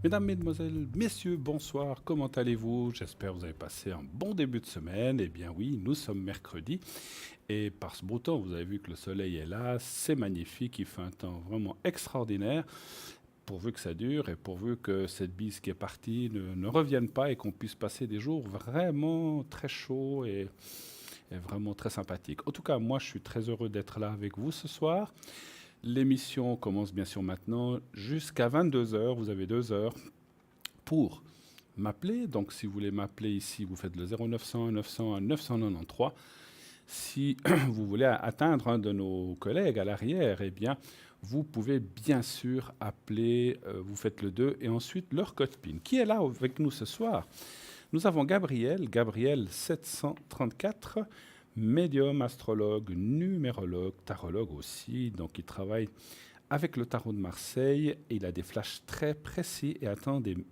Mesdames, Mesdemoiselles, Messieurs, bonsoir, comment allez-vous? J'espère que vous avez passé un bon début de semaine. Eh bien oui, nous sommes mercredi et par ce beau temps, vous avez vu que le soleil est là, c'est magnifique, il fait un temps vraiment extraordinaire, pourvu que ça dure et pourvu que cette bise qui est partie ne revienne pas et qu'on puisse passer des jours vraiment très chauds et vraiment très sympathiques. En tout cas, moi, je suis très heureux d'être là avec vous ce soir. L'émission commence bien sûr maintenant jusqu'à 22 heures. Vous avez 2 heures pour m'appeler. Donc, si vous voulez m'appeler ici, vous faites le 0900 900 993. Si vous voulez atteindre un de nos collègues à l'arrière, eh bien, vous pouvez bien sûr appeler, vous faites le 2 et ensuite leur code PIN. Qui est là avec nous ce soir? Nous avons Gabriel 734, médium, astrologue, numérologue, tarologue aussi. Donc, il travaille avec le tarot de Marseille. Il a des flashs très précis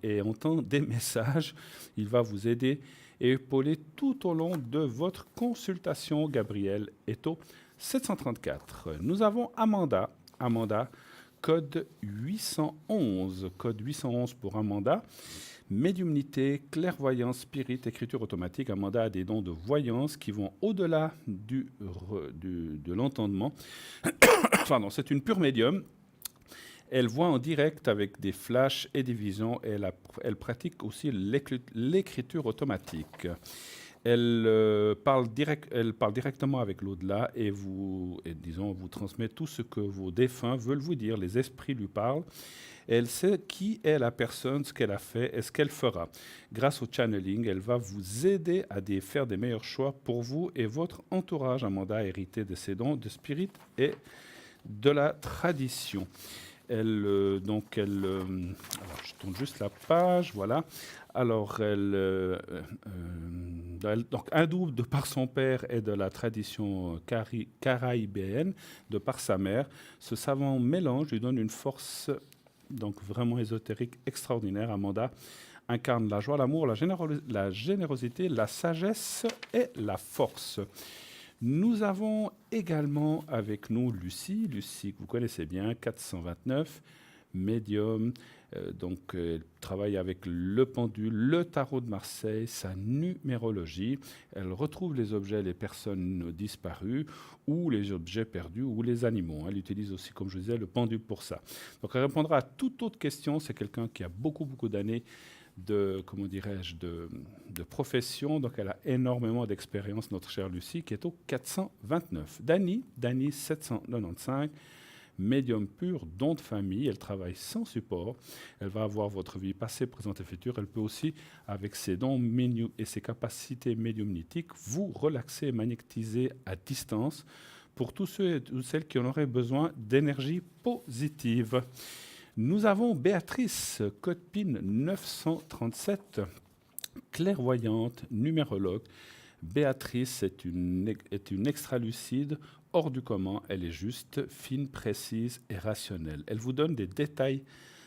et entend des messages. Il va vous aider et épauler tout au long de votre consultation. Gabriel est au 734. Nous avons Amanda. Amanda, code 811. Code 811 pour Amanda. Médiumnité, clairvoyance, spirit, écriture automatique. Amanda a des dons de voyance qui vont au-delà de l'entendement. Pardon, c'est une pure médium. Elle voit en direct avec des flashs et des visions. Et elle pratique aussi l'écriture automatique. Elle parle directement avec l'au-delà disons, vous transmet tout ce que vos défunts veulent vous dire. Les esprits lui parlent. Elle sait qui est la personne, ce qu'elle a fait et ce qu'elle fera. Grâce au channeling, elle va vous aider à faire des meilleurs choix pour vous et votre entourage. Amanda a hérité de ses dons de spirit et de la tradition. Alors, je tourne juste la page, voilà. Alors, donc, hindou de par son père et de la tradition caraïbéenne de par sa mère, ce savant mélange lui donne une force donc vraiment ésotérique extraordinaire. Amanda incarne la joie, l'amour, la générosité, la sagesse et la force. Nous avons également avec nous Lucie, que vous connaissez bien, 429, médium. Elle travaille avec le pendule, le tarot de Marseille, sa numérologie. Elle retrouve les objets, les personnes disparues, ou les objets perdus, ou les animaux. Elle utilise aussi, comme je disais, le pendule pour ça. Donc elle répondra à toute autre question. C'est quelqu'un qui a beaucoup d'années comment dirais-je, de profession. Donc, elle a énormément d'expérience, notre chère Lucie, qui est au 429. Dany 795, médium pur, don de famille. Elle travaille sans support. Elle va avoir votre vie passée, présente et future. Elle peut aussi, avec ses dons et ses capacités médiumnitiques, vous relaxer et magnétiser à distance pour tous ceux et toutes celles qui en auraient besoin d'énergie positive. Nous avons Béatrice, code PIN 937, clairvoyante, numérologue. Béatrice est une extralucide hors du commun. Elle est juste, fine, précise et rationnelle. Elle vous donne des détails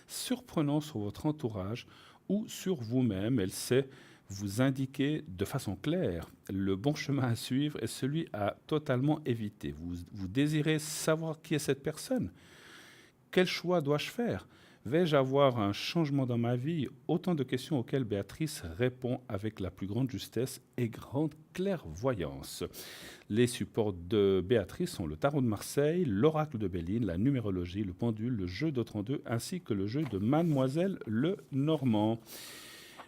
surprenants sur votre entourage ou sur vous-même. Elle sait vous indiquer de façon claire le bon chemin à suivre et celui à totalement éviter. Vous désirez savoir qui est cette personne? Quel choix dois-je faire? Vais-je avoir un changement dans ma vie? Autant de questions auxquelles Béatrice répond avec la plus grande justesse et grande clairvoyance. Les supports de Béatrice sont le tarot de Marseille, l'oracle de Béline, la numérologie, le pendule, le jeu d'Au-32 ainsi que le jeu de Mademoiselle Le Normand.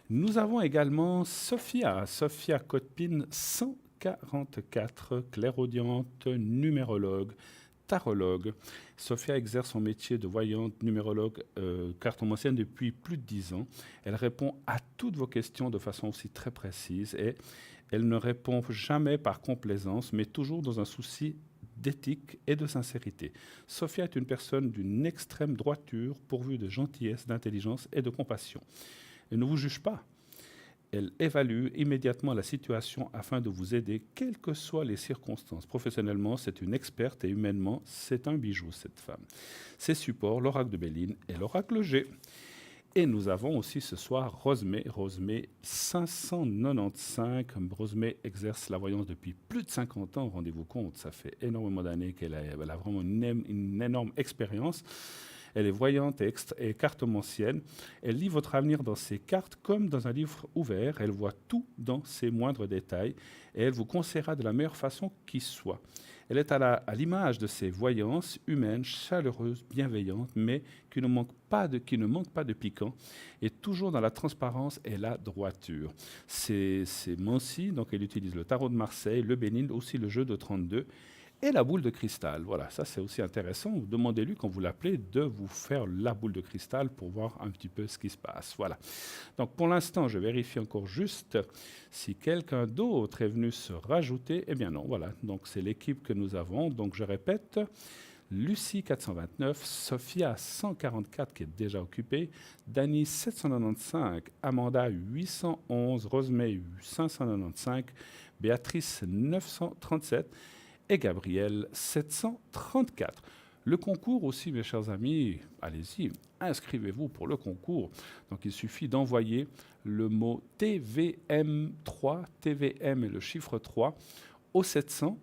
Nous avons également Sophia, code PIN 144, clairaudiente, numérologue, tarologue. Sophia exerce son métier de voyante, numérologue, cartomancienne depuis plus de 10 ans. Elle répond à toutes vos questions de façon aussi très précise et elle ne répond jamais par complaisance, mais toujours dans un souci d'éthique et de sincérité. Sophia est une personne d'une extrême droiture, pourvue de gentillesse, d'intelligence et de compassion. Elle ne vous juge pas. Elle évalue immédiatement la situation afin de vous aider, quelles que soient les circonstances. Professionnellement, c'est une experte et humainement, c'est un bijou, cette femme. Ses supports, l'oracle de Béline et l'oracle G. Et nous avons aussi ce soir Rosemée 595. Rosemée exerce la voyance depuis plus de 50 ans, rendez-vous compte, ça fait énormément d'années qu'elle a vraiment une énorme expérience. Elle est voyante et cartomancienne. Elle lit votre avenir dans ses cartes comme dans un livre ouvert. Elle voit tout dans ses moindres détails et elle vous conseillera de la meilleure façon qui soit. Elle est à l'image de ces voyances humaines, chaleureuses, bienveillantes, mais qui ne manquent pas de piquant, et toujours dans la transparence et la droiture. C'est Mancy, donc elle utilise le tarot de Marseille, le Bénin, aussi le jeu de 32, et la boule de cristal. Voilà, ça c'est aussi intéressant. Demandez-lui quand vous l'appelez de vous faire la boule de cristal pour voir un petit peu ce qui se passe. Voilà. Donc pour l'instant, je vérifie encore juste si quelqu'un d'autre est venu se rajouter. Eh bien non, voilà. Donc c'est l'équipe que nous avons. Donc je répète, Lucie 429, Sophia 144 qui est déjà occupée, Dany 795, Amanda 811, Rosemay 595, Béatrice 937 et Gabriel 734. Le concours aussi, mes chers amis, allez-y, inscrivez-vous pour le concours. Donc il suffit d'envoyer le mot TVM3, TVM et le chiffre 3 au 700,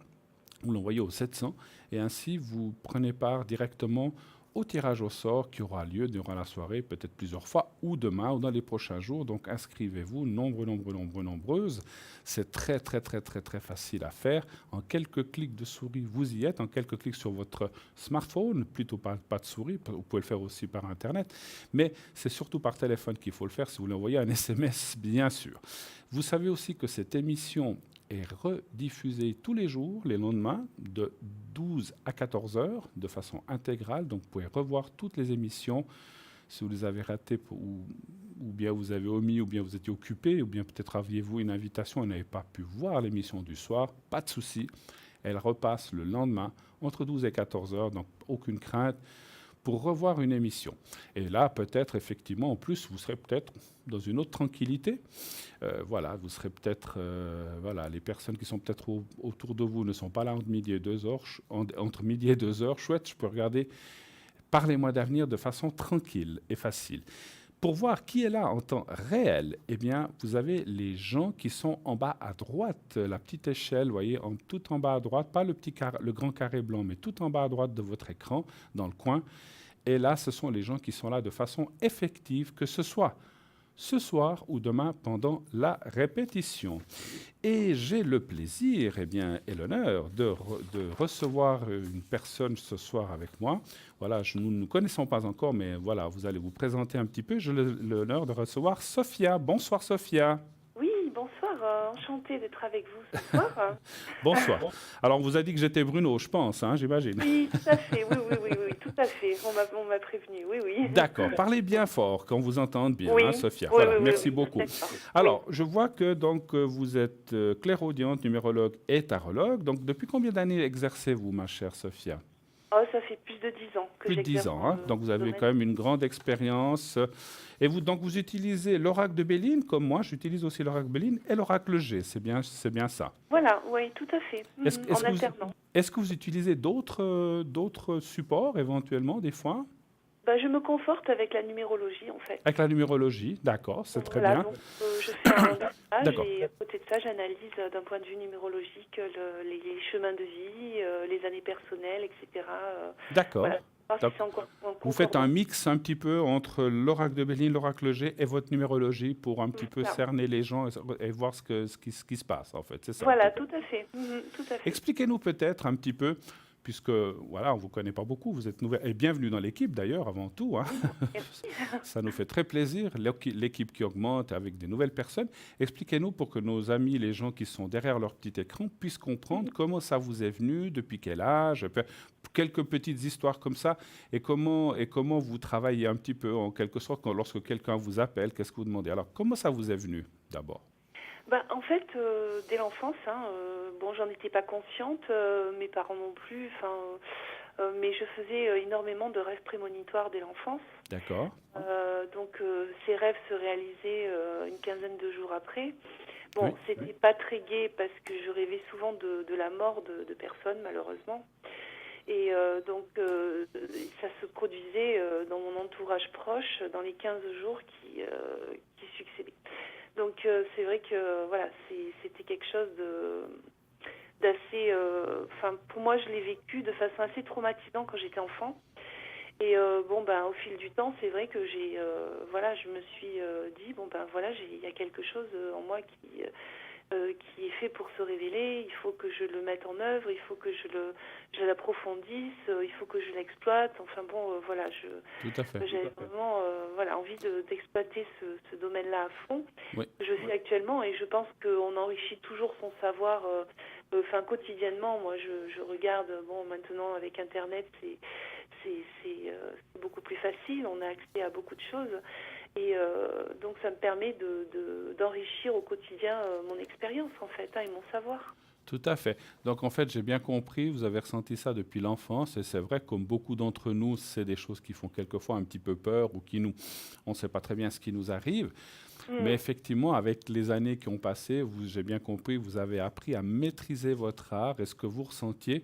vous l'envoyez au 700, et ainsi vous prenez part directement au tirage au sort qui aura lieu durant la soirée, peut-être plusieurs fois, ou demain, ou dans les prochains jours. Donc inscrivez-vous, nombreuses. C'est très facile à faire. En quelques clics de souris, vous y êtes. En quelques clics sur votre smartphone, plutôt pas de souris, vous pouvez le faire aussi par Internet. Mais c'est surtout par téléphone qu'il faut le faire si vous voulez envoyer un SMS, bien sûr. Vous savez aussi que cette émission est rediffusée tous les jours, les lendemains, de 12 à 14 heures, de façon intégrale. Donc, vous pouvez revoir toutes les émissions si vous les avez ratées ou bien vous avez omis, ou bien vous étiez occupé, ou bien peut-être aviez-vous une invitation et n'avez pas pu voir l'émission du soir. Pas de souci. Elle repasse le lendemain entre 12 et 14 heures, donc aucune crainte, pour revoir une émission. Et là, peut-être, effectivement, en plus, vous serez peut-être dans une autre tranquillité. Voilà, vous serez peut-être... voilà, les personnes qui sont peut-être autour de vous ne sont pas là entre midi et 2 heures. Entre midi et 2 heures, chouette, je peux regarder Parlez-moi d'avenir de façon tranquille et facile. Pour voir qui est là en temps réel, eh bien, vous avez les gens qui sont en bas à droite, la petite échelle, vous voyez, tout en bas à droite, pas le grand carré blanc, mais tout en bas à droite de votre écran, dans le coin. Et là, ce sont les gens qui sont là de façon effective, que ce soit ce soir ou demain pendant la répétition. Et j'ai le plaisir et l'honneur de recevoir une personne ce soir avec moi. Voilà, nous ne nous connaissons pas encore, mais voilà, vous allez vous présenter un petit peu. J'ai l'honneur de recevoir Sophia. Bonsoir Sophia. Oui, bonsoir, enchantée d'être avec vous ce soir. Bonsoir. Alors, on vous a dit que j'étais Bruno, je pense, hein, j'imagine. Oui, tout à fait, oui, tout à fait. On m'a prévenu, oui. D'accord, parlez bien fort, qu'on vous entende bien, oui. hein, Sophia. Oui, Voilà, merci beaucoup. D'accord. Alors, je vois que donc, vous êtes clairaudiente, numérologue et tarologue. Donc, depuis combien d'années exercez-vous, ma chère Sophia? Oh, ça fait plus de 10 ans que Plus de 10 ans, hein. Donc vous avez quand même une grande expérience. Et vous utilisez l'oracle de Béline, comme moi, j'utilise aussi l'oracle de Béline et l'oracle G, c'est bien ça. Voilà, oui, tout à fait, en alternant. Est-ce que vous utilisez d'autres supports, éventuellement, des fois? Je me conforte avec la numérologie, en fait. Avec la numérologie, d'accord, c'est très bien. Donc, je fais un stage et à côté de ça, j'analyse d'un point de vue numérologique les chemins de vie, les années personnelles, etc. D'accord. Voilà. Donc, vous faites un mix un petit peu entre l'oracle de Béline, l'oracle G et votre numérologie pour un petit peu cerner les gens et voir ce qui se passe, en fait. C'est ça. Voilà, tout à fait. Tout à fait. Expliquez-nous peut-être un petit peu, puisque voilà, on ne vous connaît pas beaucoup, vous êtes nouvelle, et bienvenue dans l'équipe d'ailleurs, avant tout. Hein. Ça nous fait très plaisir, l'équipe qui augmente avec des nouvelles personnes. Expliquez-nous pour que nos amis, les gens qui sont derrière leur petit écran, puissent comprendre comment ça vous est venu, depuis quel âge, quelques petites histoires comme ça, et comment vous travaillez un petit peu, en quelque sorte, lorsque quelqu'un vous appelle, qu'est-ce que vous demandez. Alors, comment ça vous est venu, d'abord? En fait, dès l'enfance, j'en étais pas consciente, mes parents non plus, mais je faisais énormément de rêves prémonitoires dès l'enfance. D'accord. Donc, ces rêves se réalisaient une quinzaine de jours après. Oui. C'était pas très gai parce que je rêvais souvent de la mort de personnes, malheureusement. Et ça se produisait dans mon entourage proche dans les 15 jours qui succédaient. Donc c'est vrai que voilà, c'était quelque chose d'assez... pour moi, je l'ai vécu de façon assez traumatisante quand j'étais enfant. Et bon, ben, au fil du temps, c'est vrai que voilà, je me suis dit, bon, ben, voilà, il y a quelque chose en moi qui est fait pour se révéler. Il faut que je le mette en œuvre, il faut que je l'approfondisse, il faut que je l'exploite. Enfin bon, voilà, Tout à fait. j'avais vraiment voilà, envie d'exploiter ce domaine-là à fond. Oui, Je suis actuellement et je pense qu'on enrichit toujours son savoir enfin, quotidiennement. Moi, je regarde, bon, maintenant avec Internet, c'est beaucoup plus facile, on a accès à beaucoup de choses. Et donc, ça me permet d'enrichir au quotidien mon expérience, en fait, et mon savoir. tout à fait. Donc en fait, j'ai bien compris, vous avez ressenti ça depuis l'enfance, et c'est vrai, comme beaucoup d'entre nous, c'est des choses qui font quelquefois un petit peu peur ou on ne sait pas très bien ce qui nous arrive. Mais Mm. effectivement, avec les années qui ont passé, j'ai bien compris, vous avez appris à maîtriser votre art et ce que vous ressentiez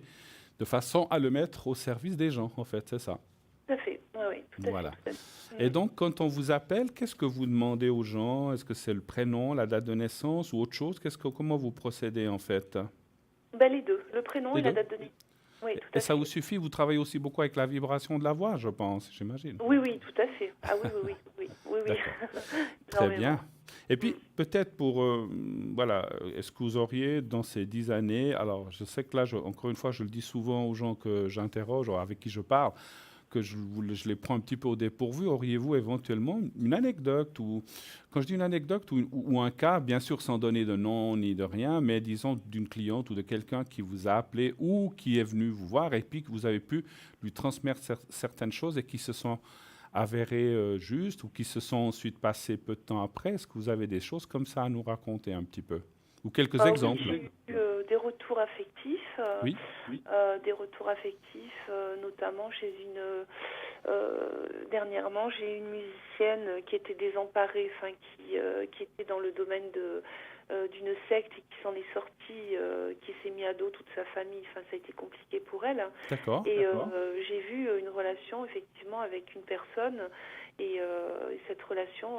de façon à le mettre au service des gens, en fait, c'est ça. Tout à fait, oui, oui, tout à fait, Voilà. tout à fait. Et donc, quand on vous appelle, qu'est-ce que vous demandez aux gens? Est-ce que c'est le prénom, la date de naissance ou autre chose? Comment vous procédez, en fait? Ben, les deux, le prénom Les et la deux? date de naissance. Oui, tout Et à ça vous fait. suffit? Vous travaillez aussi beaucoup avec la vibration de la voix, je pense, j'imagine. Oui, oui, tout à fait. Ah oui, oui, oui, oui, oui, D'accord. oui. Très Énormément. bien. Et Mm. puis, peut-être voilà, est-ce que vous auriez, dans ces 10 années, alors je sais que là, encore une fois, je le dis souvent aux gens que j'interroge, ou avec qui je parle, que je les prends un petit peu au dépourvu, auriez-vous éventuellement une anecdote, ou quand je dis une anecdote, ou un cas, bien sûr sans donner de nom ni de rien, mais disons d'une cliente ou de quelqu'un qui vous a appelé ou qui est venu vous voir et puis que vous avez pu lui transmettre certaines choses et qui se sont avérées justes ou qui se sont ensuite passées peu de temps après. Est-ce que vous avez des choses comme ça à nous raconter un petit peu? Ou quelques Oui, exemples? j'ai eu des retours affectifs, Oui, notamment chez dernièrement, j'ai eu une musicienne qui était désemparée, enfin qui était dans le domaine d'une secte et qui s'en est sortie, qui s'est mis à dos toute sa famille. Enfin, ça a été compliqué pour elle. d'accord. Et j'ai vu une relation effectivement avec une personne et cette relation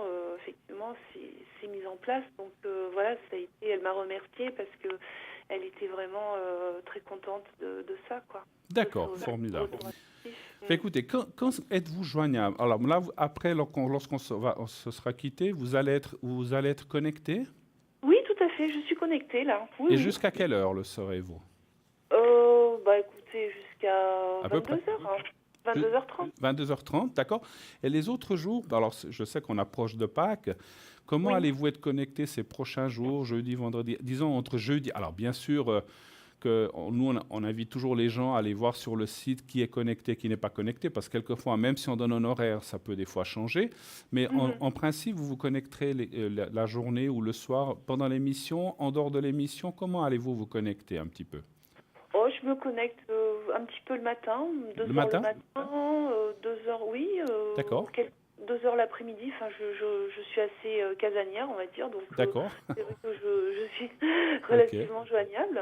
effectivement s'est mise en place. Donc voilà, ça a été. Elle m'a remerciée parce que elle était vraiment très contente de ça, quoi. D'accord, De ce formidable. retour actif. Fait, écoutez, quand êtes-vous joignable? Alors là, après, on se sera quitté, vous allez être connecté. Oui, tout à fait. Je suis connectée là. Oui, Et oui. jusqu'à quelle heure le serez-vous? Bah écoutez, jusqu'à À peu près. 22h, hein. Ju- 22h30. 22h30, d'accord. Et les autres jours, alors je sais qu'on approche de Pâques, comment Oui. allez-vous être connecté ces prochains jours, jeudi, vendredi, disons entre jeudi, alors bien sûr nous on invite toujours les gens à aller voir sur le site qui est connecté, qui n'est pas connecté, parce que quelquefois, même si on donne un horaire, ça peut des fois changer, mais Mhm. en principe, vous vous connecterez la journée ou le soir pendant l'émission, en dehors de l'émission, comment allez-vous vous connecter un petit peu? Oh, je me connecte un petit peu le matin, Le 2 heures le matin? matin, 2 heures, oui, D'accord, 2 heures l'après-midi. Enfin, je suis assez casanière, on va dire, donc d'accord, c'est vrai que je suis ok, relativement joignable.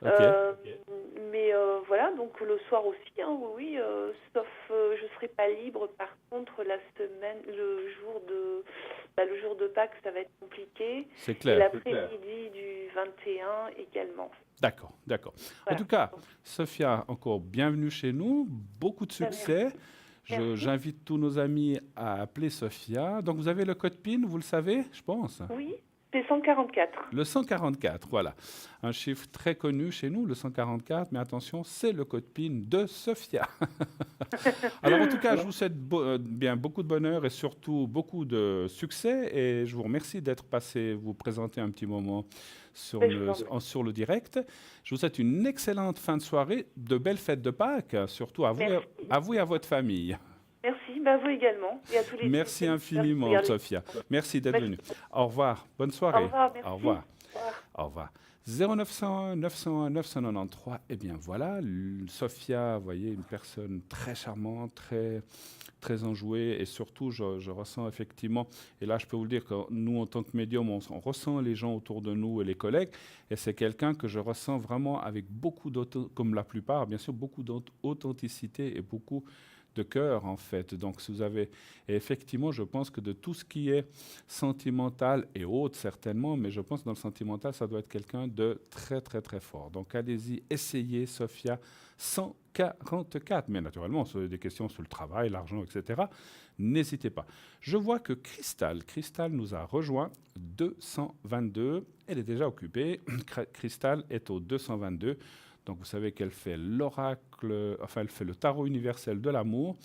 ok. Euh, mais voilà, donc le soir aussi, hein, oui, oui, sauf je serai pas libre. Par contre, la semaine, le jour de Pâques, ça va être compliqué, C'est et clair. l'après-midi du 21 également. D'accord, d'accord. En Voilà. tout cas, Sophia, encore bienvenue chez nous. Beaucoup de succès. Merci. J'invite tous nos amis à appeler Sophia. Donc, vous avez le code PIN, vous le savez, je pense. Oui, c'est 144. Le 144, voilà. Un chiffre très connu chez nous, le 144. Mais attention, c'est le code PIN de Sophia. Alors, en tout cas, je vous souhaite bien beaucoup de bonheur et surtout beaucoup de succès. Et je vous remercie d'être passé vous présenter un petit moment Ben, je vous en prie. sur le direct. Je vous souhaite une excellente fin de soirée, de belles fêtes de Pâques, surtout Merci. à vous et à votre famille. Merci, ben, vous également. Et à tous les Merci auditeurs qui infiniment, regardent. Sophia. Merci d'être Merci. venue. Au revoir. Bonne Au soirée. revoir, Au merci. revoir. Au revoir. Au revoir. 0901 901 993. Eh bien voilà, Sophia, vous voyez, une personne très charmante, très enjouée et surtout, je ressens effectivement, et là je peux vous le dire que nous en tant que médium, on ressent les gens autour de nous et les collègues, et c'est quelqu'un que je ressens vraiment avec beaucoup comme la plupart, bien sûr, beaucoup d'authenticité et beaucoup de cœur, en fait. Donc, si vous avez... Et effectivement, je pense que de tout ce qui est sentimental et autres, certainement, mais je pense que dans le sentimental, ça doit être quelqu'un de très, très, très fort. Donc, allez-y, essayez, Sophia 144. Mais naturellement, si vous avez des questions sur le travail, l'argent, etc., n'hésitez pas. Je vois que Cristal nous a rejoint 222. Elle est déjà occupée. Cristal est au 222. Donc vous savez qu'elle fait l'oracle, enfin elle fait le tarot universel de l'amour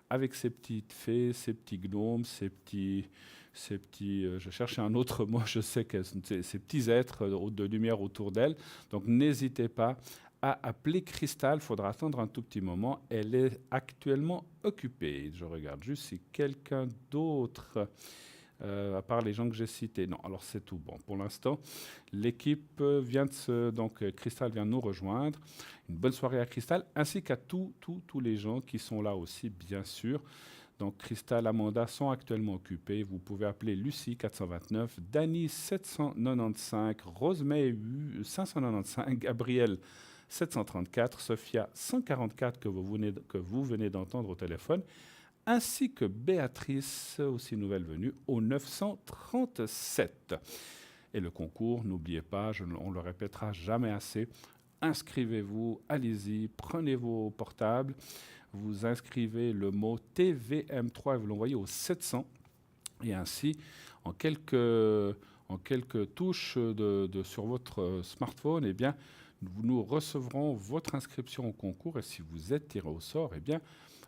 avec ses petites fées, ses petits gnomes, je cherchais un autre mot, je sais que ces petits êtres de lumière autour d'elle. Donc n'hésitez pas à appeler Cristal, il faudra attendre un tout petit moment. Elle est actuellement occupée. Je regarde juste si quelqu'un d'autre, à part les gens que j'ai cités. Non, alors c'est tout bon. Pour l'instant, l'équipe vient donc Cristal vient nous rejoindre. Une bonne soirée à Cristal, ainsi qu'à tous les gens qui sont là aussi, bien sûr. Donc Cristal, Amanda sont actuellement occupés. Vous pouvez appeler Lucie 429, Dany 795, Rosemay 595, Gabriel 734, Sophia 144 que vous venez d'entendre au téléphone, ainsi que Béatrice, aussi nouvelle venue, au 937. Et le concours, n'oubliez pas, on ne le répétera jamais assez, inscrivez-vous, allez-y, prenez vos portables, vous inscrivez le mot TVM3 et vous l'envoyez au 700. Et ainsi, en quelques touches sur votre smartphone, eh bien, nous recevrons votre inscription au concours. Et si vous êtes tiré au sort, eh bien,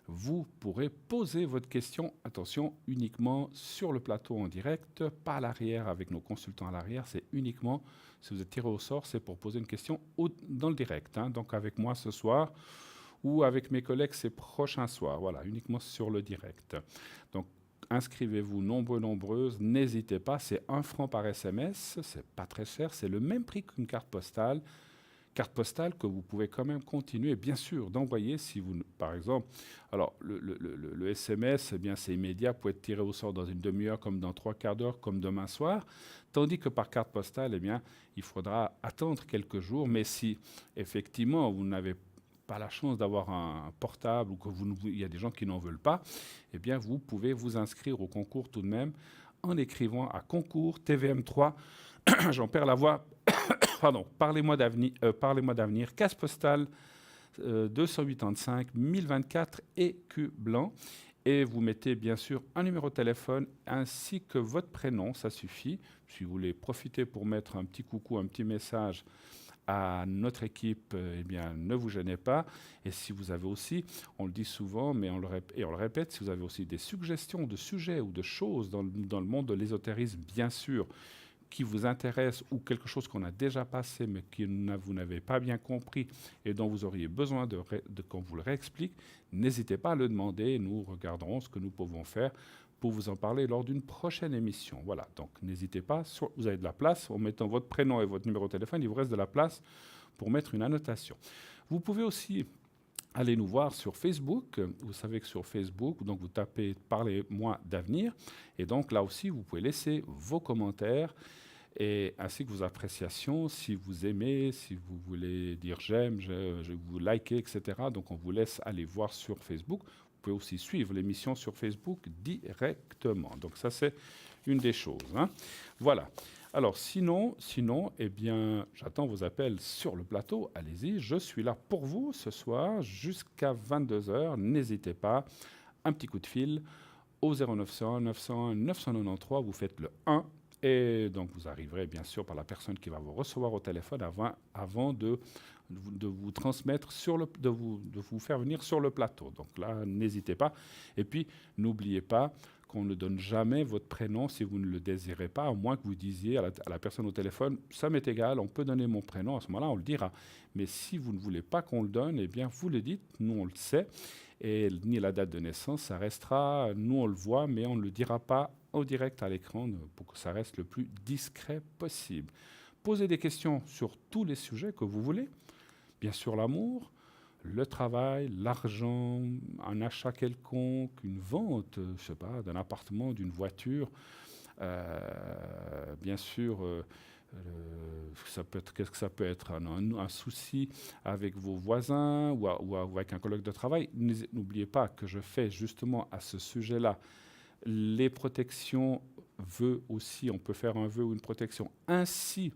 vous pourrez poser votre question, attention, uniquement sur le plateau en direct, pas à l'arrière avec nos consultants à l'arrière, c'est uniquement, si vous êtes tiré au sort, c'est pour poser une question dans le direct, hein, donc avec moi ce soir ou avec mes collègues ces prochains soirs, voilà, uniquement sur le direct. Donc, inscrivez-vous nombreuses, n'hésitez pas, c'est 1 franc par SMS, c'est pas très cher, c'est le même prix qu'une carte postale que vous pouvez quand même continuer, bien sûr, d'envoyer si vous, par exemple, alors le SMS, eh bien, c'est immédiat, vous pouvez être tiré au sort dans une demi-heure, comme dans 3/4 d'heure, comme demain soir, tandis que par carte postale, eh bien, il faudra attendre quelques jours, mais si effectivement vous n'avez pas la chance d'avoir un portable ou que il y a des gens qui n'en veulent pas, eh bien, vous pouvez vous inscrire au concours tout de même en écrivant à concours TVM3, j'en perds la voix, pardon, parlez-moi d'avenir, case postale 285 1024 écu blanc. Et vous mettez bien sûr un numéro de téléphone ainsi que votre prénom, ça suffit. Si vous voulez profiter pour mettre un petit coucou, un petit message à notre équipe, eh bien, ne vous gênez pas. Et si vous avez aussi, on le dit souvent, mais on le répète, si vous avez aussi des suggestions de sujets ou de choses dans le monde de l'ésotérisme, bien sûr, qui vous intéresse ou quelque chose qu'on a déjà passé mais que vous n'avez pas bien compris et dont vous auriez besoin qu'on vous le réexplique, n'hésitez pas à le demander. Nous regarderons ce que nous pouvons faire pour vous en parler lors d'une prochaine émission. Voilà, donc n'hésitez pas, vous avez de la place, en mettant votre prénom et votre numéro de téléphone, il vous reste de la place pour mettre une annotation. Vous pouvez aussi aller nous voir sur Facebook. Vous savez que sur Facebook, donc vous tapez « Parlez-moi d'avenir » et donc là aussi, vous pouvez laisser vos commentaires et ainsi que vos appréciations, si vous aimez, si vous voulez dire j'aime, je vous liker, etc. Donc on vous laisse aller voir sur Facebook. Vous pouvez aussi suivre l'émission sur Facebook directement. Donc ça, c'est une des choses, hein. Voilà. Alors sinon, eh bien, j'attends vos appels sur le plateau. Allez-y, je suis là pour vous ce soir jusqu'à 22h. N'hésitez pas, un petit coup de fil au 0900 901 993. Vous faites le 1 et donc vous arriverez bien sûr par la personne qui va vous recevoir au téléphone avant de vous transmettre de vous faire venir sur le plateau. Donc là, n'hésitez pas. Et puis, n'oubliez pas qu'on ne donne jamais votre prénom si vous ne le désirez pas, à moins que vous disiez à la personne au téléphone « ça m'est égal, on peut donner mon prénom », à ce moment-là, on le dira. Mais si vous ne voulez pas qu'on le donne, eh bien, vous le dites, nous, on le sait, et ni la date de naissance, ça restera, nous, on le voit, mais on ne le dira pas en direct à l'écran pour que ça reste le plus discret possible. Posez des questions sur tous les sujets que vous voulez, bien sûr l'amour, le travail, l'argent, un achat quelconque, une vente, je ne sais pas, d'un appartement, d'une voiture, bien sûr, Qu'est-ce que ça peut être? Un souci avec vos voisins ou avec un collègue de travail. N'oubliez pas que je fais justement à ce sujet-là les protections vœux aussi. On peut faire un vœu ou une protection ainsi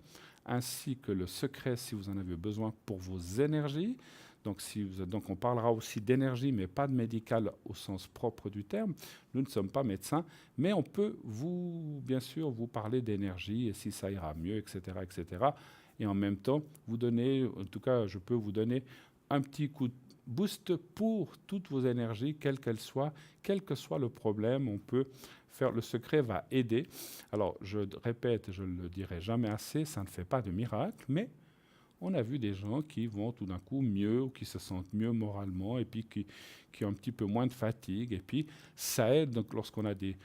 que le secret si vous en avez besoin pour vos énergies. Donc on parlera aussi d'énergie, mais pas de médical au sens propre du terme. Nous ne sommes pas médecins, mais on peut bien sûr, vous parler d'énergie et si ça ira mieux, etc., etc. Et en même temps, vous donner, en tout cas, je peux vous donner un petit coup de boost pour toutes vos énergies, quelles qu'elles soient, quel que soit le problème. On peut faire, le secret va aider. Alors, je répète, je ne le dirai jamais assez, ça ne fait pas de miracle, mais on a vu des gens qui vont tout d'un coup mieux ou qui se sentent mieux moralement et puis qui ont un petit peu moins de fatigue. Et puis, ça aide. Donc, lorsqu'on a des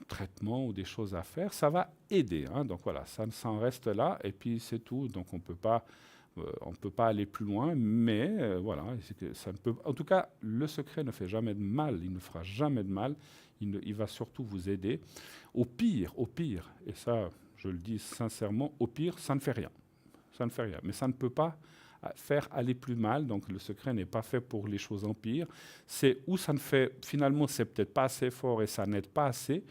traitements ou des choses à faire, ça va aider. Hein. Donc, voilà, ça s'en reste là et puis c'est tout. Donc, on ne peut pas aller plus loin, mais voilà, ça ne peut. En tout cas, le secret ne fait jamais de mal. Il ne fera jamais de mal. Il va surtout vous aider. Au pire, et ça, je le dis sincèrement, au pire, ça ne fait rien. Ça ne fait rien. Mais ça ne peut pas faire aller plus mal. Donc, le secret n'est pas fait pour les choses empires. C'est où ça ne fait, finalement, c'est peut-être pas assez fort et ça n'aide pas assez.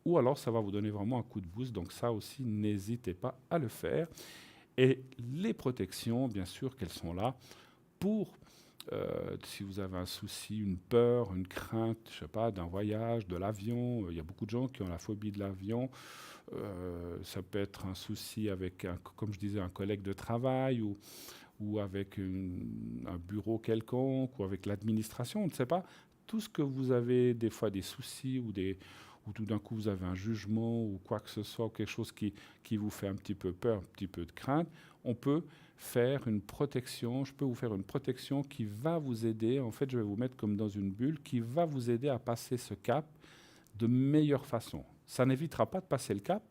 Ou alors, ça va vous donner vraiment un coup de boost. Donc, ça aussi, n'hésitez pas à le faire. Et les protections, bien sûr, qu'elles sont là pour, si vous avez un souci, une peur, une crainte, je sais pas, d'un voyage, de l'avion. Il y a beaucoup de gens qui ont la phobie de l'avion. Ça peut être un souci avec, comme je disais, un collègue de travail ou avec un bureau quelconque ou avec l'administration, on ne sait pas. Tout ce que vous avez, des fois des soucis ou tout d'un coup vous avez un jugement ou quoi que ce soit, ou quelque chose qui vous fait un petit peu peur, un petit peu de crainte, on peut faire une protection. Je peux vous faire une protection qui va vous aider. En fait, je vais vous mettre comme dans une bulle qui va vous aider à passer ce cap de meilleure façon. Ça n'évitera pas de passer le cap,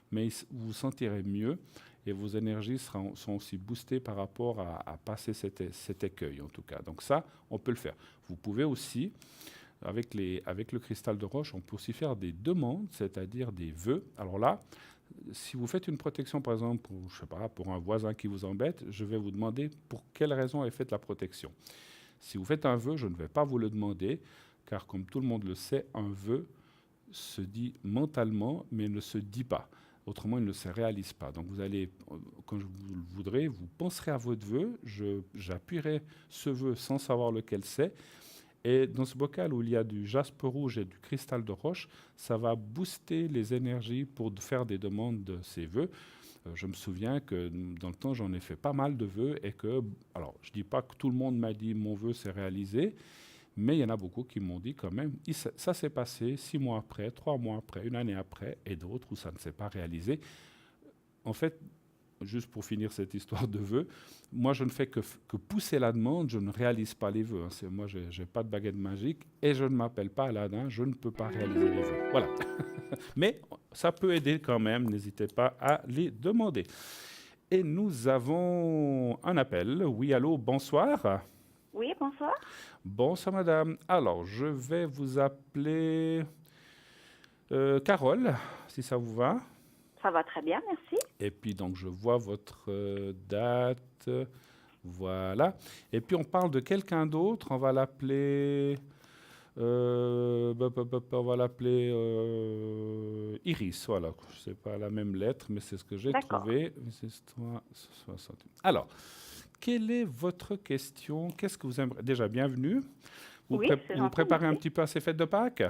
mais vous vous sentirez mieux et vos énergies sont aussi boostées par rapport à passer cet écueil, en tout cas. Donc ça, on peut le faire. Vous pouvez aussi, avec le cristal de roche, on peut aussi faire des demandes, c'est-à-dire des vœux. Alors là, si vous faites une protection, par exemple, je sais pas, pour un voisin qui vous embête, je vais vous demander pour quelle raison est faite la protection. Si vous faites un vœu, je ne vais pas vous le demander, car comme tout le monde le sait, un vœu se dit mentalement, mais ne se dit pas. Autrement, il ne se réalise pas. Donc vous allez, quand vous le voudrez, vous penserez à votre vœu, j'appuierai ce vœu sans savoir lequel c'est, et dans ce bocal où il y a du jaspe rouge et du cristal de roche, ça va booster les énergies pour faire des demandes de ces vœux. Je me souviens que dans le temps, j'en ai fait pas mal de vœux et que, alors je ne dis pas que tout le monde m'a dit mon vœu s'est réalisé, mais il y en a beaucoup qui m'ont dit quand même, ça s'est passé 6 mois après, 3 mois après, une année après, et d'autres où ça ne s'est pas réalisé. En fait, juste pour finir cette histoire de vœux, moi je ne fais que pousser la demande, je ne réalise pas les vœux. Hein. Moi je n'ai pas de baguette magique et je ne m'appelle pas Aladdin, je ne peux pas réaliser les vœux. Voilà. Mais ça peut aider quand même, n'hésitez pas à les demander. Et nous avons un appel. Oui, allô, bonsoir. Oui, bonsoir. Bonsoir madame. Alors, je vais vous appeler Carole, si ça vous va. Ça va très bien, merci. Et puis donc je vois votre date, voilà. Et puis on parle de quelqu'un d'autre, on va l'appeler, Iris, voilà. Je sais pas la même lettre, mais c'est ce que j'ai trouvé. Alors, quelle est votre question? Qu'est-ce que vous aimeriez? Déjà, bienvenue. Vous préparez un petit peu à ces fêtes de Pâques?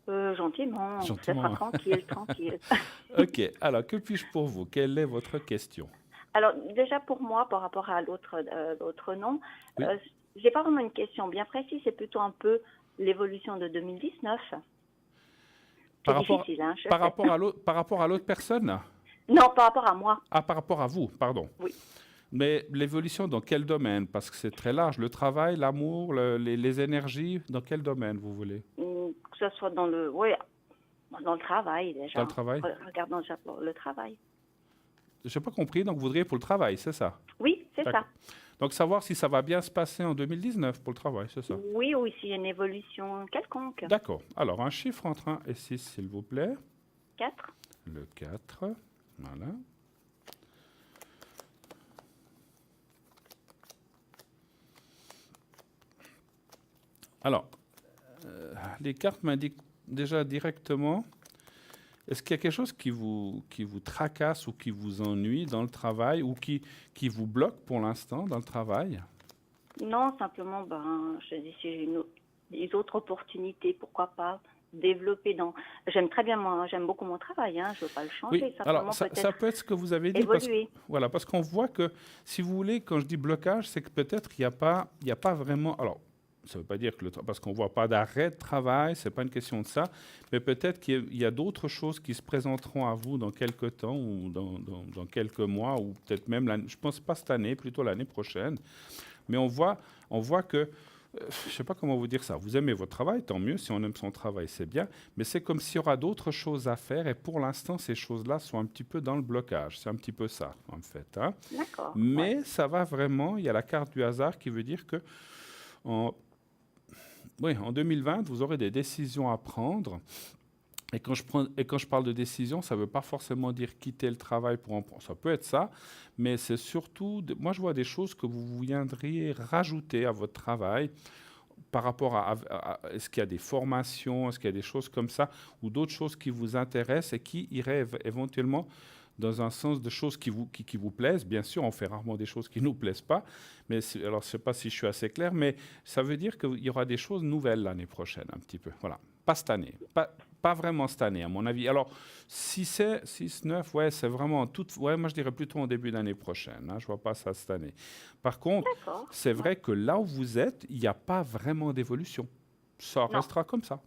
Gentiment, ça sera tranquille. Ok, alors que puis-je pour vous? Quelle est votre question? Alors déjà pour moi, par rapport à l'autre nom, oui. J'ai pas vraiment une question bien précise, c'est plutôt un peu l'évolution de 2019. Par rapport à l'autre personne? Non, par rapport à moi. Ah, par rapport à vous, pardon. Oui. Mais l'évolution dans quel domaine? Parce que c'est très large. Le travail, l'amour, les énergies, dans quel domaine vous voulez? Que ce soit dans le travail déjà. Dans le travail? Regardons le travail. Je n'ai pas compris, donc vous voudriez pour le travail, c'est ça? Oui, c'est ça. Donc savoir si ça va bien se passer en 2019 pour le travail, c'est ça? Oui, ou s'il y a une évolution quelconque. D'accord. Alors un chiffre entre 1 et 6, s'il vous plaît. 4. Le 4, voilà. Alors, les cartes m'indiquent déjà directement. Est-ce qu'il y a quelque chose qui vous tracasse ou qui vous ennuie dans le travail ou qui vous bloque pour l'instant dans le travail? Non, simplement, je dis, si j'ai des autres opportunités, pourquoi pas développer dans. J'aime très bien, j'aime beaucoup mon travail, hein, je veux pas le changer, Oui, simplement alors ça peut-être peut être ce que vous avez dit, évoluer. voilà, parce qu'on voit que, si vous voulez, quand je dis blocage, c'est que peut-être il y a pas vraiment. Alors, ça ne veut pas dire que parce qu'on ne voit pas d'arrêt de travail, ce n'est pas une question de ça, mais peut-être qu'il y a d'autres choses qui se présenteront à vous dans quelques temps ou dans quelques mois, ou peut-être même, je ne pense pas cette année, plutôt l'année prochaine. Mais on voit que, je ne sais pas comment vous dire ça, vous aimez votre travail, tant mieux, si on aime son travail, c'est bien, mais c'est comme s'il y aura d'autres choses à faire, et pour l'instant, ces choses-là sont un petit peu dans le blocage, c'est un petit peu ça, en fait. Hein. D'accord. Mais Ouais. ça va vraiment, il y a la carte du hasard qui veut dire que en 2020, vous aurez des décisions à prendre. Et quand je parle de décision, ça ne veut pas forcément dire quitter le travail pour en prendre. Ça peut être ça, mais c'est surtout, moi je vois des choses que vous viendriez rajouter à votre travail par rapport est-ce qu'il y a des formations, est-ce qu'il y a des choses comme ça, ou d'autres choses qui vous intéressent et qui iraient éventuellement dans un sens de choses qui vous plaisent. Bien sûr, on fait rarement des choses qui ne nous plaisent pas, mais alors je ne sais pas si je suis assez clair, mais ça veut dire qu'il y aura des choses nouvelles l'année prochaine, un petit peu. Voilà. Pas cette année. Pas vraiment cette année, à mon avis. Alors, si c'est 6, 9, ouais, c'est vraiment tout. Ouais, moi, je dirais plutôt en début d'année prochaine. Hein, je ne vois pas ça cette année. Par contre, D'accord. c'est vrai que là où vous êtes, il n'y a pas vraiment d'évolution. Ça Non. restera comme ça.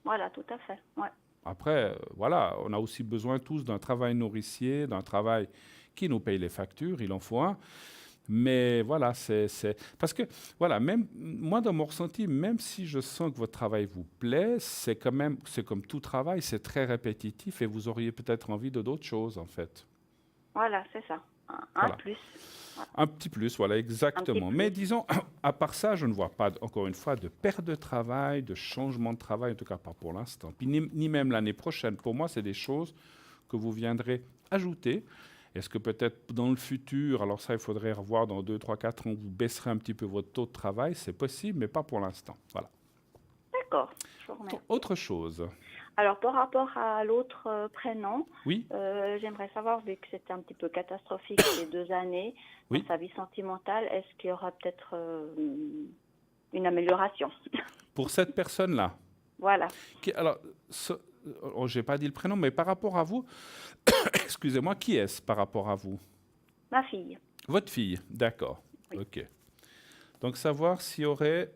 Voilà, tout à fait. Ouais. Après, voilà, on a aussi besoin tous d'un travail nourricier, d'un travail qui nous paye les factures, il en faut un. Mais voilà, parce que, voilà, même moi, dans mon ressenti, même si je sens que votre travail vous plaît, c'est comme tout travail, c'est très répétitif et vous auriez peut-être envie de d'autres choses, en fait. Voilà, c'est ça. Un Voilà. plus. Voilà. Un petit plus, voilà, exactement. Plus. Mais disons, à part ça, je ne vois pas, encore une fois, de perte de travail, de changement de travail, en tout cas pas pour l'instant. Puis ni même l'année prochaine. Pour moi, c'est des choses que vous viendrez ajouter. Est-ce que peut-être dans le futur, alors ça, il faudrait revoir dans 2, 3, 4 ans, vous baisserez un petit peu votre taux de travail. C'est possible, mais pas pour l'instant. Voilà. D'accord, je vous remercie. Autre chose. Alors, par rapport à l'autre prénom, Oui, j'aimerais savoir, vu que c'était un petit peu catastrophique ces 2 années, oui. dans sa vie sentimentale, est-ce qu'il y aura peut-être une amélioration? Pour cette personne-là. Voilà. Alors, je n'ai pas dit le prénom, mais par rapport à vous, excusez-moi, qui est-ce par rapport à vous? Ma fille. Votre fille, d'accord. Oui. Ok. Donc savoir s'il y aurait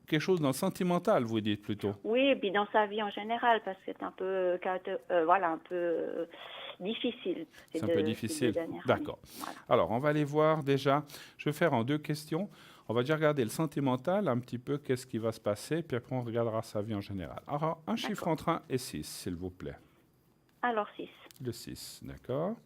quelque chose dans le sentimental, vous dites plutôt. Oui, et puis dans sa vie en général, parce que c'est un peu, un peu difficile. C'est un peu difficile. D'accord. Voilà. Alors, on va aller voir déjà. Je vais faire en 2 questions. On va déjà regarder le sentimental, un petit peu, qu'est-ce qui va se passer, puis après on regardera sa vie en général. Alors, un chiffre entre 1 et 6, s'il vous plaît. Alors 6. Le 6, d'accord. En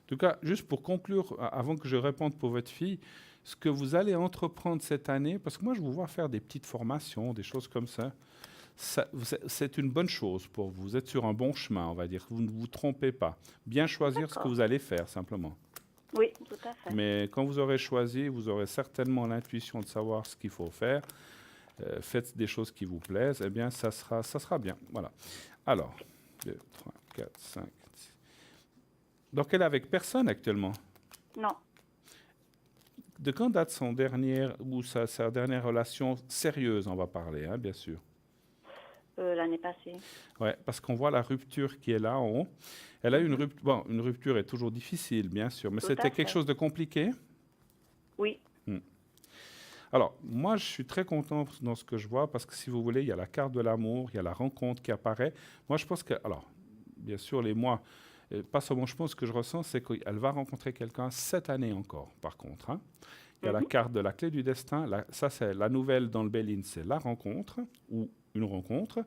tout cas, juste pour conclure, avant que je réponde pour votre fille, ce que vous allez entreprendre cette année, parce que moi je vous vois faire des petites formations, des choses comme ça, c'est une bonne chose pour vous. Vous êtes sur un bon chemin, on va dire. Vous ne vous trompez pas. Bien choisir ce que vous allez faire, simplement. Oui, tout à fait. Mais quand vous aurez choisi, vous aurez certainement l'intuition de savoir ce qu'il faut faire. Faites des choses qui vous plaisent, eh bien, ça sera bien. Voilà. Alors, 2, 3, 4, 5, 6. Donc, elle est avec personne actuellement? Non. De quand date sa dernière relation sérieuse, on va parler, hein, bien sûr. L'année passée. Ouais, parce qu'on voit la rupture qui est là en haut. Elle a eu une rupture. Bon, une rupture est toujours difficile, bien sûr, mais c'était quelque chose de compliqué? Oui. Alors, moi, je suis très content dans ce que je vois parce que, si vous voulez, il y a la carte de l'amour, il y a la rencontre qui apparaît. Moi, je pense que, alors, bien sûr, les mois, pas seulement je pense, ce que je ressens, c'est qu'elle va rencontrer quelqu'un cette année encore, par contre. Hein. Il y a la carte de la clé du destin. Ça, c'est la nouvelle dans le Béline, c'est la rencontre ou une rencontre.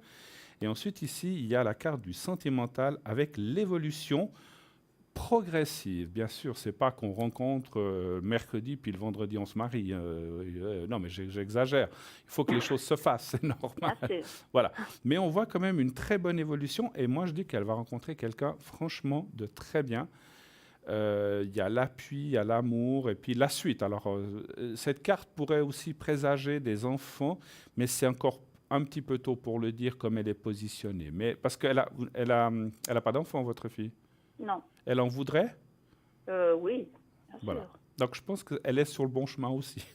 Et ensuite, ici, il y a la carte du sentimental avec l'évolution Progressive, bien sûr, c'est pas qu'on rencontre mercredi puis le vendredi on se marie. Non, mais j'exagère. Il faut que les choses se fassent, c'est normal. Voilà. Mais on voit quand même une très bonne évolution et moi je dis qu'elle va rencontrer quelqu'un franchement de très bien. Il y a l'appui, il y a l'amour et puis la suite. Alors, cette carte pourrait aussi présager des enfants, mais c'est encore un petit peu tôt pour le dire comme elle est positionnée. Mais parce qu'elle a pas d'enfant, votre fille? Non. Elle en voudrait? Oui, bien Voilà. sûr. Donc, je pense qu'elle est sur le bon chemin aussi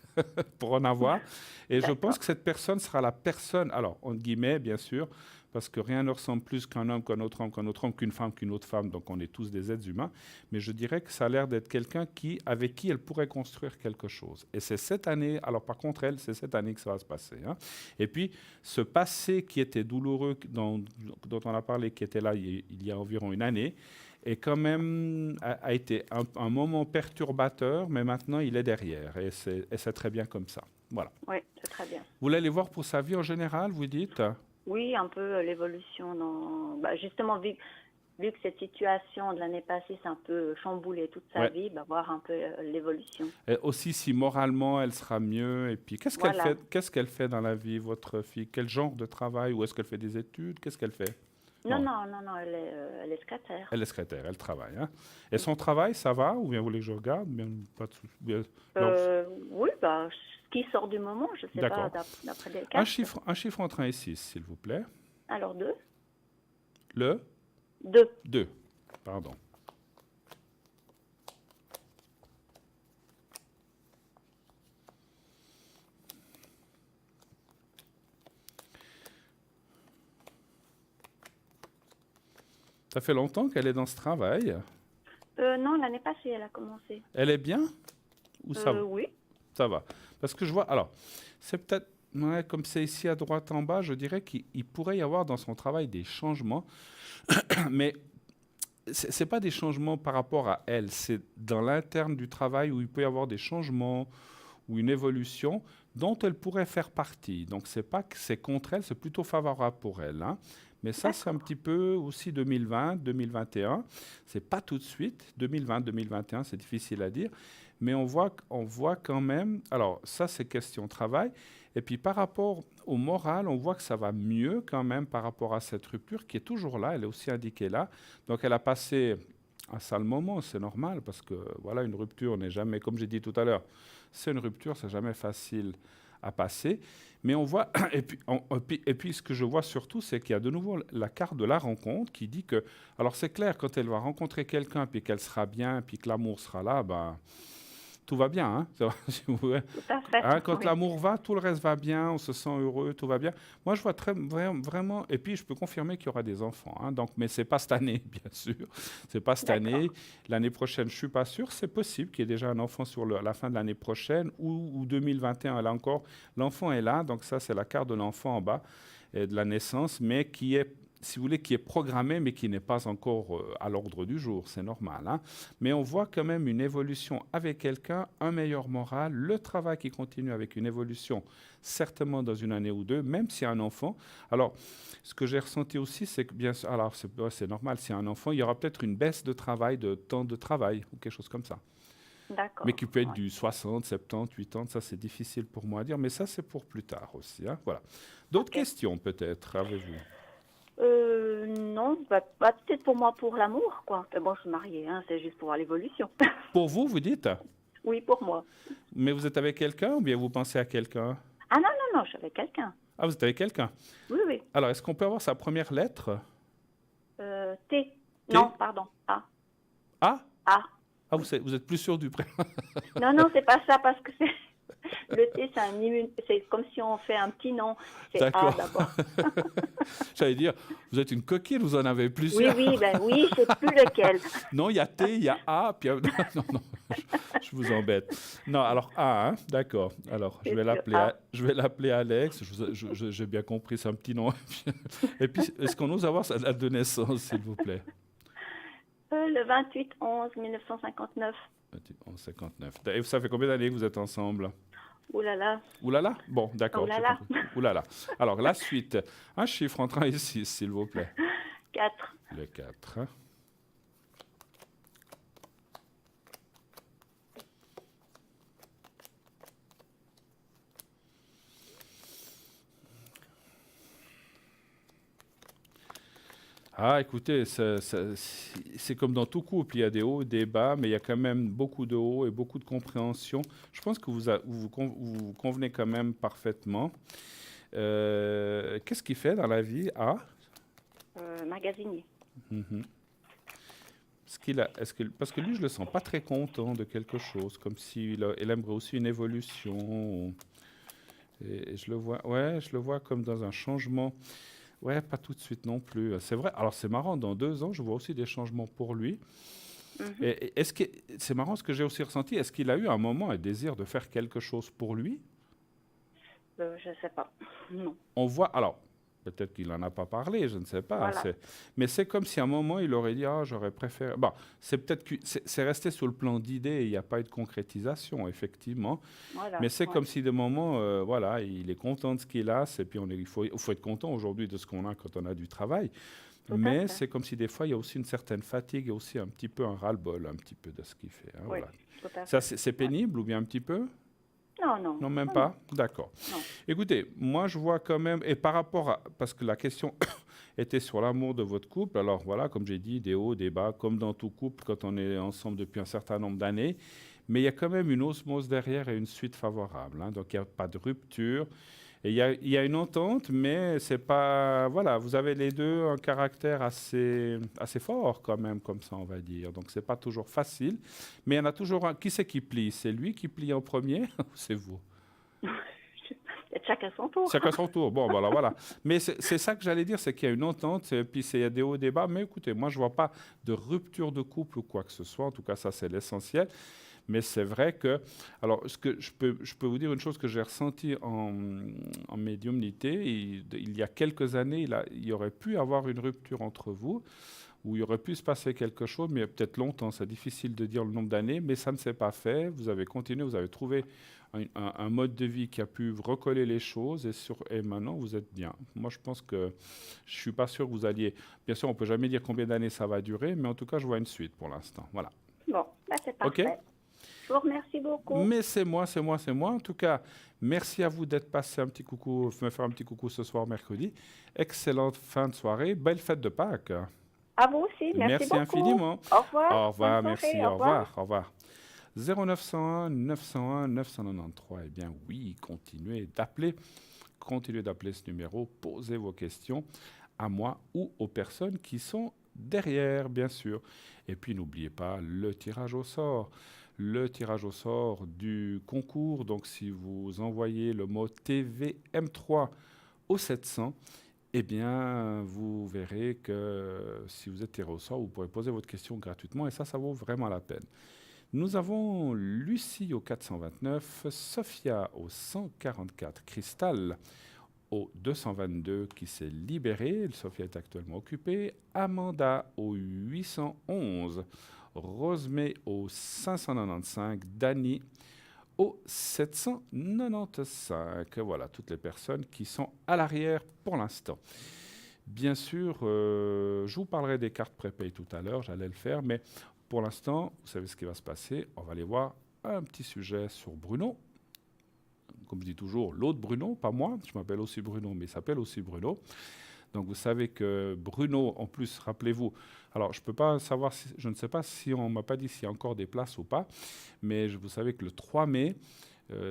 pour en avoir. Et je pense que cette personne sera la personne, alors, entre guillemets, bien sûr, parce que rien ne ressemble plus qu'un homme, qu'un autre homme, qu'une femme, qu'une autre femme. Donc, on est tous des êtres humains. Mais je dirais que ça a l'air d'être quelqu'un avec qui elle pourrait construire quelque chose. Et c'est cette année, alors par contre, c'est cette année que ça va se passer. Hein. Et puis, ce passé qui était douloureux, dont on a parlé, qui était là il y a environ une année, et quand même a été un moment perturbateur, mais maintenant il est derrière et c'est très bien comme ça. Voilà. Oui, c'est très bien. Vous l'allez voir pour sa vie en général, vous dites? Oui, un peu l'évolution justement, vu que cette situation de l'année passée s'est un peu chamboulée toute sa vie, voir un peu l'évolution. Et aussi si moralement elle sera mieux. Et puis qu'est-ce qu'elle fait dans la vie, votre fille? Quel genre de travail? Ou est-ce qu'elle fait des études? Qu'est-ce qu'elle fait? Non, elle est secrétaire. Elle est secrétaire, elle travaille. Hein? Et son travail, ça va? Ou bien vous voulez que je regarde? Bien, pas de souci. Oui, ce qui sort du moment, je ne sais pas, d'après les cas. Un chiffre entre 1 et 6, s'il vous plaît. Alors, 2. Le? 2. 2, pardon. Ça fait longtemps qu'elle est dans ce travail? Non, l'année passée, elle a commencé. Elle est bien? Ou ça va? Oui. Ça va. Parce que je vois... Alors, c'est peut-être... Ouais, comme c'est ici à droite en bas, je dirais qu'il pourrait y avoir dans son travail des changements. Mais ce n'est pas des changements par rapport à elle. C'est dans l'interne du travail où il peut y avoir des changements ou une évolution dont elle pourrait faire partie. Donc, ce n'est pas que c'est contre elle, c'est plutôt favorable pour elle. Hein. Mais ça, c'est un petit peu aussi 2020, 2021. Ce n'est pas tout de suite. 2020, 2021, c'est difficile à dire. Mais on voit quand même... Alors, ça, c'est question travail. Et puis, par rapport au moral, on voit que ça va mieux quand même par rapport à cette rupture qui est toujours là. Elle est aussi indiquée là. Donc, elle a passé un sale moment, c'est normal, parce que, voilà, une rupture n'est jamais... Comme j'ai dit tout à l'heure, c'est une rupture, c'est jamais facile à passer. Mais on voit, et puis ce que je vois surtout, c'est qu'il y a de nouveau la carte de la rencontre qui dit que, alors c'est clair, quand elle va rencontrer quelqu'un, puis qu'elle sera bien, puis que l'amour sera là, tout va bien. Hein, si vous voulez. Tout à fait. Hein, quand l'amour va, tout le reste va bien, on se sent heureux, tout va bien. Moi, je vois vraiment, et puis je peux confirmer qu'il y aura des enfants. Hein, donc, mais ce n'est pas cette année, bien sûr. Ce n'est pas cette année. L'année prochaine, je ne suis pas sûr. C'est possible qu'il y ait déjà un enfant sur la fin de l'année prochaine ou 2021. Là encore, l'enfant est là. Donc ça, c'est la carte de l'enfant en bas et de la naissance, mais qui est, si vous voulez, qui est programmé, mais qui n'est pas encore à l'ordre du jour. C'est normal. Hein? Mais on voit quand même une évolution avec quelqu'un, un meilleur moral, le travail qui continue avec une évolution, certainement dans une année ou deux, même s'il y a un enfant. Alors, ce que j'ai ressenti aussi, c'est que, bien sûr, alors c'est normal, s'il y a un enfant, il y aura peut-être une baisse de travail, de temps de travail, ou quelque chose comme ça. D'accord. Mais qui peut être du 60, 70, 80, ça c'est difficile pour moi à dire, mais ça c'est pour plus tard aussi. Hein? Voilà. D'autres questions peut-être, avez-vous? Non, peut-être pour moi, pour l'amour, quoi. Bon, je suis mariée, hein, c'est juste pour voir l'évolution. Pour vous, vous dites? Oui, pour moi. Mais vous êtes avec quelqu'un ou bien vous pensez à quelqu'un? Ah non, je suis avec quelqu'un. Ah, vous êtes avec quelqu'un? Oui, oui. Alors, est-ce qu'on peut avoir sa première lettre? T. Non, pardon, A. A? A. Ah, vous êtes plus sûr du prénom? Non, c'est pas ça, parce que le T, c'est comme si on fait un petit nom. C'est A d'abord. J'allais dire, vous êtes une coquine, vous en avez plusieurs. Oui, je sais plus lequel. Non, il y a T, il y a A, puis... Non, je vous embête. Non, alors A, hein, d'accord. Alors, je vais l'appeler Alex. J'ai bien compris, c'est un petit nom. Et puis, est-ce qu'on ose avoir sa date de naissance, s'il vous plaît? Le 28/11/1959. 59. Et ça fait combien d'années que vous êtes ensemble? Ouh là là. Ouh là là? Bon, d'accord. Ouh là là. Ouh là là. Alors, la suite. Un chiffre entre 1 et 6, s'il vous plaît. 4. Le 4. Ah, écoutez, c'est comme dans tout couple, il y a des hauts et des bas, mais il y a quand même beaucoup de hauts et beaucoup de compréhension. Je pense que vous convenez quand même parfaitement. Qu'est-ce qu'il fait dans la vie? Ah, Magasinier. mhm. Parce que lui, je le sens pas très content de quelque chose, comme s'il il aimerait aussi une évolution. Et je le vois, ouais, je le vois comme dans un changement. Ouais, pas tout de suite non plus. C'est vrai. Alors c'est marrant, dans 2 ans, je vois aussi des changements pour lui. Mhm. Et est-ce que c'est marrant ce que j'ai aussi ressenti? Est-ce qu'il a eu un moment un désir de faire quelque chose pour lui? Je ne sais pas. Non. On voit. Alors peut-être qu'il n'en a pas parlé, je ne sais pas. Voilà. Mais c'est comme si à un moment il aurait dit ah j'aurais préféré. Bon, c'est peut-être que c'est resté sur le plan d'idée. Et il n'y a pas eu de concrétisation effectivement. Voilà. Mais c'est Ouais. comme si de moment, voilà, il est content de ce qu'il a. Et puis il faut être content aujourd'hui de ce qu'on a quand on a du travail. Tout à Mais fait. c'est comme si des fois, il y a aussi une certaine fatigue et aussi un petit peu un ras-le-bol, un petit peu de ce qu'il fait. Hein, Oui, voilà. tout à Ça, fait. c'est Ouais. pénible ou bien un petit peu? Non, non. Non, même Non, pas? D'accord. non. Écoutez, moi, je vois quand même, et par rapport à, parce que la question était sur l'amour de votre couple, alors voilà, comme j'ai dit, des hauts, des bas, comme dans tout couple quand on est ensemble depuis un certain nombre d'années, mais il y a quand même une osmose derrière et une suite favorable. Hein, donc, il n'y a pas de rupture. Et il y a une entente, mais c'est pas. Voilà, vous avez les deux un caractère assez fort, quand même, comme ça, on va dire. Donc, c'est pas toujours facile. Mais il y en a toujours un. Qui c'est qui plie? C'est lui qui plie en premier ou c'est vous? Et chacun son tour. Chacun son tour. Bon, voilà, voilà. Mais c'est ça que j'allais dire, c'est qu'il y a une entente, et puis il y a des hauts et des bas. Mais écoutez, moi, je vois pas de rupture de couple ou quoi que ce soit. En tout cas, ça, c'est l'essentiel. Mais c'est vrai que, alors, je peux vous dire une chose que j'ai ressentie en médiumnité. Il y a quelques années, il y aurait pu avoir une rupture entre vous, où il aurait pu se passer quelque chose, mais peut-être longtemps. C'est difficile de dire le nombre d'années, mais ça ne s'est pas fait. Vous avez continué, vous avez trouvé un mode de vie qui a pu recoller les choses, et maintenant, vous êtes bien. Moi, je pense que je ne suis pas sûr que vous alliez. Bien sûr, on ne peut jamais dire combien d'années ça va durer, mais en tout cas, je vois une suite pour l'instant. Voilà. Bon, bah, c'est OK? parfait. Je vous remercie beaucoup. Mais c'est moi, c'est moi, c'est moi. En tout cas, merci à vous d'être passé un petit coucou, me faire un petit coucou ce soir mercredi. Excellente fin de soirée, belle fête de Pâques. À vous aussi, merci beaucoup. Infiniment. Au revoir. Au revoir, Bonne merci, soirée, au revoir, au revoir. 0901 901 993. Eh bien oui, continuez d'appeler ce numéro, posez vos questions à moi ou aux personnes qui sont derrière, bien sûr. Et puis n'oubliez pas le tirage au sort. Le tirage au sort du concours, donc si vous envoyez le mot TVM3 au 700, eh bien, vous verrez que si vous êtes tiré au sort, vous pourrez poser votre question gratuitement et ça vaut vraiment la peine. Nous avons Lucie au 429, Sophia au 144, Cristal au 222 qui s'est libérée, Sophia est actuellement occupée, Amanda au 811, Rosemée au 595, Dani au 795. Voilà, toutes les personnes qui sont à l'arrière pour l'instant. Bien sûr, je vous parlerai des cartes prépay tout à l'heure, j'allais le faire, mais pour l'instant, vous savez ce qui va se passer. On va aller voir un petit sujet sur Bruno. Comme je dis toujours, l'autre Bruno, pas moi, je m'appelle aussi Bruno, mais il s'appelle aussi Bruno. Donc vous savez que Bruno, en plus, rappelez-vous, alors je peux pas savoir, je ne sais pas si on m'a pas dit s'il y a encore des places ou pas, mais vous savez que le 3 mai,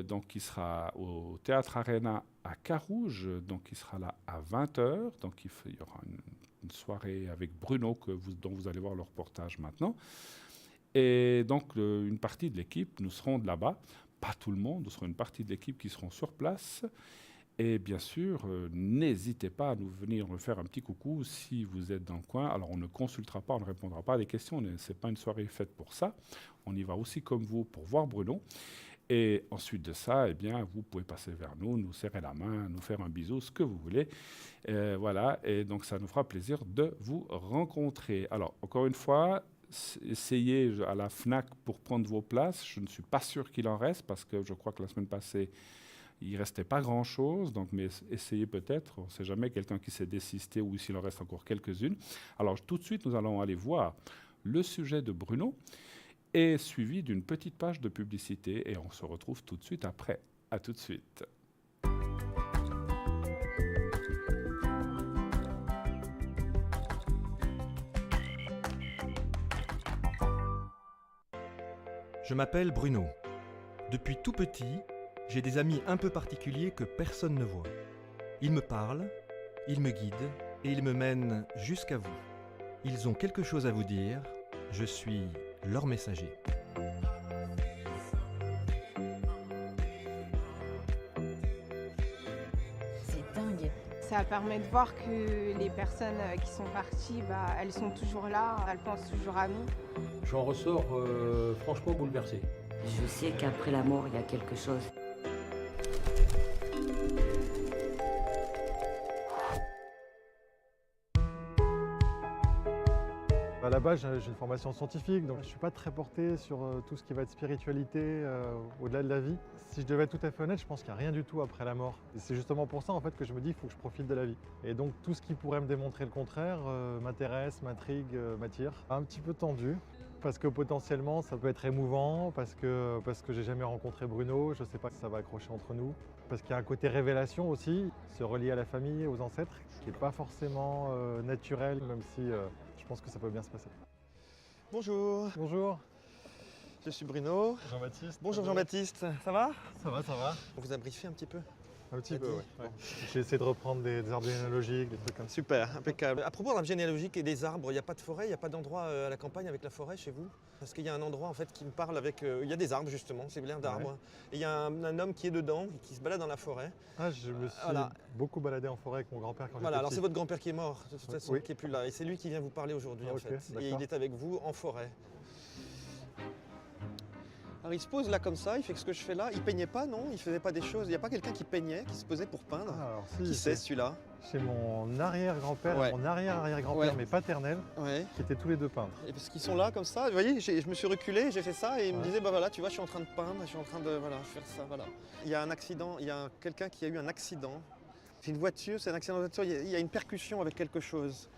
donc il sera au Théâtre Arena à Carouge, donc il sera là à 20h, donc il y aura une soirée avec Bruno dont vous allez voir le reportage maintenant. Et donc une partie de l'équipe, nous serons de là-bas, pas tout le monde, nous serons une partie de l'équipe qui seront sur place. Et bien sûr, n'hésitez pas à nous venir me faire un petit coucou si vous êtes dans le coin. Alors, on ne consultera pas, on ne répondra pas à des questions. Ce n'est pas une soirée faite pour ça. On y va aussi comme vous pour voir Bruno. Et ensuite de ça, eh bien, vous pouvez passer vers nous, nous serrer la main, nous faire un bisou, ce que vous voulez. Voilà. Et donc, ça nous fera plaisir de vous rencontrer. Alors, encore une fois, essayez à la FNAC pour prendre vos places. Je ne suis pas sûr qu'il en reste parce que je crois que la semaine passée, il ne restait pas grand-chose, donc, mais essayez peut-être, on ne sait jamais, quelqu'un qui s'est désisté ou s'il en reste encore quelques-unes. Alors tout de suite, nous allons aller voir le sujet de Bruno, et suivi d'une petite page de publicité, et on se retrouve tout de suite après. À tout de suite. Je m'appelle Bruno. Depuis tout petit, j'ai des amis un peu particuliers que personne ne voit. Ils me parlent, ils me guident et ils me mènent jusqu'à vous. Ils ont quelque chose à vous dire, je suis leur messager. C'est dingue. Ça permet de voir que les personnes qui sont parties, elles sont toujours là, elles pensent toujours à nous. J'en ressors franchement bouleversé. Je sais qu'après la mort, il y a quelque chose. À la base, j'ai une formation scientifique, donc je ne suis pas très porté sur tout ce qui va être spiritualité au-delà de la vie. Si je devais être tout à fait honnête, je pense qu'il n'y a rien du tout après la mort. Et c'est justement pour ça en fait, que je me dis qu'il faut que je profite de la vie. Et donc tout ce qui pourrait me démontrer le contraire m'intéresse, m'intrigue, m'attire. Un petit peu tendu, parce que potentiellement ça peut être émouvant, parce que j'ai jamais rencontré Bruno, je ne sais pas si ça va accrocher entre nous. Parce qu'il y a un côté révélation aussi, se relier à la famille, aux ancêtres, qui n'est pas forcément naturel, même si je pense que ça peut bien se passer. Bonjour. Bonjour. Je suis Bruno. Jean-Baptiste. Bonjour Jean-Baptiste, ça va? Ça va, ça va. On vous a briefé un petit peu? Un petit T'as peu, dit ouais. Bon. J'ai essayé de reprendre des arbres généalogiques, des trucs comme ça. Super, impeccable. À propos de l'arbre généalogique et des arbres, il n'y a pas de forêt, il n'y a pas d'endroit à la campagne avec la forêt chez vous? Parce qu'il y a un endroit en fait qui me parle avec... il y a des arbres justement, c'est plein d'arbres. Ouais. Et il y a un homme qui est dedans, qui se balade dans la forêt. Ah, je me suis Voilà. beaucoup baladé en forêt avec mon grand-père quand Voilà, j'étais alors petit. c'est votre grand-père qui est mort, de toute façon, Oui. qui est plus là. Et c'est lui qui vient vous parler aujourd'hui Ah, en ok, fait. Et d'accord. il est avec vous en forêt. Alors il se pose là comme ça, il fait que ce que je fais là. Il peignait pas, non? Il faisait pas des choses. Il n'y a pas quelqu'un qui peignait, qui se posait pour peindre? Ah, alors si, Qui c'est celui-là? chez mon arrière-grand-père, Ouais. mon arrière-arrière-grand-père, Ouais. mais paternel, Ouais. qui étaient tous les deux peintres. Et parce qu'ils sont là comme ça, vous voyez, je me suis reculé, j'ai fait ça et il me Ouais. disait bah voilà, tu vois, je suis en train de peindre, je suis en train de faire ça, voilà. Il y a un accident, il y a quelqu'un qui a eu un accident. C'est une voiture, c'est un accident de voiture, il y a une percussion avec quelque chose.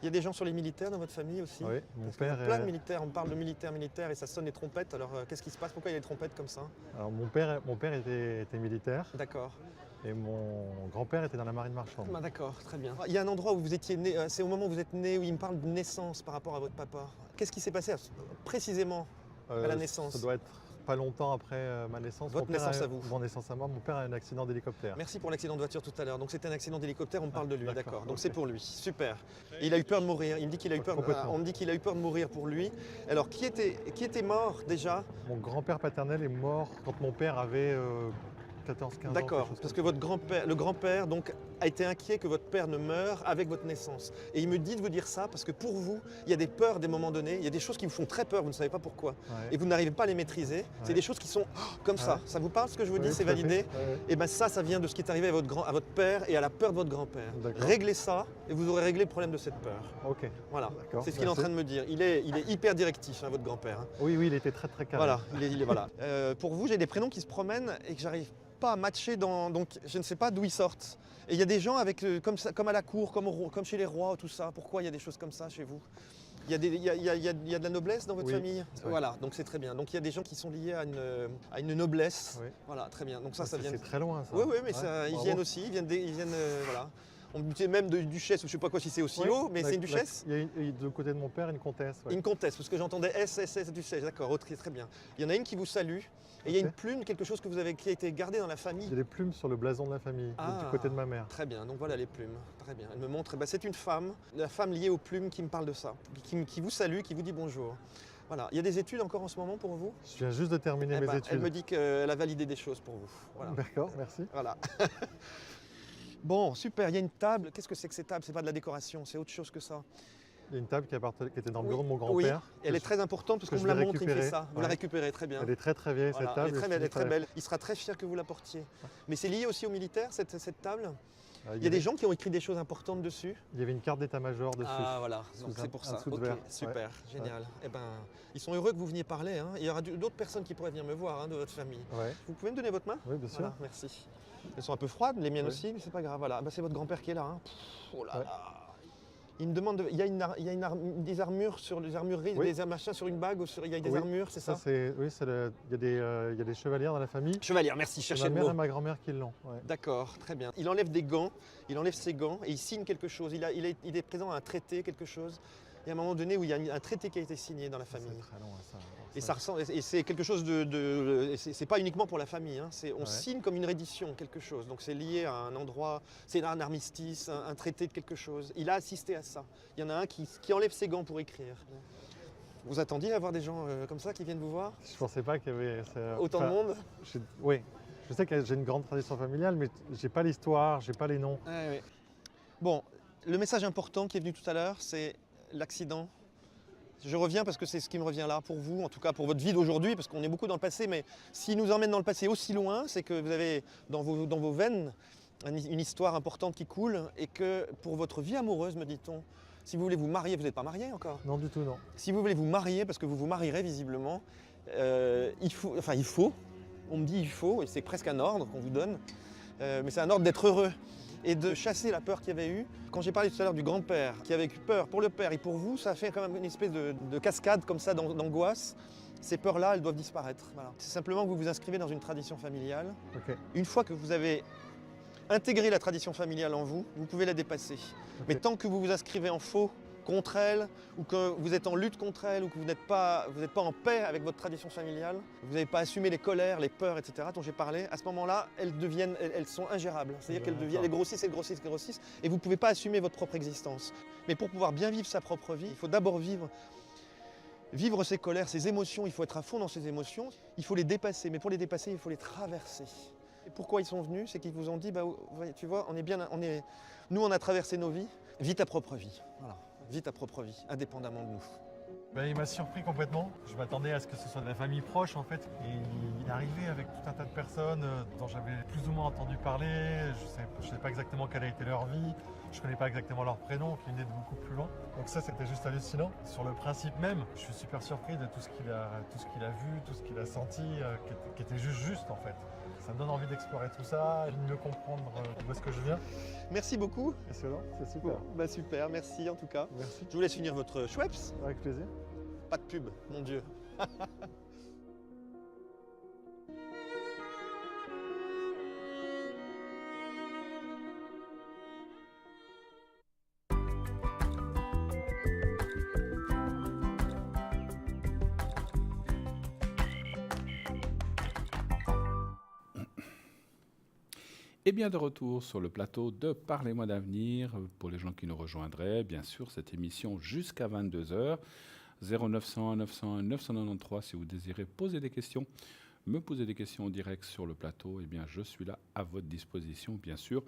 Il y a des gens sur les militaires dans votre famille aussi? Oui, mon Parce qu'il y a père plein de est... militaires, on parle de militaires et ça sonne les trompettes. Alors qu'est-ce qui se passe? Pourquoi il y a des trompettes comme ça? Alors mon père était militaire D'accord. et mon grand-père était dans la marine marchande. Bah, d'accord, très bien. Il y a un endroit où vous étiez né, c'est au moment où vous êtes né, où il me parle de naissance par rapport à votre papa. Qu'est-ce qui s'est passé précisément à la naissance? Ça doit être pas longtemps après ma naissance. Votre Mon père naissance a- à vous. Mon naissance à moi, mon père a eu un accident d'hélicoptère. Merci pour l'accident de voiture tout à l'heure. Donc c'était un accident d'hélicoptère, on me parle de lui, d'accord, d'accord. Donc ok. c'est pour lui, super. Et il a eu peur de mourir. Il me dit qu'il a eu peur. Complètement. On me dit qu'il a eu peur de mourir pour lui. Alors qui était mort déjà? Mon grand-père paternel est mort quand mon père avait 14-15 ans. D'accord. quelque chose Parce que comme votre grand-père, le grand-père, donc a été inquiet que votre père ne meure avec votre naissance. Et il me dit de vous dire ça parce que pour vous, il y a des peurs des moments donnés, il y a des choses qui vous font très peur, vous ne savez pas pourquoi. ça. Ouais. Et vous n'arrivez pas à les maîtriser. C'est Ouais. des choses qui sont comme ça. Ouais. Ça vous parle ce que je vous dis? Oui, C'est tout à fait. validé? Ouais. Et bien ça vient de ce qui est arrivé à votre père et à la peur de votre grand-père. D'accord. Réglez ça et vous aurez réglé le problème de cette peur. Ok. Voilà, D'accord, c'est ce qu'il est en merci. train de me dire. Il est hyper directif, hein, votre grand-père. hein. Oui, il était très très carré. Voilà, il est voilà. Pour vous, j'ai des prénoms qui se promènent et que j'arrive pas à matcher donc je ne sais pas d'où ils sortent. Et il y a des gens avec comme ça, comme à la cour, comme chez les rois, tout ça. Pourquoi il y a des choses comme ça chez vous? Il y a de la noblesse dans votre Oui, famille? oui. Voilà, donc c'est très bien. Donc il y a des gens qui sont liés à une noblesse. Oui. Voilà, très bien. Donc ça C'est vient. très loin ça. Oui, oui, mais Ouais, ça, ils bravo. viennent aussi, ils viennent voilà. On me disait même de duchesse, ou je sais pas quoi si c'est aussi Oui, haut, mais c'est une duchesse? Il y a du côté de mon père une comtesse. ouais. Une comtesse, parce que j'entendais S, duchesse, d'accord, très bien. Il y en a une qui vous salue, et il y a Ok. une plume, quelque chose que qui a été gardé dans la Il y famille. a des plumes sur le blason de la famille, Ah. du côté de ma mère. Très bien, donc voilà les plumes, très bien. Elle me montre, c'est une femme, la femme liée aux plumes qui me parle de ça, qui vous salue, qui vous dit bonjour. Voilà, il y a des études encore en ce moment pour vous? Je viens juste de terminer Eh mes ben, études. Elle me dit qu'elle a validé des choses pour vous. Voilà. D'accord, merci. Voilà. Bon, super, il y a une table. Qu'est-ce que c'est que cette table? C'est pas de la décoration, c'est autre chose que ça. Il y a une table qui était dans le Oui, bureau de mon Oui, grand-père. elle est très importante parce que qu'on me je la vais montre, il me fait récupérer. ça. Vous la Ouais. récupérez, très bien. Elle est très très vieille Voilà, cette table. Elle est très et belle, elle est je très fallait- belle. Il sera très fier que vous la portiez. Mais c'est lié aussi aux militaires, cette table? Ah, Il y a des gens qui ont écrit des choses importantes dessus? Il y avait une carte d'état-major dessus. Ah voilà, donc Sous c'est un- pour un ça. dessous de Ok, verre. super, génial. Eh ben, ils sont heureux que vous veniez parler. hein. Il y aura d'autres personnes qui pourraient venir me voir hein, de votre famille. Ouais. Vous pouvez me donner votre main? Oui, bien sûr. Voilà, merci. Elles sont un peu froides, les miennes Oui. aussi, mais c'est pas grave. Voilà, bah, c'est votre grand-père qui est là. hein. Oh là Ouais. là. Il me demande, il y a des armures sur les armureries, Oui. des machins sur une bague, il y a des Oui, armures, c'est ça? Oui, il y a des chevalières dans la famille. Chevalière, merci, C'est cherchez ma le mère mot. et ma grand-mère qui l'ont. ouais. D'accord, très bien. Il enlève des gants, il enlève ses gants et il signe quelque chose. Il est présent à un traité, quelque chose. Il y a un moment donné où il y a un traité qui a été signé dans la famille. C'est très long, ça. Et ça ressemble, et c'est quelque chose c'est pas uniquement pour la famille, hein, on signe comme une reddition, quelque chose. Donc c'est lié à un endroit, c'est un armistice, un traité de quelque chose. Il a assisté à ça. Il y en a un qui enlève ses gants pour écrire. Vous attendiez à voir des gens comme ça qui viennent vous voir? Je pensais pas qu'il y avait autant de monde. Oui, je sais que j'ai une grande tradition familiale, mais j'ai pas l'histoire, j'ai pas les noms. Ouais. Bon, le message important qui est venu tout à l'heure, c'est l'accident. Je reviens parce que c'est ce qui me revient là pour vous, en tout cas pour votre vie d'aujourd'hui, parce qu'on est beaucoup dans le passé, mais s'il nous emmène dans le passé aussi loin, c'est que vous avez dans vos veines une histoire importante qui coule, et que pour votre vie amoureuse, me dit-on, si vous voulez vous marier, vous n'êtes pas marié encore? Non, du tout, non. Si vous voulez vous marier, parce que vous vous marierez visiblement, il faut, on me dit il faut, et c'est presque un ordre qu'on vous donne, mais c'est un ordre d'être heureux et de chasser la peur qu'il y avait eu. Quand j'ai parlé tout à l'heure du grand-père qui avait eu peur pour le père et pour vous, ça fait quand même une espèce de cascade comme ça d'angoisse. Ces peurs-là, elles doivent disparaître. Voilà. C'est simplement que vous vous inscrivez dans une tradition familiale. Okay. Une fois que vous avez intégré la tradition familiale en vous, vous pouvez la dépasser. Okay. Mais tant que vous vous inscrivez en faux contre elle, ou que vous êtes en lutte contre elle, ou que vous n'êtes pas en paix avec votre tradition familiale, vous n'avez pas assumé les colères, les peurs, etc. dont j'ai parlé, à ce moment-là, elles sont ingérables. C'est-à-dire qu'elles grossissent, et vous ne pouvez pas assumer votre propre existence. Mais pour pouvoir bien vivre sa propre vie, il faut d'abord vivre ses colères, ses émotions, il faut être à fond dans ses émotions, il faut les dépasser, mais pour les dépasser, il faut les traverser. Et pourquoi ils sont venus? C'est qu'ils vous ont dit, tu vois, nous on a traversé nos vies, vis ta propre vie. Voilà. Vis ta propre vie, indépendamment de nous. Il m'a surpris complètement. Je m'attendais à ce que ce soit de la famille proche en fait. Et il est arrivé avec tout un tas de personnes dont j'avais plus ou moins entendu parler. Je ne sais pas exactement quelle a été leur vie. Je ne connais pas exactement leur prénom, qui venaient de beaucoup plus loin. Donc ça, c'était juste hallucinant. Sur le principe même, je suis super surpris de tout ce qu'il a vu, tout ce qu'il a senti, qui était juste en fait. Ça me donne envie d'explorer tout ça, de mieux comprendre d'où est-ce que je viens. Merci beaucoup. Excellent, c'est super. Bon, super, merci en tout cas. Merci. Je vous laisse finir votre Schweppes. Avec plaisir. Pas de pub, mon Dieu. Et bien de retour sur le plateau de Parlez-moi d'avenir, pour les gens qui nous rejoindraient, bien sûr, cette émission jusqu'à 22h, 0901 901 993 si vous désirez poser des questions, me poser des questions en direct sur le plateau, eh bien je suis là à votre disposition, bien sûr.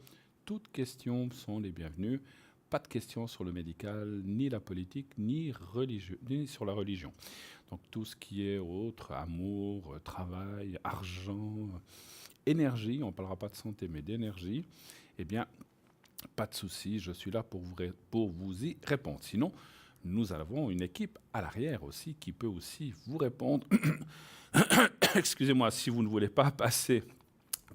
Toutes questions sont les bienvenues, pas de questions sur le médical, ni la politique, ni sur la religion. Donc tout ce qui est autre, amour, travail, argent, énergie, on ne parlera pas de santé, mais d'énergie, eh bien, pas de souci, je suis là pour vous y répondre. Sinon, nous avons une équipe à l'arrière aussi qui peut aussi vous répondre. Excusez-moi, si vous ne voulez pas passer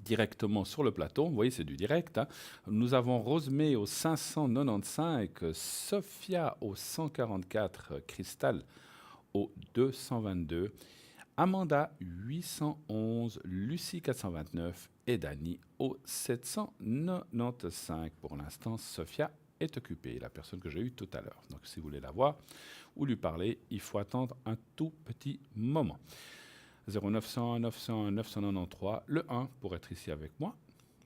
directement sur le plateau, vous voyez, c'est du direct. Hein. Nous avons Rosemée au 595, Sophia au 144, Cristal au 222, Amanda 811, Lucie 429 et Dani au 795. Pour l'instant, Sophia est occupée, la personne que j'ai eue tout à l'heure. Donc si vous voulez la voir ou lui parler, il faut attendre un tout petit moment. 0901 901 993, le 1 pour être ici avec moi,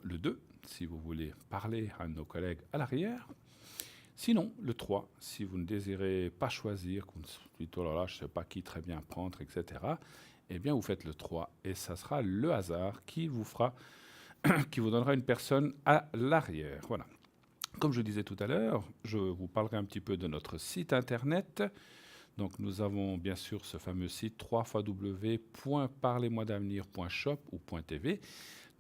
le 2 si vous voulez parler à nos collègues à l'arrière. Sinon, le 3, si vous ne désirez pas choisir, qu'on se dit, oh là là, je ne sais pas qui très bien prendre, etc., eh bien, vous faites le 3 et ça sera le hasard qui vous donnera une personne à l'arrière. Voilà. Comme je disais tout à l'heure, je vous parlerai un petit peu de notre site internet. Donc, nous avons bien sûr ce fameux site www.parlezmoi-d'avenir.shop ou .tv.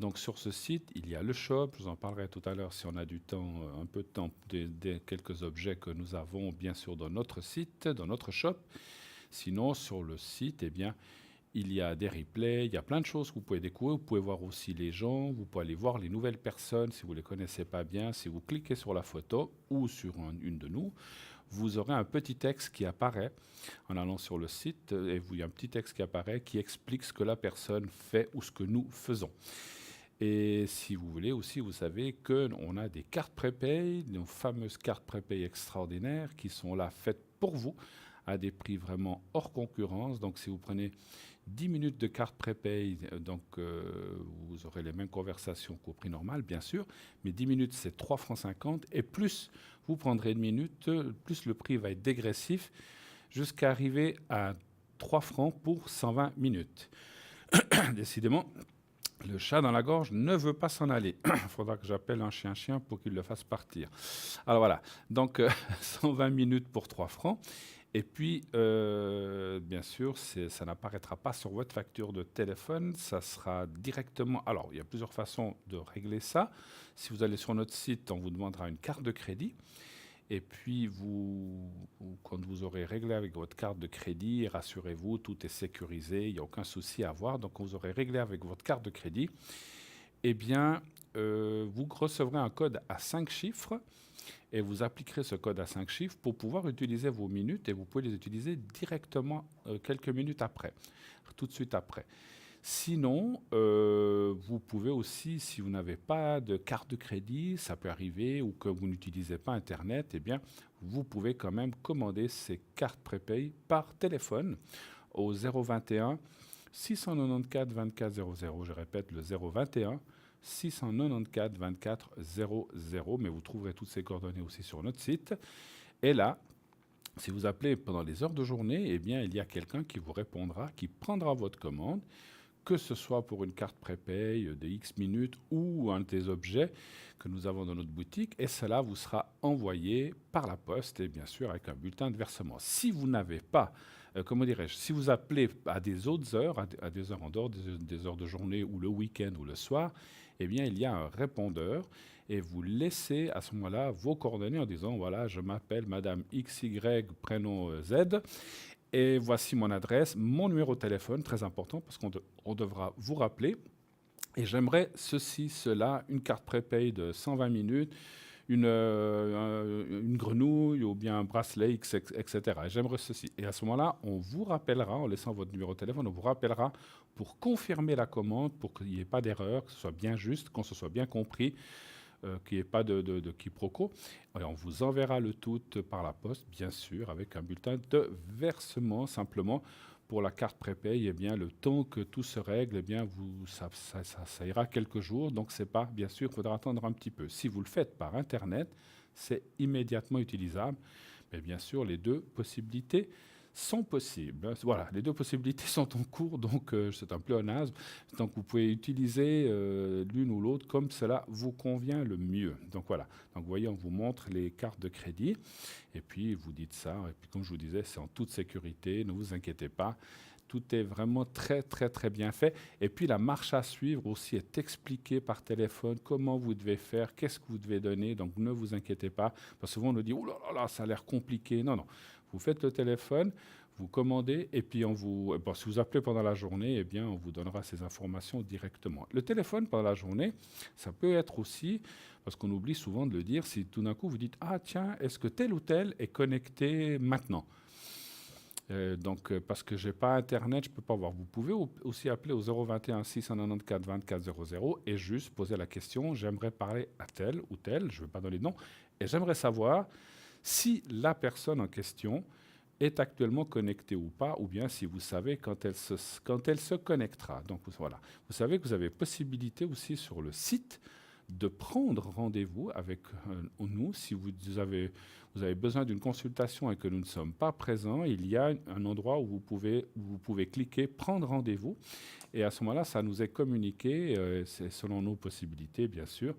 Donc sur ce site, il y a le shop, je vous en parlerai tout à l'heure si on a du temps, un peu de temps, des quelques objets que nous avons bien sûr dans notre site, dans notre shop. Sinon, sur le site, eh bien, il y a des replays, il y a plein de choses que vous pouvez découvrir. Vous pouvez voir aussi les gens, vous pouvez aller voir les nouvelles personnes si vous ne les connaissez pas bien. Si vous cliquez sur la photo ou sur une de nous, vous aurez un petit texte qui apparaît en allant sur le site. Et il y a un petit texte qui apparaît qui explique ce que la personne fait ou ce que nous faisons. Et si vous voulez aussi, vous savez qu'on a des cartes prépay, nos fameuses cartes prépay extraordinaires qui sont là faites pour vous à des prix vraiment hors concurrence. Donc si vous prenez 10 minutes de carte prépay, vous aurez les mêmes conversations qu'au prix normal, bien sûr, mais 10 minutes, c'est 3 francs 50, et plus vous prendrez une minute, plus le prix va être dégressif, jusqu'à arriver à 3 francs pour 120 minutes. Décidément, le chat dans la gorge ne veut pas s'en aller. Il faudra que j'appelle un chien pour qu'il le fasse partir. Alors voilà, donc 120 minutes pour 3 francs. Et puis, bien sûr, ça n'apparaîtra pas sur votre facture de téléphone, ça sera directement... Alors, il y a plusieurs façons de régler ça. Si vous allez sur notre site, on vous demandera une carte de crédit. Et puis, quand vous aurez réglé avec votre carte de crédit, rassurez-vous, tout est sécurisé, il n'y a aucun souci à avoir. Donc, quand vous aurez réglé avec votre carte de crédit, eh bien, vous recevrez un code à 5 chiffres et vous appliquerez ce code à 5 chiffres pour pouvoir utiliser vos minutes, et vous pouvez les utiliser directement quelques minutes après, tout de suite après. Sinon, vous pouvez aussi, si vous n'avez pas de carte de crédit, ça peut arriver, ou que vous n'utilisez pas Internet, eh bien, vous pouvez quand même commander ces cartes prépay par téléphone au 021 694 24 00. Je répète, le 021 694 24 00, mais vous trouverez toutes ces coordonnées aussi sur notre site. Et là, si vous appelez pendant les heures de journée, eh bien, il y a quelqu'un qui vous répondra, qui prendra votre commande, que ce soit pour une carte prépay de X minutes ou un des objets que nous avons dans notre boutique, et cela vous sera envoyé par la poste, et bien sûr avec un bulletin de versement. Si vous n'avez pas, si vous appelez à des autres heures, à des heures en dehors des heures de journée ou le week-end ou le soir, eh bien il y a un répondeur, et vous laissez à ce moment-là vos coordonnées en disant, voilà, je m'appelle Madame XY, prénom Z, et voici mon adresse, mon numéro de téléphone, très important, parce qu'on devra vous rappeler. Et j'aimerais ceci, cela, une carte prépay de 120 minutes, une grenouille ou bien un bracelet, etc. Et j'aimerais ceci. Et à ce moment-là, on vous rappellera, en laissant votre numéro de téléphone, on vous rappellera pour confirmer la commande, pour qu'il n'y ait pas d'erreur, que ce soit bien juste, qu'on se soit bien compris, qu'il n'y ait pas de quiproquo. Et on vous enverra le tout par la poste, bien sûr, avec un bulletin de versement. Simplement, pour la carte prépay, eh bien, le temps que tout se règle, eh bien, ça ira quelques jours. Donc, c'est pas, bien sûr, il faudra attendre un petit peu. Si vous le faites par Internet, c'est immédiatement utilisable. Mais bien sûr, les deux possibilités sont possibles. Voilà, les deux possibilités sont en cours, donc c'est un pléonasme. Donc vous pouvez utiliser l'une ou l'autre comme cela vous convient le mieux. Donc voilà, donc vous voyez, on vous montre les cartes de crédit, et puis vous dites ça, et puis comme je vous disais, c'est en toute sécurité, ne vous inquiétez pas. Tout est vraiment très, très, très bien fait. Et puis, la marche à suivre aussi est expliquée par téléphone, comment vous devez faire, qu'est-ce que vous devez donner. Donc, ne vous inquiétez pas. Parce que souvent, on nous dit, oh là là, ça a l'air compliqué. Non, non. Vous faites le téléphone, vous commandez, et puis si vous appelez pendant la journée, eh bien, on vous donnera ces informations directement. Le téléphone pendant la journée, ça peut être aussi, parce qu'on oublie souvent de le dire, si tout d'un coup vous dites, ah tiens, est-ce que tel ou tel est connecté maintenant ? Parce que je n'ai pas Internet, je ne peux pas voir. Vous pouvez aussi appeler au 021 694 24 00 et juste poser la question, j'aimerais parler à tel ou tel, je ne veux pas donner de nom, et j'aimerais savoir si la personne en question est actuellement connectée ou pas, ou bien si vous savez quand elle se connectera. Donc voilà, vous savez que vous avez possibilité aussi sur le site de prendre rendez-vous avec nous. Si vous avez besoin d'une consultation et que nous ne sommes pas présents, il y a un endroit où vous pouvez cliquer « Prendre rendez-vous » et à ce moment-là, ça nous est communiqué, c'est selon nos possibilités, bien sûr.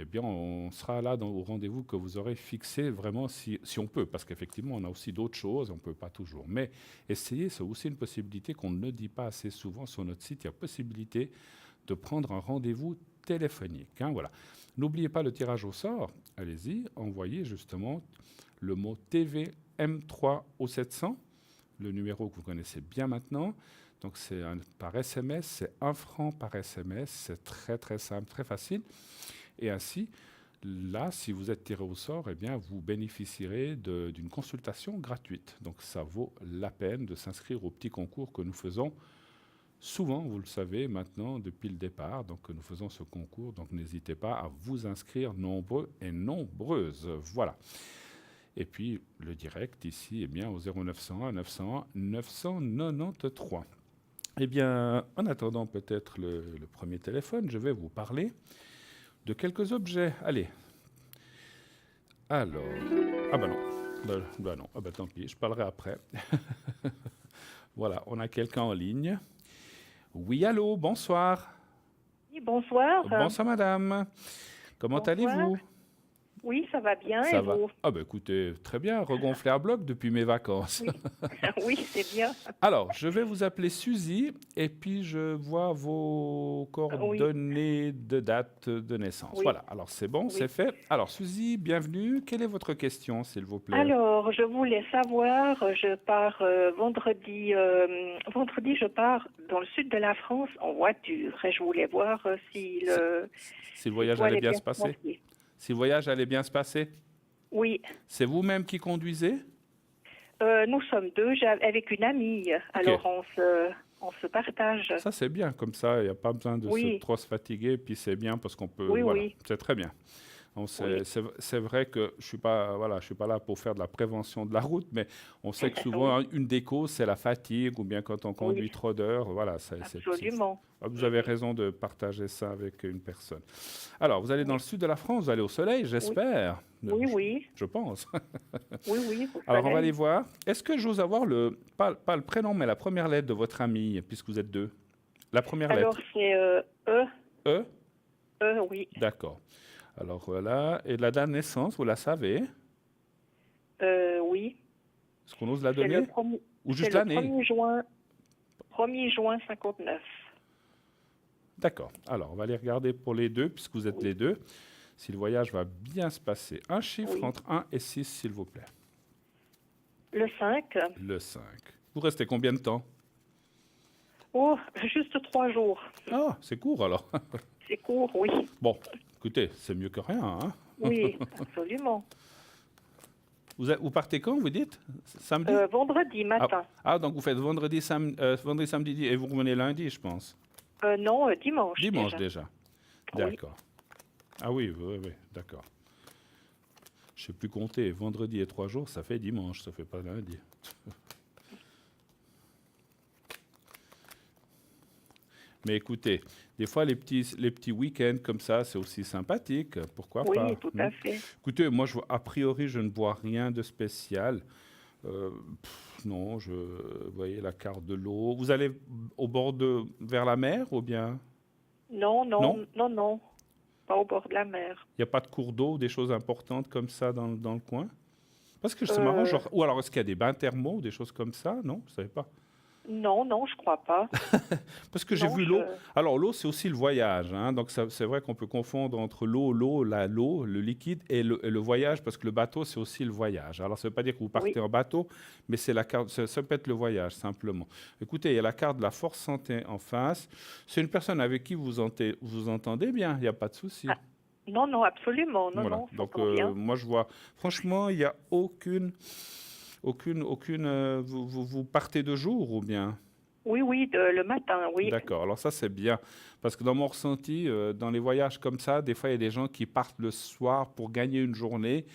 Eh bien, on sera là au rendez-vous que vous aurez fixé vraiment si on peut, parce qu'effectivement, on a aussi d'autres choses, on ne peut pas toujours. Mais essayez, c'est aussi une possibilité qu'on ne dit pas assez souvent sur notre site, il y a possibilité de prendre un rendez-vous téléphonique. Voilà. N'oubliez pas le tirage au sort, allez-y, envoyez justement le mot TV M3 au 700, le numéro que vous connaissez bien maintenant. Donc c'est par SMS, c'est 1 franc par SMS, c'est très très simple, très facile. Et ainsi, là, si vous êtes tiré au sort, eh bien, vous bénéficierez d'une consultation gratuite. Donc ça vaut la peine de s'inscrire au petit concours que nous faisons souvent, vous le savez maintenant, depuis le départ, donc nous faisons ce concours, donc n'hésitez pas à vous inscrire nombreux et nombreuses. Voilà. Et puis, le direct ici, au 0901 901 993. Eh bien, en attendant peut-être le premier téléphone, je vais vous parler de quelques objets. Allez. Alors, non. Tant pis, je parlerai après. Voilà, on a quelqu'un en ligne. Oui, allô, bonsoir. Oui, bonsoir. Bonsoir, madame. Comment allez-vous? Oui, ça va bien. Ça et va. vous? Écoutez, très bien, regonflé à bloc depuis mes vacances. Oui, oui, c'est bien. Alors, je vais vous appeler Suzy et puis je vois vos coordonnées de date de naissance. Oui. Voilà, alors c'est bon, c'est fait. Alors, Suzy, bienvenue. Quelle est votre question, s'il vous plaît? Alors, je voulais savoir, je pars vendredi, je pars dans le sud de la France en voiture et je voulais voir si le voyage tout allait bien se passer. passer. Si le voyage allait bien se passer? Oui. C'est vous-même qui conduisez? Nous sommes deux avec une amie. Alors, on se partage. Ça, c'est bien. Comme ça, il n'y a pas besoin de trop se fatiguer. Puis c'est bien parce qu'on peut... voilà, c'est très bien. C'est vrai que je suis pas là pour faire de la prévention de la route, mais on sait que souvent, une des causes, c'est la fatigue ou bien quand on conduit trop d'heures. Voilà, Absolument. Vous avez raison de partager ça avec une personne. Alors, vous allez dans le sud de la France, vous allez au soleil, j'espère. Oui. Je pense. Oui. Alors, on va aller voir. Est-ce que j'ose avoir pas le prénom, mais la première lettre de votre amie, puisque vous êtes deux? La première lettre. Alors, c'est E. E? E, oui. D'accord. Alors voilà, et la date de naissance, vous la savez? Oui. Est-ce qu'on ose la donner? Ou juste l'année? 1er juin 59. D'accord. Alors, on va aller regarder pour les deux, puisque vous êtes les deux, si le voyage va bien se passer. Un chiffre entre 1 et 6, s'il vous plaît. Le 5. Le 5. Vous restez combien de temps? Oh, juste 3 jours. Ah, c'est court alors. C'est court, oui. Bon, écoutez, c'est mieux que rien. Hein? Oui, absolument. Vous partez quand, vous dites? Samedi? Vendredi matin. Donc vous faites vendredi, samedi, et vous revenez lundi, je pense. Non, dimanche. Dimanche déjà. D'accord. Ah oui, d'accord. Je ne sais plus compter. Vendredi et 3 jours, ça fait dimanche, ça ne fait pas lundi. Mais écoutez, des fois, les petits week-ends comme ça, c'est aussi sympathique. Pourquoi pas? Oui, tout à fait. Écoutez, moi, a priori, je ne vois rien de spécial. Non, vous voyez la carte de l'eau. Vous allez au bord vers la mer ou bien? Non. Pas au bord de la mer. Il n'y a pas de cours d'eau, des choses importantes comme ça dans le coin? Parce que c'est marrant, ou alors est-ce qu'il y a des bains thermaux ou des choses comme ça? Non, vous ne savez pas? Non, je crois pas. Parce que j'ai vu l'eau. Alors l'eau, c'est aussi le voyage. Hein, donc c'est vrai qu'on peut confondre entre l'eau, le liquide et le voyage, parce que le bateau, c'est aussi le voyage. Alors ça ne veut pas dire que vous partez en bateau, mais c'est la carte. Ça peut être le voyage simplement. Écoutez, il y a la carte de la Force Santé en face. C'est une personne avec qui vous entendez bien. Il n'y a pas de souci. Non, absolument. Voilà. Non. Donc moi je vois. Franchement, il n'y a aucune. Vous partez de jour ou bien? Oui, le matin, oui. D'accord, alors ça c'est bien, parce que dans mon ressenti, dans les voyages comme ça, des fois il y a des gens qui partent le soir pour gagner une journée,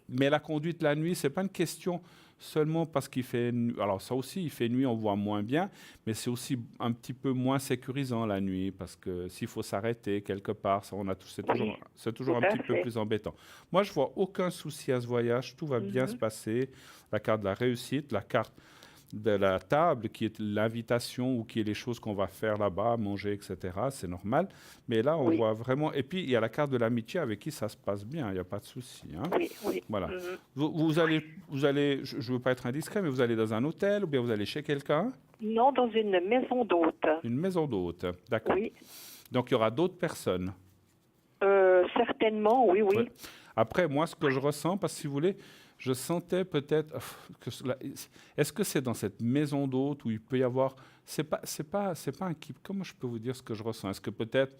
mais la conduite la nuit, c'est pas une question seulement parce qu'il fait nuit. Alors ça aussi, il fait nuit, on voit moins bien, mais c'est aussi un petit peu moins sécurisant la nuit, parce que s'il faut s'arrêter quelque part, c'est toujours un petit peu plus embêtant. Moi, je vois aucun souci à ce voyage, tout va bien se passer. La carte de la réussite, la carte de la table, qui est l'invitation ou qui est les choses qu'on va faire là-bas, manger, etc. C'est normal. Mais là, on voit vraiment... Et puis, il y a la carte de l'amitié avec qui ça se passe bien. Il n'y a pas de souci. Hein. Oui. Voilà. Vous allez, je ne veux pas être indiscret, mais vous allez dans un hôtel ou bien vous allez chez quelqu'un? Non, dans une maison d'hôte. Une maison d'hôte, d'accord. Oui. Donc, il y aura d'autres personnes? Certainement, oui. Ouais. Après, moi, ce que je ressens, parce que si vous voulez... Je sentais peut-être que est-ce que c'est dans cette maison d'hôte où il peut y avoir c'est pas un comment je peux vous dire ce que je ressens? Est-ce que peut-être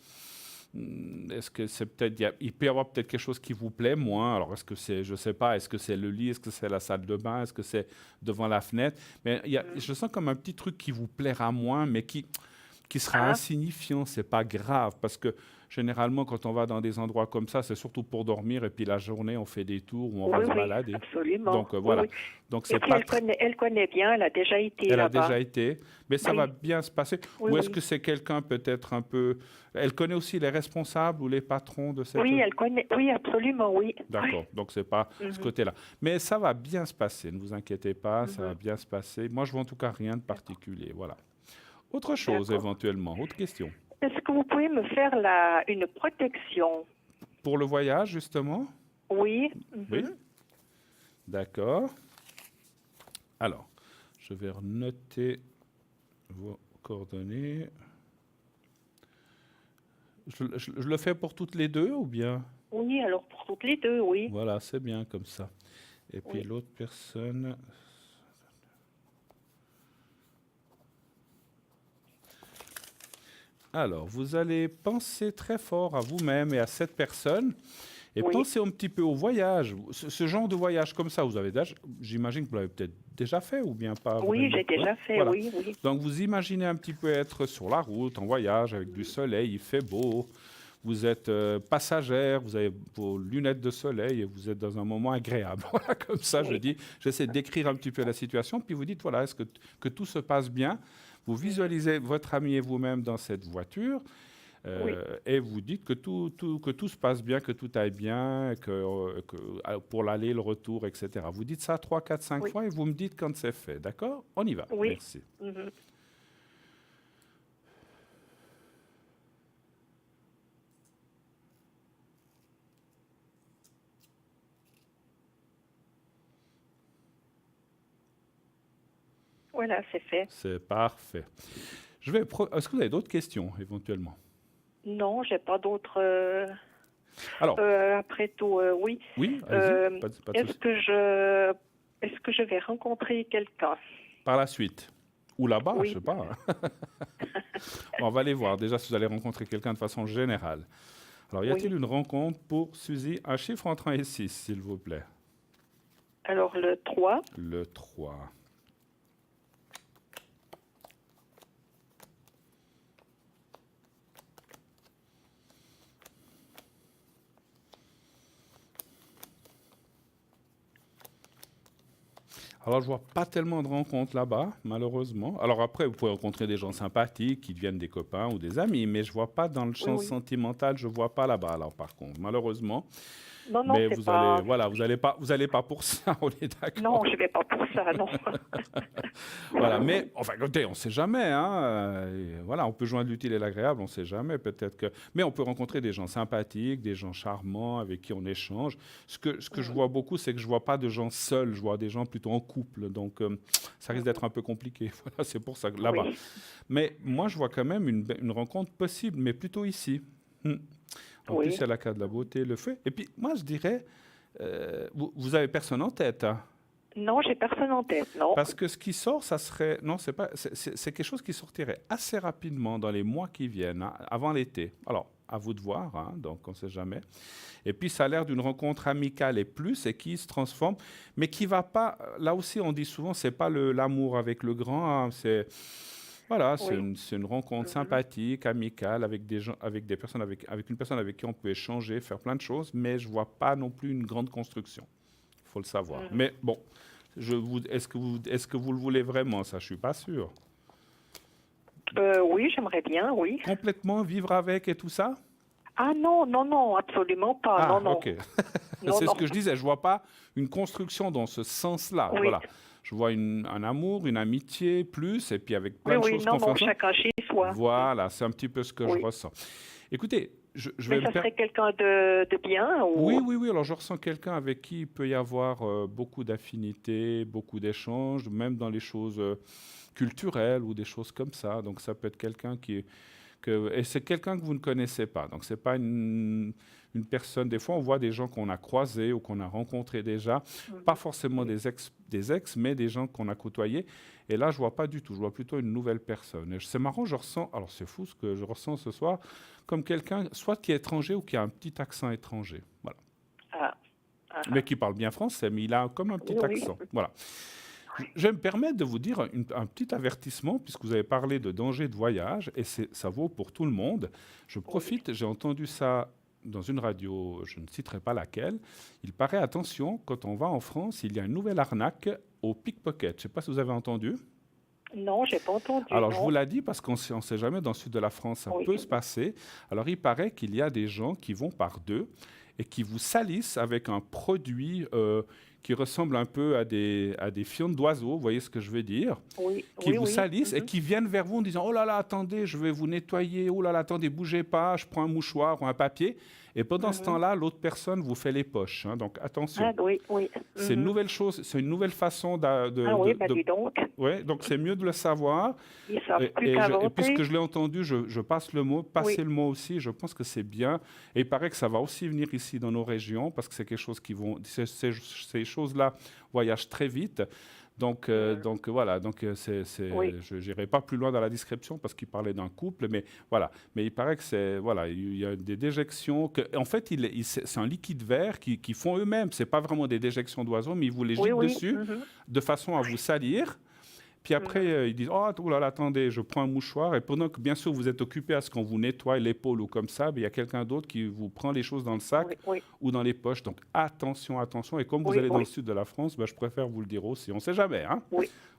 Est-ce que c'est peut-être, il peut y avoir peut-être quelque chose qui vous plaît moins. Alors, est-ce que c'est, je ne sais pas, est-ce que c'est le lit, est-ce que c'est la salle de bain, est-ce que c'est devant la fenêtre? Mais je sens comme un petit truc qui vous plaira moins, mais qui sera insignifiant. C'est pas grave, parce que généralement, quand on va dans des endroits comme ça, c'est surtout pour dormir, et puis la journée, on fait des tours ou on va se balader. Absolument. Donc, voilà. Oui. Donc, Et c'est puis pas elle connaît bien, elle a déjà été Elle a là-bas. déjà été, mais ça va bien se passer. Oui, ou est-ce oui. que c'est quelqu'un peut-être un peu... Elle connaît aussi les responsables ou les patrons de cette... Oui, elle connaît. Oui, absolument, oui. D'accord, Oui. donc c'est pas ce côté-là. Mais ça va bien se passer, ne vous inquiétez pas, ça va bien se passer. Moi, je vois en tout cas rien de particulier, voilà. Autre chose éventuellement, autre question. Est-ce que vous pouvez me faire une protection? Pour le voyage, justement? Oui. Oui. D'accord. Alors, je vais noter vos coordonnées. Je le fais pour toutes les deux ou bien? Oui, alors pour toutes les deux, oui. Voilà, c'est bien comme ça. Et puis Oui. l'autre personne... Alors, vous allez penser très fort à vous-même et à cette personne. Et pensez un petit peu au voyage. Ce genre de voyage comme ça, vous avez déjà, j'imagine que vous l'avez peut-être déjà fait ou bien pas? Oui, vraiment? j'ai déjà fait, Voilà. oui. Donc, vous imaginez un petit peu être sur la route, en voyage, avec du soleil, il fait beau. Vous êtes passagère, vous avez vos lunettes de soleil et vous êtes dans un moment agréable. Voilà, comme ça, j'essaie de décrire un petit peu la situation. Puis vous dites, voilà, est-ce que tout se passe bien? Vous visualisez votre ami et vous-même dans cette voiture. Et vous dites que tout se passe bien, que tout aille bien, que pour l'aller, le retour, etc. Vous dites ça 3, 4, 5 fois et vous me dites quand c'est fait. D'accord? On y va. Oui. Merci. Voilà, c'est fait. C'est parfait. Est-ce que vous avez d'autres questions, éventuellement? Non, j'ai pas d'autres... Alors, après tout, oui. Oui, allez-y, pas de est-ce que je vais rencontrer quelqu'un? par la suite. Ou là-bas, Oui. je sais pas. On va aller voir déjà si vous allez rencontrer quelqu'un de façon générale. Alors, y a-t-il une rencontre pour Suzy? Un chiffre entre 1 et 6, s'il vous plaît. Alors, le 3. Le 3. Alors, je vois pas tellement de rencontres là-bas, malheureusement. Alors après, vous pouvez rencontrer des gens sympathiques qui deviennent des copains ou des amis, mais je vois pas dans le champ sentimental, je vois pas là-bas. Alors par contre, malheureusement. Non, mais c'est vous pas... allez, voilà, vous allez pas pour ça, on est d'accord. Non, je vais pas pour ça, non. Voilà, mais enfin, écoutez, on sait jamais, hein. Voilà, on peut joindre l'utile et l'agréable, on sait jamais, peut-être que. Mais on peut rencontrer des gens sympathiques, des gens charmants avec qui on échange. Ce que je vois beaucoup, c'est que je vois pas de gens seuls, je vois des gens plutôt en couple, donc ça risque d'être un peu compliqué. Voilà, c'est pour ça que là-bas. Mais moi, je vois quand même une rencontre possible, mais plutôt ici. En plus, il y a la carte de la beauté, le feu. Et puis, moi, je dirais, vous avez personne en tête, hein? Non, j'ai personne en tête, non. Parce que ce qui sort, ça serait... Non, c'est quelque chose qui sortirait assez rapidement dans les mois qui viennent, hein, avant l'été. Alors, à vous de voir, hein, donc on ne sait jamais. Et puis, ça a l'air d'une rencontre amicale et plus, et qui se transforme, mais qui ne va pas... Là aussi, on dit souvent, ce n'est pas l'amour avec le grand, hein, c'est... Voilà, c'est une rencontre sympathique, amicale, avec des gens, avec une personne avec qui on peut échanger, faire plein de choses, mais je vois pas non plus une grande construction. Il faut le savoir. Mais bon, est-ce que vous le voulez vraiment? Ça, je suis pas sûr. Oui, j'aimerais bien, oui. Complètement vivre avec et tout ça? Ah non, absolument pas. Ah, non. ok. C'est ce que je disais. Je vois pas une construction dans ce sens-là. Oui. Voilà. Je vois un amour, une amitié, plus, et puis avec plein de choses qu'on fait ensemble. Chacun chez soi. Voilà, c'est un petit peu ce que je ressens. Écoutez, je vais... Mais ça serait quelqu'un de bien ou... Oui. Alors, je ressens quelqu'un avec qui il peut y avoir beaucoup d'affinités, beaucoup d'échanges, même dans les choses culturelles ou des choses comme ça. Donc, ça peut être quelqu'un et c'est quelqu'un que vous ne connaissez pas. Donc, ce n'est pas une une personne. Des fois, on voit des gens qu'on a croisés ou qu'on a rencontrés déjà, pas forcément des ex, mais des gens qu'on a côtoyés. Et là, je vois pas du tout. Je vois plutôt une nouvelle personne. Et c'est marrant, je ressens. Alors, c'est fou ce que je ressens ce soir, comme quelqu'un, soit qui est étranger ou qui a un petit accent étranger. Voilà. Mais qui parle bien français, mais il a comme un petit accent. Voilà. Je vais me permettre de vous dire un petit avertissement, puisque vous avez parlé de danger de voyage, et ça vaut pour tout le monde. Je profite, j'ai entendu ça dans une radio, je ne citerai pas laquelle. Il paraît, attention, quand on va en France, il y a une nouvelle arnaque au pickpocket. Je ne sais pas si vous avez entendu. Non, je n'ai pas entendu. Alors, je vous l'ai dit parce qu'on ne sait jamais dans le sud de la France, ça peut se passer. Alors, il paraît qu'il y a des gens qui vont par deux et qui vous salissent avec un produit qui ressemble un peu à des fientes d'oiseaux, vous voyez ce que je veux dire, qui vous salissent et qui viennent vers vous en disant « Oh là là, attendez, je vais vous nettoyer, oh là là, attendez, bougez pas, je prends un mouchoir ou un papier ». Et pendant ce temps-là, l'autre personne vous fait les poches. Hein, donc, attention. C'est une nouvelle chose, c'est une nouvelle façon dis donc. Ouais, donc c'est mieux de le savoir. Ils savent Et puisque je l'ai entendu, je passe le mot. Passez le mot aussi, je pense que c'est bien. Et il paraît que ça va aussi venir ici dans nos régions, parce que c'est quelque chose qui vont... Ces choses-là voyagent très vite. Donc voilà, je n'irai pas plus loin dans la description parce qu'il parlait d'un couple, mais voilà. Mais il paraît que il y a des déjections. En fait, c'est un liquide vert qu'ils font eux-mêmes. C'est pas vraiment des déjections d'oiseaux, mais ils vous les jettent dessus de façon à vous salir. Puis après, ils disent « Oh là là, attendez, je prends un mouchoir. » Et pendant que, bien sûr, vous êtes occupé à ce qu'on vous nettoie l'épaule ou comme ça, il y a quelqu'un d'autre qui vous prend les choses dans le sac ou dans les poches. Donc, attention, attention. Et comme vous allez dans le sud de la France, je préfère vous le dire aussi. On ne sait jamais. Hein.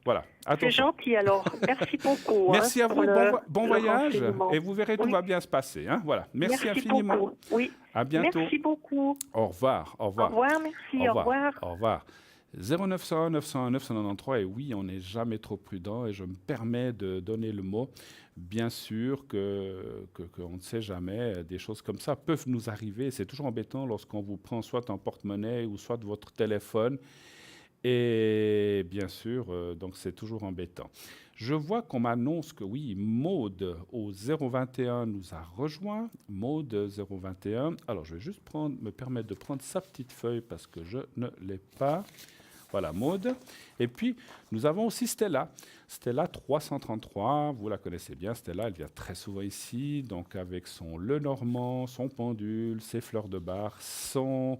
Voilà. C'est gentil, alors. Merci beaucoup. Merci à vous. Bon voyage. Et vous verrez, tout va bien se passer. Hein. Voilà. Merci infiniment. Beaucoup. Oui. À bientôt. Merci beaucoup. Au revoir. Au revoir. Au revoir, merci. Au revoir. Au revoir. 0901 901 993, et oui, on n'est jamais trop prudent, et je me permets de donner le mot. Bien sûr qu'on ne sait jamais, des choses comme ça peuvent nous arriver. C'est toujours embêtant lorsqu'on vous prend soit un porte-monnaie ou soit votre téléphone. Et bien sûr, donc c'est toujours embêtant. Je vois qu'on m'annonce que oui, Maude au 021 nous a rejoint. Maude 021. Alors, je vais juste me permettre de prendre sa petite feuille parce que je ne l'ai pas. Voilà, Maude. Et puis, nous avons aussi Stella. Stella 333, vous la connaissez bien. Stella, elle vient très souvent ici, donc avec son Lenormand, son pendule, ses fleurs de bar, ses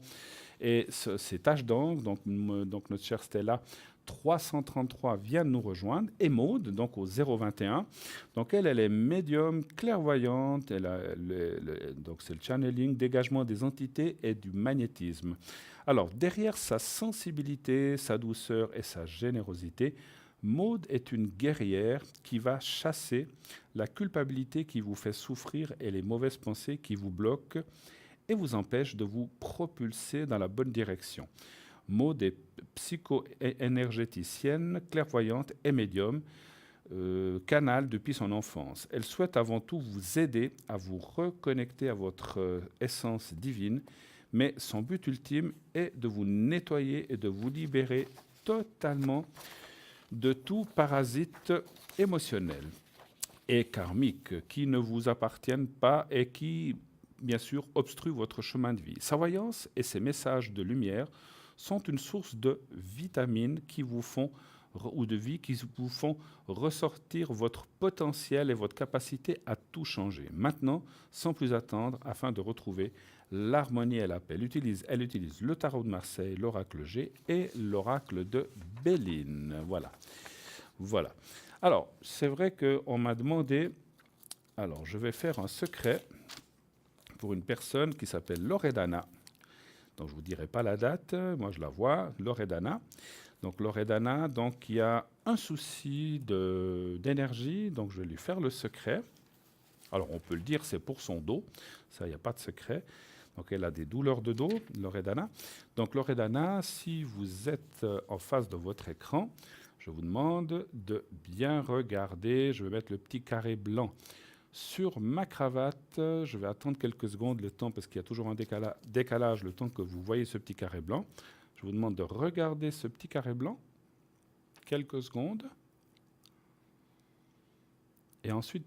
taches d'encre. Donc, notre chère Stella 333 vient de nous rejoindre. Et Maude, donc au 021. Donc, elle est médium, clairvoyante. Donc, c'est le channeling, dégagement des entités et du magnétisme. Alors, derrière sa sensibilité, sa douceur et sa générosité, Maude est une guerrière qui va chasser la culpabilité qui vous fait souffrir et les mauvaises pensées qui vous bloquent et vous empêchent de vous propulser dans la bonne direction. Maude est psycho-énergéticienne, clairvoyante et médium, canal depuis son enfance. Elle souhaite avant tout vous aider à vous reconnecter à votre essence divine, mais son but ultime est de vous nettoyer et de vous libérer totalement de tout parasite émotionnel et karmique qui ne vous appartiennent pas et qui, bien sûr, obstruent votre chemin de vie. Sa voyance et ses messages de lumière sont une source de vitamines qui vous font ou de vie qui vous font ressortir votre potentiel et votre capacité à tout changer. Maintenant, sans plus attendre, afin de retrouver l'harmonie et la paix. Elle utilise le tarot de Marseille, l'oracle G et l'oracle de Béline. Voilà. Alors, c'est vrai qu'on m'a demandé... Alors, je vais faire un secret pour une personne qui s'appelle Loredana. Donc, je ne vous dirai pas la date. Moi, je la vois. Loredana. Donc, Loredana, il y a un souci d'énergie. Donc, je vais lui faire le secret. Alors, on peut le dire, c'est pour son dos. Ça, il n'y a pas de secret. Donc, elle a des douleurs de dos, Loredana. Donc, Loredana, si vous êtes en face de votre écran, je vous demande de bien regarder. Je vais mettre le petit carré blanc sur ma cravate. Je vais attendre quelques secondes, le temps, parce qu'il y a toujours un décalage, le temps que vous voyez ce petit carré blanc. Je vous demande de regarder ce petit carré blanc. Quelques secondes. Et ensuite,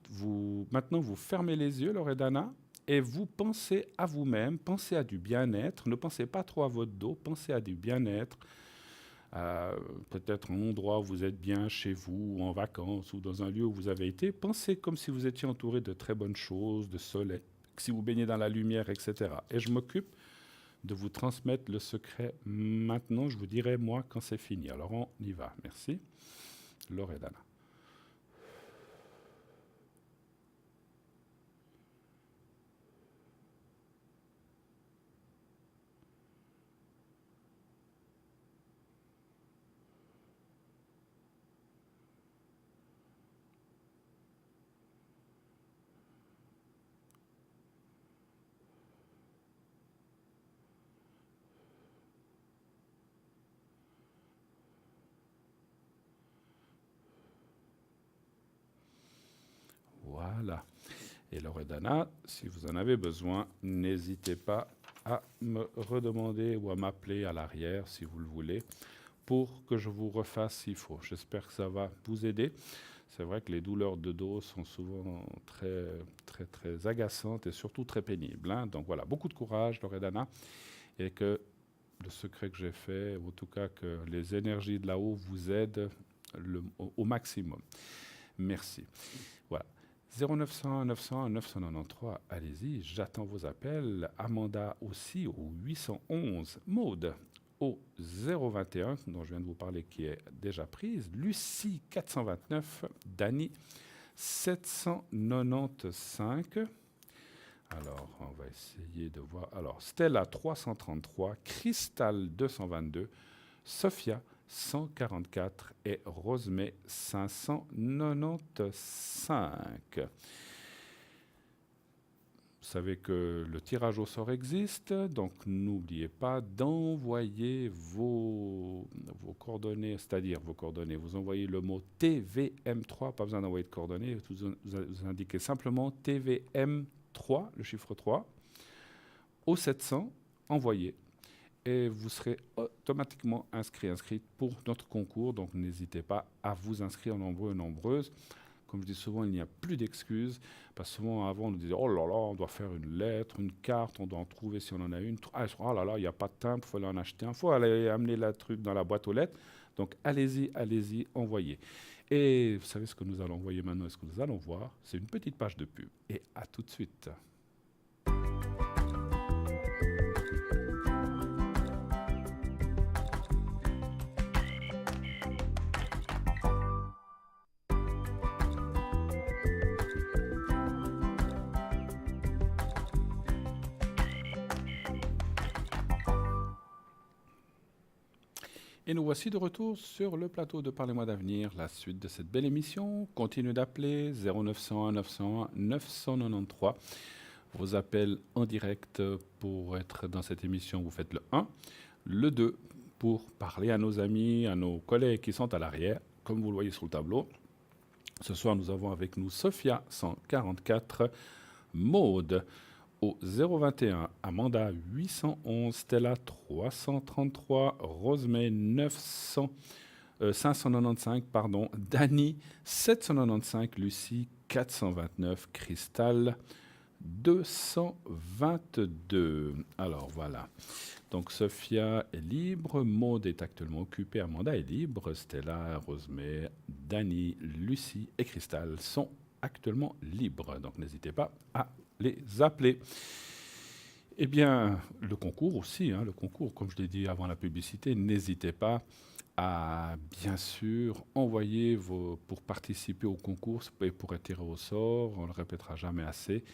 maintenant, vous fermez les yeux, Loredana, et vous pensez à vous-même, pensez à du bien-être, ne pensez pas trop à votre dos, pensez à du bien-être, peut-être un endroit où vous êtes bien chez vous, ou en vacances, ou dans un lieu où vous avez été. Pensez comme si vous étiez entouré de très bonnes choses, de soleil, si vous baignez dans la lumière, etc. Et je m'occupe de vous transmettre le secret maintenant. Je vous dirai, moi, quand c'est fini. Alors, on y va. Merci. Loredana. Voilà. Et Loredana, si vous en avez besoin, n'hésitez pas à me redemander ou à m'appeler à l'arrière, si vous le voulez, pour que je vous refasse s'il faut. J'espère que ça va vous aider. C'est vrai que les douleurs de dos sont souvent très agaçantes et surtout très pénibles, hein. Donc voilà, beaucoup de courage, Loredana, et que le secret que j'ai fait, ou en tout cas que les énergies de là-haut vous aident au maximum. Merci. Voilà. 0900 900 993, allez-y, j'attends vos appels. Amanda aussi au 811. Maude au 021, dont je viens de vous parler, qui est déjà prise. Lucie 429. Dani 795. Alors, on va essayer de voir. Alors, Stella 333. Cristal 222. Sophia 144 et Rosemay 595. Vous savez que le tirage au sort existe, donc n'oubliez pas d'envoyer vos coordonnées, c'est-à-dire vos coordonnées. Vous envoyez le mot TVM3, pas besoin d'envoyer de coordonnées, vous indiquez simplement TVM3, le chiffre 3, au 700, envoyez. Et vous serez automatiquement inscrite pour notre concours. Donc n'hésitez pas à vous inscrire nombreux et nombreuses. Comme je dis souvent, il n'y a plus d'excuses. Parce que souvent, avant, on nous disait « Oh là là, on doit faire une lettre, une carte, on doit en trouver si on en a une. Oh là là, il n'y a pas de timbre, il faut aller en acheter un. Il faut aller amener le truc dans la boîte aux lettres. » Donc allez-y, envoyez. Et vous savez ce que nous allons envoyer maintenant et ce que nous allons voir, c'est une petite page de pub. Et à tout de suite. Et nous voici de retour sur le plateau de Parlez-moi d'avenir. La suite de cette belle émission. Continuez d'appeler 0901 901 993. Vos appels en direct pour être dans cette émission, vous faites le 1. Le 2 pour parler à nos amis, à nos collègues qui sont à l'arrière, comme vous le voyez sur le tableau. Ce soir, nous avons avec nous Sophia 144, Maude au 021, Amanda 811, Stella 333, Rosemay 595, Dani 795, Lucie 429, Cristal 222. Alors voilà. Donc Sophia est libre, Maude est actuellement occupée, Amanda est libre, Stella, Rosemay, Dani, Lucie et Cristal sont actuellement libres. Donc n'hésitez pas à les appeler. Eh bien, le concours aussi, le concours, comme je l'ai dit avant la publicité, n'hésitez pas à, bien sûr, envoyer pour participer au concours et pour être tiré au sort, on ne le répétera jamais assez,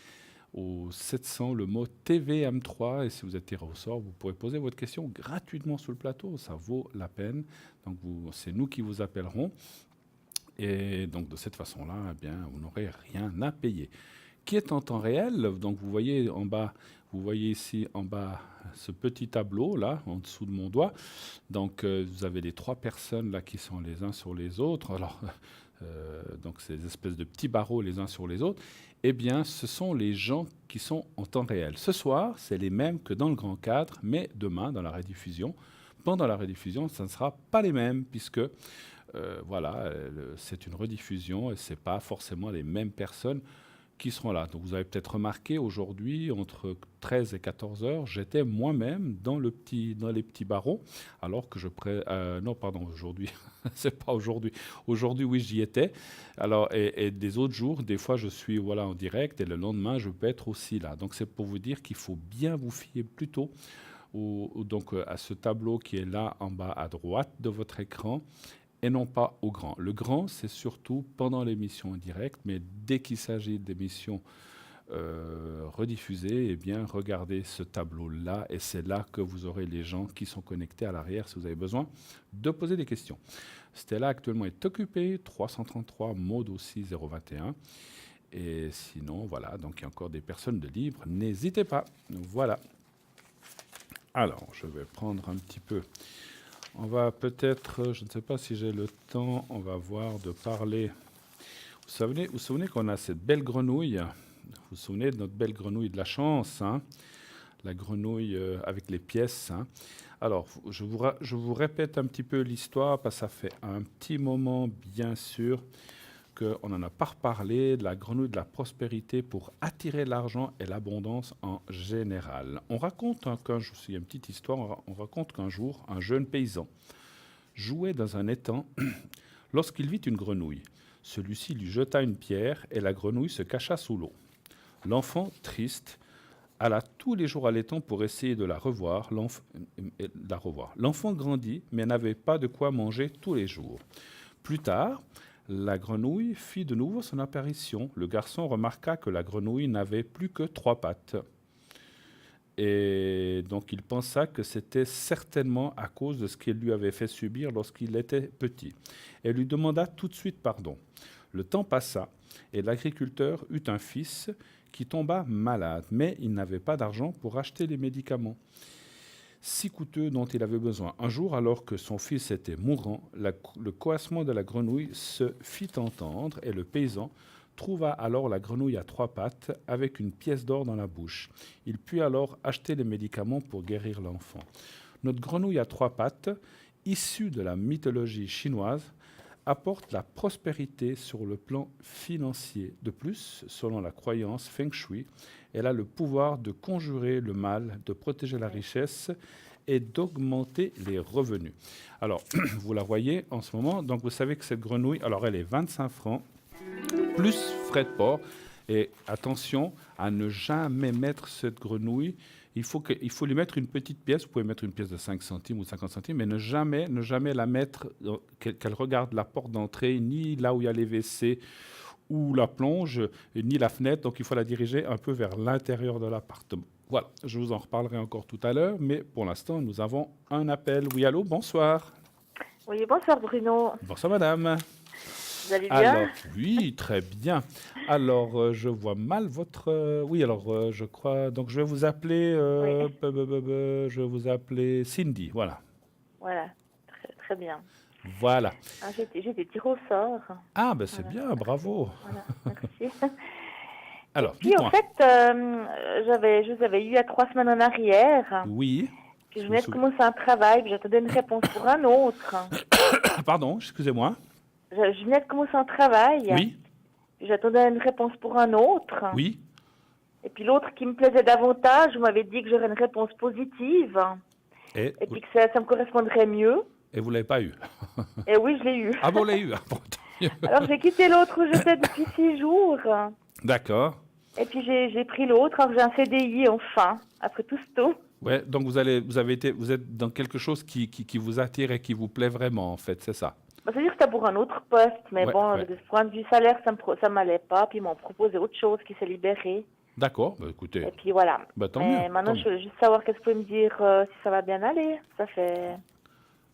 au 700 le mot TVM3, et si vous êtes tiré au sort, vous pourrez poser votre question gratuitement sur le plateau, ça vaut la peine. Donc c'est nous qui vous appellerons, et donc de cette façon-là, eh bien, vous n'aurez rien à payer. Qui est en temps réel. Donc vous voyez en bas, vous voyez ici en bas ce petit tableau là, en dessous de mon doigt. Donc vous avez les 3 personnes là qui sont les uns sur les autres. Alors donc ces espèces de petits barreaux les uns sur les autres. Eh bien, ce sont les gens qui sont en temps réel. Ce soir, c'est les mêmes que dans le grand cadre, mais demain dans la rediffusion. Pendant la rediffusion, ça ne sera pas les mêmes puisque voilà, c'est une rediffusion et c'est pas forcément les mêmes personnes qui seront là. Donc vous avez peut-être remarqué aujourd'hui, entre 13 et 14 heures, j'étais moi-même dans les petits barreaux, alors que non, pardon, aujourd'hui, c'est pas aujourd'hui. Aujourd'hui, oui, j'y étais. Alors, et des autres jours, des fois, je suis en direct, et le lendemain, je peux être aussi là. Donc c'est pour vous dire qu'il faut bien vous fier plutôt à ce tableau qui est là en bas à droite de votre écran, et non pas au grand. Le grand, c'est surtout pendant l'émission en direct, mais dès qu'il s'agit d'émissions rediffusées, eh bien, regardez ce tableau-là, et c'est là que vous aurez les gens qui sont connectés à l'arrière si vous avez besoin de poser des questions. Stella actuellement est occupée, 333, Maud aussi 021. Et sinon, voilà, donc il y a encore des personnes de libre, n'hésitez pas. Voilà. Alors, je vais prendre un petit peu... On va peut-être, je ne sais pas si j'ai le temps, on va voir de parler. Vous vous souvenez qu'on a cette belle grenouille. Vous vous souvenez de notre belle grenouille de la chance, hein, la grenouille avec les pièces. Hein. Alors, je vous répète un petit peu l'histoire, parce que ça fait un petit moment, bien sûr, qu'on n'en a pas reparlé, de la grenouille de la prospérité pour attirer l'argent et l'abondance en général. On raconte qu'un jour, il y a une petite histoire, on raconte qu'un jour, un jeune paysan jouait dans un étang lorsqu'il vit une grenouille. Celui-ci lui jeta une pierre et la grenouille se cacha sous l'eau. L'enfant, triste, alla tous les jours à l'étang pour essayer de la revoir. L'enfant grandit, mais n'avait pas de quoi manger tous les jours. Plus tard, la grenouille fit de nouveau son apparition. Le garçon remarqua que la grenouille n'avait plus que 3 pattes. Et donc il pensa que c'était certainement à cause de ce qu'elle lui avait fait subir lorsqu'il était petit. Elle lui demanda tout de suite pardon. Le temps passa et l'agriculteur eut un fils qui tomba malade, mais il n'avait pas d'argent pour acheter les médicaments si coûteux dont il avait besoin. Un jour, alors que son fils était mourant, le coassement de la grenouille se fit entendre et le paysan trouva alors la grenouille à 3 pattes avec une pièce d'or dans la bouche. Il put alors acheter les médicaments pour guérir l'enfant. Notre grenouille à 3 pattes, issue de la mythologie chinoise, apporte la prospérité sur le plan financier. De plus, selon la croyance Feng Shui, elle a le pouvoir de conjurer le mal, de protéger la richesse et d'augmenter les revenus. Alors, vous la voyez en ce moment. Donc, vous savez que cette grenouille, alors elle est 25 francs, plus frais de port. Et attention à ne jamais mettre cette grenouille. Il faut lui mettre une petite pièce. Vous pouvez mettre une pièce de 5 centimes ou 50 centimes, mais ne jamais la mettre, qu'elle regarde la porte d'entrée, ni là où il y a les WC, ou la plonge, ni la fenêtre. Donc, il faut la diriger un peu vers l'intérieur de l'appartement. Voilà, je vous en reparlerai encore tout à l'heure, mais pour l'instant, nous avons un appel. Oui, allô, bonsoir. Oui, bonsoir Bruno. Bonsoir madame. Vous allez bien? Alors, oui, très bien. Alors, je vois mal votre... oui, alors, je crois... Donc, je vais vous appeler... Oui. Je vais vous appeler Cindy, voilà. Voilà, très bien. Voilà. Ah, j'ai des tirs au sort. Ah, ben c'est bien, bravo. Voilà, merci. Alors, Puis, en dites-moi. fait, je vous avais eu il y a 3 semaines en arrière. Oui. Puis je venais de commencer un travail, puis j'attendais une réponse pour un autre. Pardon, excusez-moi. Je venais de commencer un travail. Oui. Puis j'attendais une réponse pour un autre. Oui. Et puis l'autre qui me plaisait davantage, vous m'avez dit que j'aurais une réponse positive. Et puis que ça me correspondrait mieux. Et vous ne l'avez pas eu. Et oui, je l'ai eu. Ah bon, vous l'avez eu. Ah, bon, tant mieux. Alors j'ai quitté l'autre où j'étais depuis 6 jours. D'accord. Et puis j'ai pris l'autre, alors j'ai un CDI enfin, après tout ce temps. Ouais, donc vous êtes dans quelque chose qui vous attire et qui vous plaît vraiment, en fait, c'est ça? Bah, c'est-à-dire que c'était pour un autre poste, mais Ouais, bon, ouais. de ce point de vue salaire, ça m'allait pas, puis ils m'ont proposé autre chose qui s'est libéré. D'accord, bah, écoutez. Et puis voilà. Bah, tant Mais mieux, maintenant, tant je veux juste savoir qu'est-ce que vous pouvez me dire si ça va bien aller. Ça fait...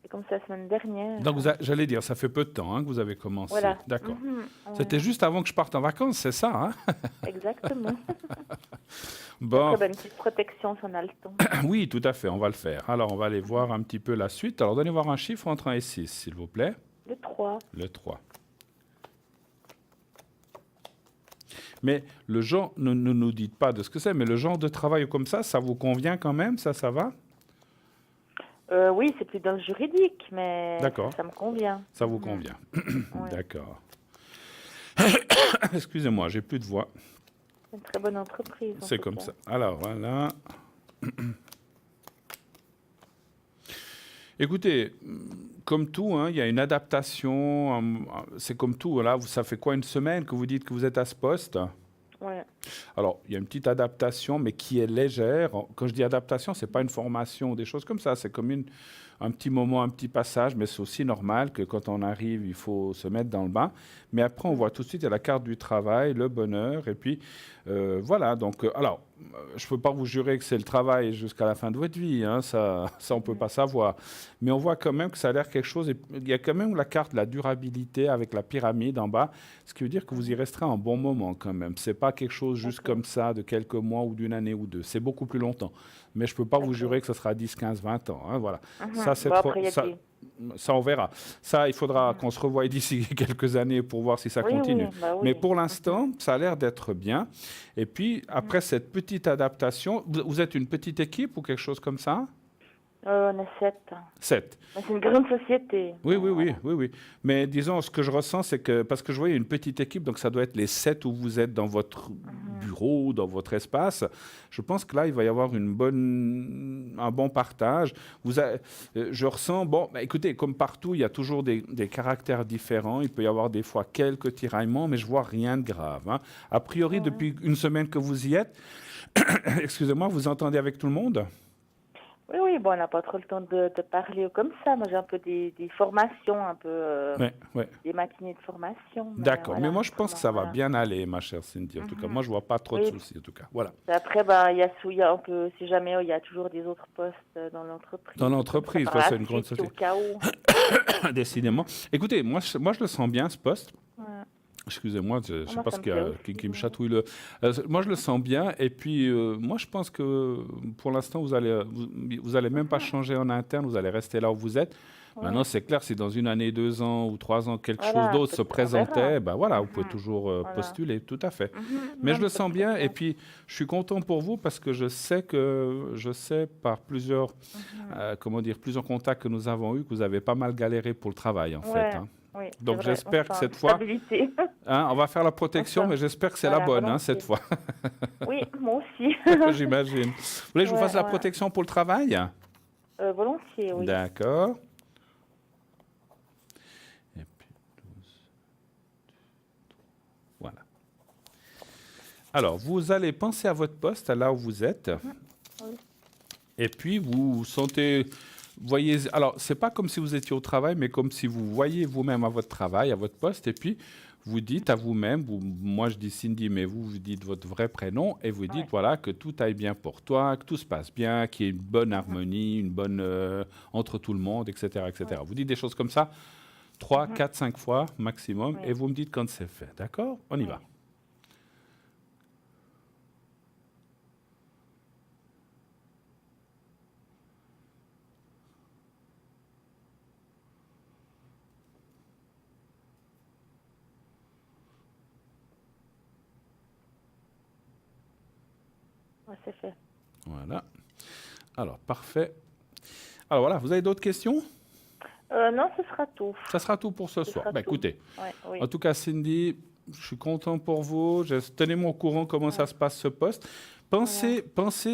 C'est comme ça la semaine dernière. Donc, j'allais dire, ça fait peu de temps hein, que vous avez commencé. Voilà. D'accord. Mhm, ouais. C'était juste avant que je parte en vacances, c'est ça hein? Exactement. Bon. Très bonne petite protection si on a le temps. Oui, tout à fait, on va le faire. Alors, on va aller voir un petit peu la suite. Alors, donnez voir un chiffre entre 1 et 6, s'il vous plaît. Le 3. Le 3. Mais le genre, ne nous dites pas de ce que c'est, mais le genre de travail comme ça vous convient quand même? Ça va? Oui, c'est plus dans le juridique, mais D'accord. ça me convient. Ça vous convient. Ouais. D'accord. Excusez-moi, j'ai plus de voix. C'est une très bonne entreprise. C'est comme ça. Alors, voilà. Écoutez, comme tout, hein, il y a une adaptation. C'est comme tout. Là, ça fait quoi, une semaine que vous dites que vous êtes à ce poste? Ouais. Alors, il y a une petite adaptation, mais qui est légère. Quand je dis adaptation, ce n'est pas une formation ou des choses comme ça. C'est comme un petit moment, un petit passage, mais c'est aussi normal que quand on arrive, il faut se mettre dans le bain. Mais après, on voit tout de suite, il y a la carte du travail, le bonheur, et puis voilà. Donc, alors, je ne peux pas vous jurer que c'est le travail jusqu'à la fin de votre vie, hein, ça on ne peut pas savoir. Mais on voit quand même que ça a l'air quelque chose. Il y a quand même la carte de la durabilité avec la pyramide en bas, ce qui veut dire que vous y resterez un bon moment quand même. Ce n'est pas quelque chose juste comme ça de quelques mois ou d'une année ou deux. C'est beaucoup plus longtemps. Mais je ne peux pas vous jurer que ce sera 10, 15, 20 ans. Hein, voilà. Ça, c'est trop. Ça, on verra. Ça, il faudra qu'on se revoie d'ici quelques années pour voir si ça continue. Oui, bah oui. Mais pour l'instant, ça a l'air d'être bien. Et puis, après cette petite adaptation, vous êtes une petite équipe ou quelque chose comme ça? On est 7. 7. C'est une grande société. Oui. Mais disons, ce que je ressens, c'est que, parce que je voyais une petite équipe, donc ça doit être les 7 où vous êtes dans votre bureau, dans votre espace. Je pense que là, il va y avoir un bon partage. Je ressens, écoutez, comme partout, il y a toujours des caractères différents. Il peut y avoir des fois quelques tiraillements, mais je vois rien de grave. Hein. A priori, depuis une semaine que vous y êtes, excusez-moi, vous entendez avec tout le monde? Oui, on n'a pas trop le temps de parler comme ça. Moi, j'ai un peu des formations, un peu des matinées de formation. D'accord, mais moi, je pense que ça va bien aller, ma chère Cindy. En tout cas, moi, je ne vois pas trop de soucis, en tout cas. Voilà. Après, si jamais il y a toujours des autres postes dans l'entreprise. Dans l'entreprise, c'est une grande société. Au cas où. Décidément. Écoutez, moi, je le sens bien, ce poste. Ouais. Excusez-moi, je ne sais pas ce qui me chatouille. Moi, je le sens bien. Et puis, moi, je pense que pour l'instant, vous allez même pas changer en interne. Vous allez rester là où vous êtes. Maintenant, c'est clair, si dans une année, 2 ans ou 3 ans, quelque chose d'autre se présentait, vous pouvez toujours postuler, tout à fait. Mais je le sens bien. Et puis, je suis content pour vous parce que je sais par plusieurs contacts que nous avons eus que vous avez pas mal galéré pour le travail, en fait. Hein. Oui, donc j'espère que cette fois, on va faire la protection, mais j'espère que c'est la bonne cette fois. Oui, moi aussi. J'imagine. Vous voulez que je vous fasse la protection pour le travail? Volontiers, oui. D'accord. Et puis 12. Voilà. Alors, vous allez penser à votre poste, à là où vous êtes. Oui. Et puis, vous sentez... Voyez, alors, ce n'est pas comme si vous étiez au travail, mais comme si vous voyez vous-même à votre travail, à votre poste, et puis vous dites à vous-même, moi je dis Cindy, mais vous dites votre vrai prénom, et vous dites voilà, que tout aille bien pour toi, que tout se passe bien, qu'il y ait une bonne harmonie, une bonne entre tout le monde, etc. etc. Ouais. Vous dites des choses comme ça 3, 4, 5 fois maximum, et vous me dites quand c'est fait. D'accord? On y va. C'est fait. Voilà. Alors, parfait. Alors voilà, vous avez d'autres questions? Non, ce sera tout. Ça sera tout pour ce soir. Écoutez, en tout cas, Cindy, je suis content pour vous. Tenez-moi au courant comment ça se passe, ce poste. Pensez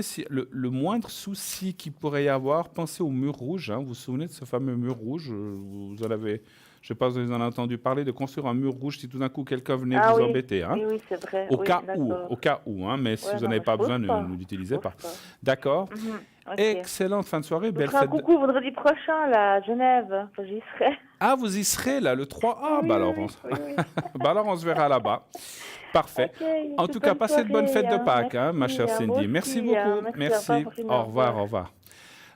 si le moindre souci qu'il pourrait y avoir, pensez au mur rouge. Hein. Vous vous souvenez de ce fameux mur rouge? Vous en avez... Je ne sais pas si vous en avez entendu parler, de construire un mur rouge si tout d'un coup quelqu'un venait vous embêter. Hein. Oui, c'est vrai. Au cas où, hein, mais si vous n'en avez pas besoin, ne l'utilisez pas. D'accord. Excellente fin de soirée. Je ferai un coucou vendredi prochain là, à Genève. J'y serai. Ah, vous y serez là, le 3 Ah, alors on se verra là-bas. Parfait. En tout cas, passez de bonnes fêtes de Pâques, ma chère Cindy. Merci beaucoup. Merci. Au revoir.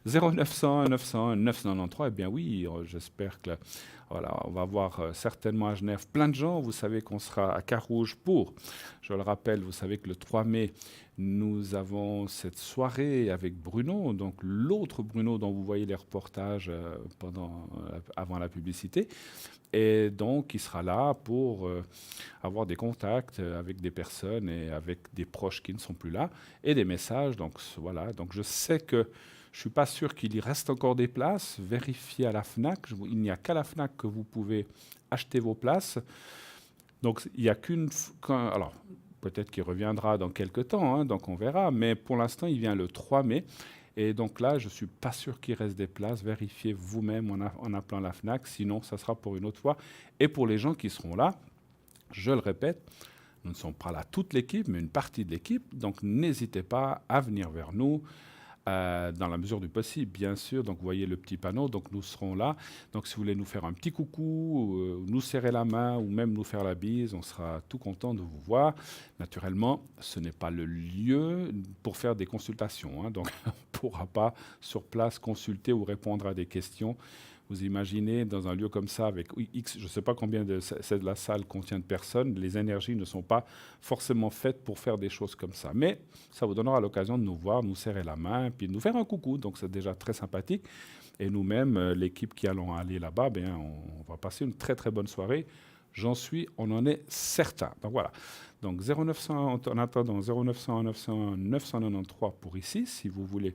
0900 900 993. Eh bien oui, j'espère que on va voir certainement à Genève plein de gens. Vous savez qu'on sera à Carouge je le rappelle, vous savez que le 3 mai, nous avons cette soirée avec Bruno, donc l'autre Bruno dont vous voyez les reportages avant la publicité. Et donc, il sera là pour avoir des contacts avec des personnes et avec des proches qui ne sont plus là et des messages. Donc, voilà. Donc, je sais que je ne suis pas sûr qu'il y reste encore des places. Vérifiez à la FNAC. Il n'y a qu'à la FNAC que vous pouvez acheter vos places. Donc, il n'y a qu'une... Alors, Peut-être qu'il reviendra dans quelques temps, hein, donc on verra. Mais pour l'instant, il vient le 3 mai. Et donc là, je ne suis pas sûr qu'il reste des places. Vérifiez vous-même en appelant la FNAC. Sinon, ça sera pour une autre fois. Et pour les gens qui seront là, je le répète, nous ne sommes pas là toute l'équipe, mais une partie de l'équipe. Donc n'hésitez pas à venir vers nous. Dans la mesure du possible, bien sûr. Donc, vous voyez le petit panneau. Donc, nous serons là. Donc, si vous voulez nous faire un petit coucou, nous serrer la main ou même nous faire la bise, on sera tout content de vous voir. Naturellement, ce n'est pas le lieu pour faire des consultations, hein. Donc, on ne pourra pas sur place consulter ou répondre à des questions. Vous imaginez, dans un lieu comme ça, avec X, je ne sais pas combien la salle contient de personnes, les énergies ne sont pas forcément faites pour faire des choses comme ça. Mais ça vous donnera l'occasion de nous voir, nous serrer la main, puis de nous faire un coucou. Donc c'est déjà très sympathique. Et nous-mêmes, l'équipe qui allons aller là-bas, on va passer une très très bonne soirée. On en est certain. Donc voilà. Donc 0900, en attendant 0900 901 993 pour ici, si vous voulez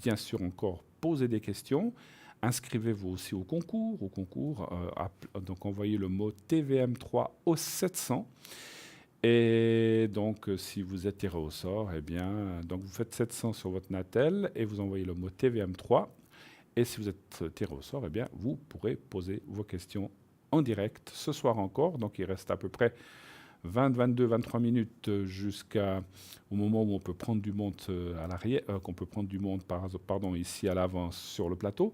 bien sûr encore poser des questions. Inscrivez-vous aussi au concours. Donc envoyez le mot TVM3 au 700. Et donc, si vous êtes tiré au sort, donc vous faites 700 sur votre Natel et vous envoyez le mot TVM3. Et si vous êtes tiré au sort, vous pourrez poser vos questions en direct ce soir encore. Donc, il reste à peu près 20, 22, 23 minutes jusqu'au moment où on peut prendre du monde à l'arrière, qu'on peut prendre du monde ici à l'avance sur le plateau.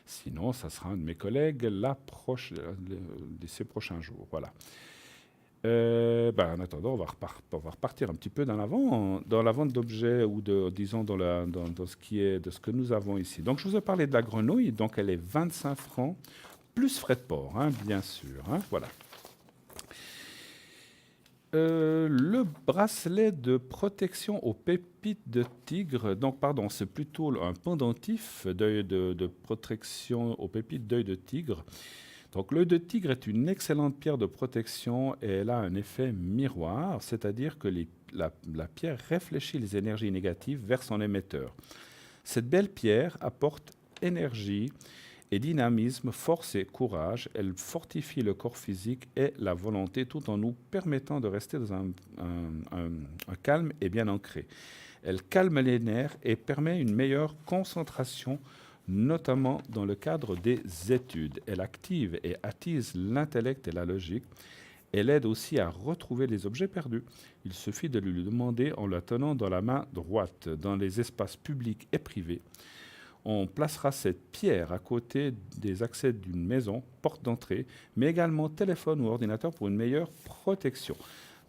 Sinon, ça sera un de mes collègues ces prochains jours. Voilà. En attendant, on va repartir un petit peu dans la vente d'objets ou disons dans ce que nous avons ici. Donc, je vous ai parlé de la grenouille. Donc, elle est 25 francs plus frais de port, hein, bien sûr. Hein, voilà. Le bracelet de protection aux pépites de tigre, c'est plutôt un pendentif de protection aux pépites d'œil de tigre. Donc l'œil de tigre est une excellente pierre de protection et elle a un effet miroir, c'est-à-dire que la pierre réfléchit les énergies négatives vers son émetteur. Cette belle pierre apporte énergie et dynamisme, force et courage. Elle fortifie le corps physique et la volonté tout en nous permettant de rester dans un calme et bien ancré. Elle calme les nerfs et permet une meilleure concentration, notamment dans le cadre des études. Elle active et attise l'intellect et la logique. Elle aide aussi à retrouver les objets perdus. Il suffit de lui demander en la tenant dans la main droite, dans les espaces publics et privés. On placera cette pierre à côté des accès d'une maison, porte d'entrée, mais également téléphone ou ordinateur pour une meilleure protection.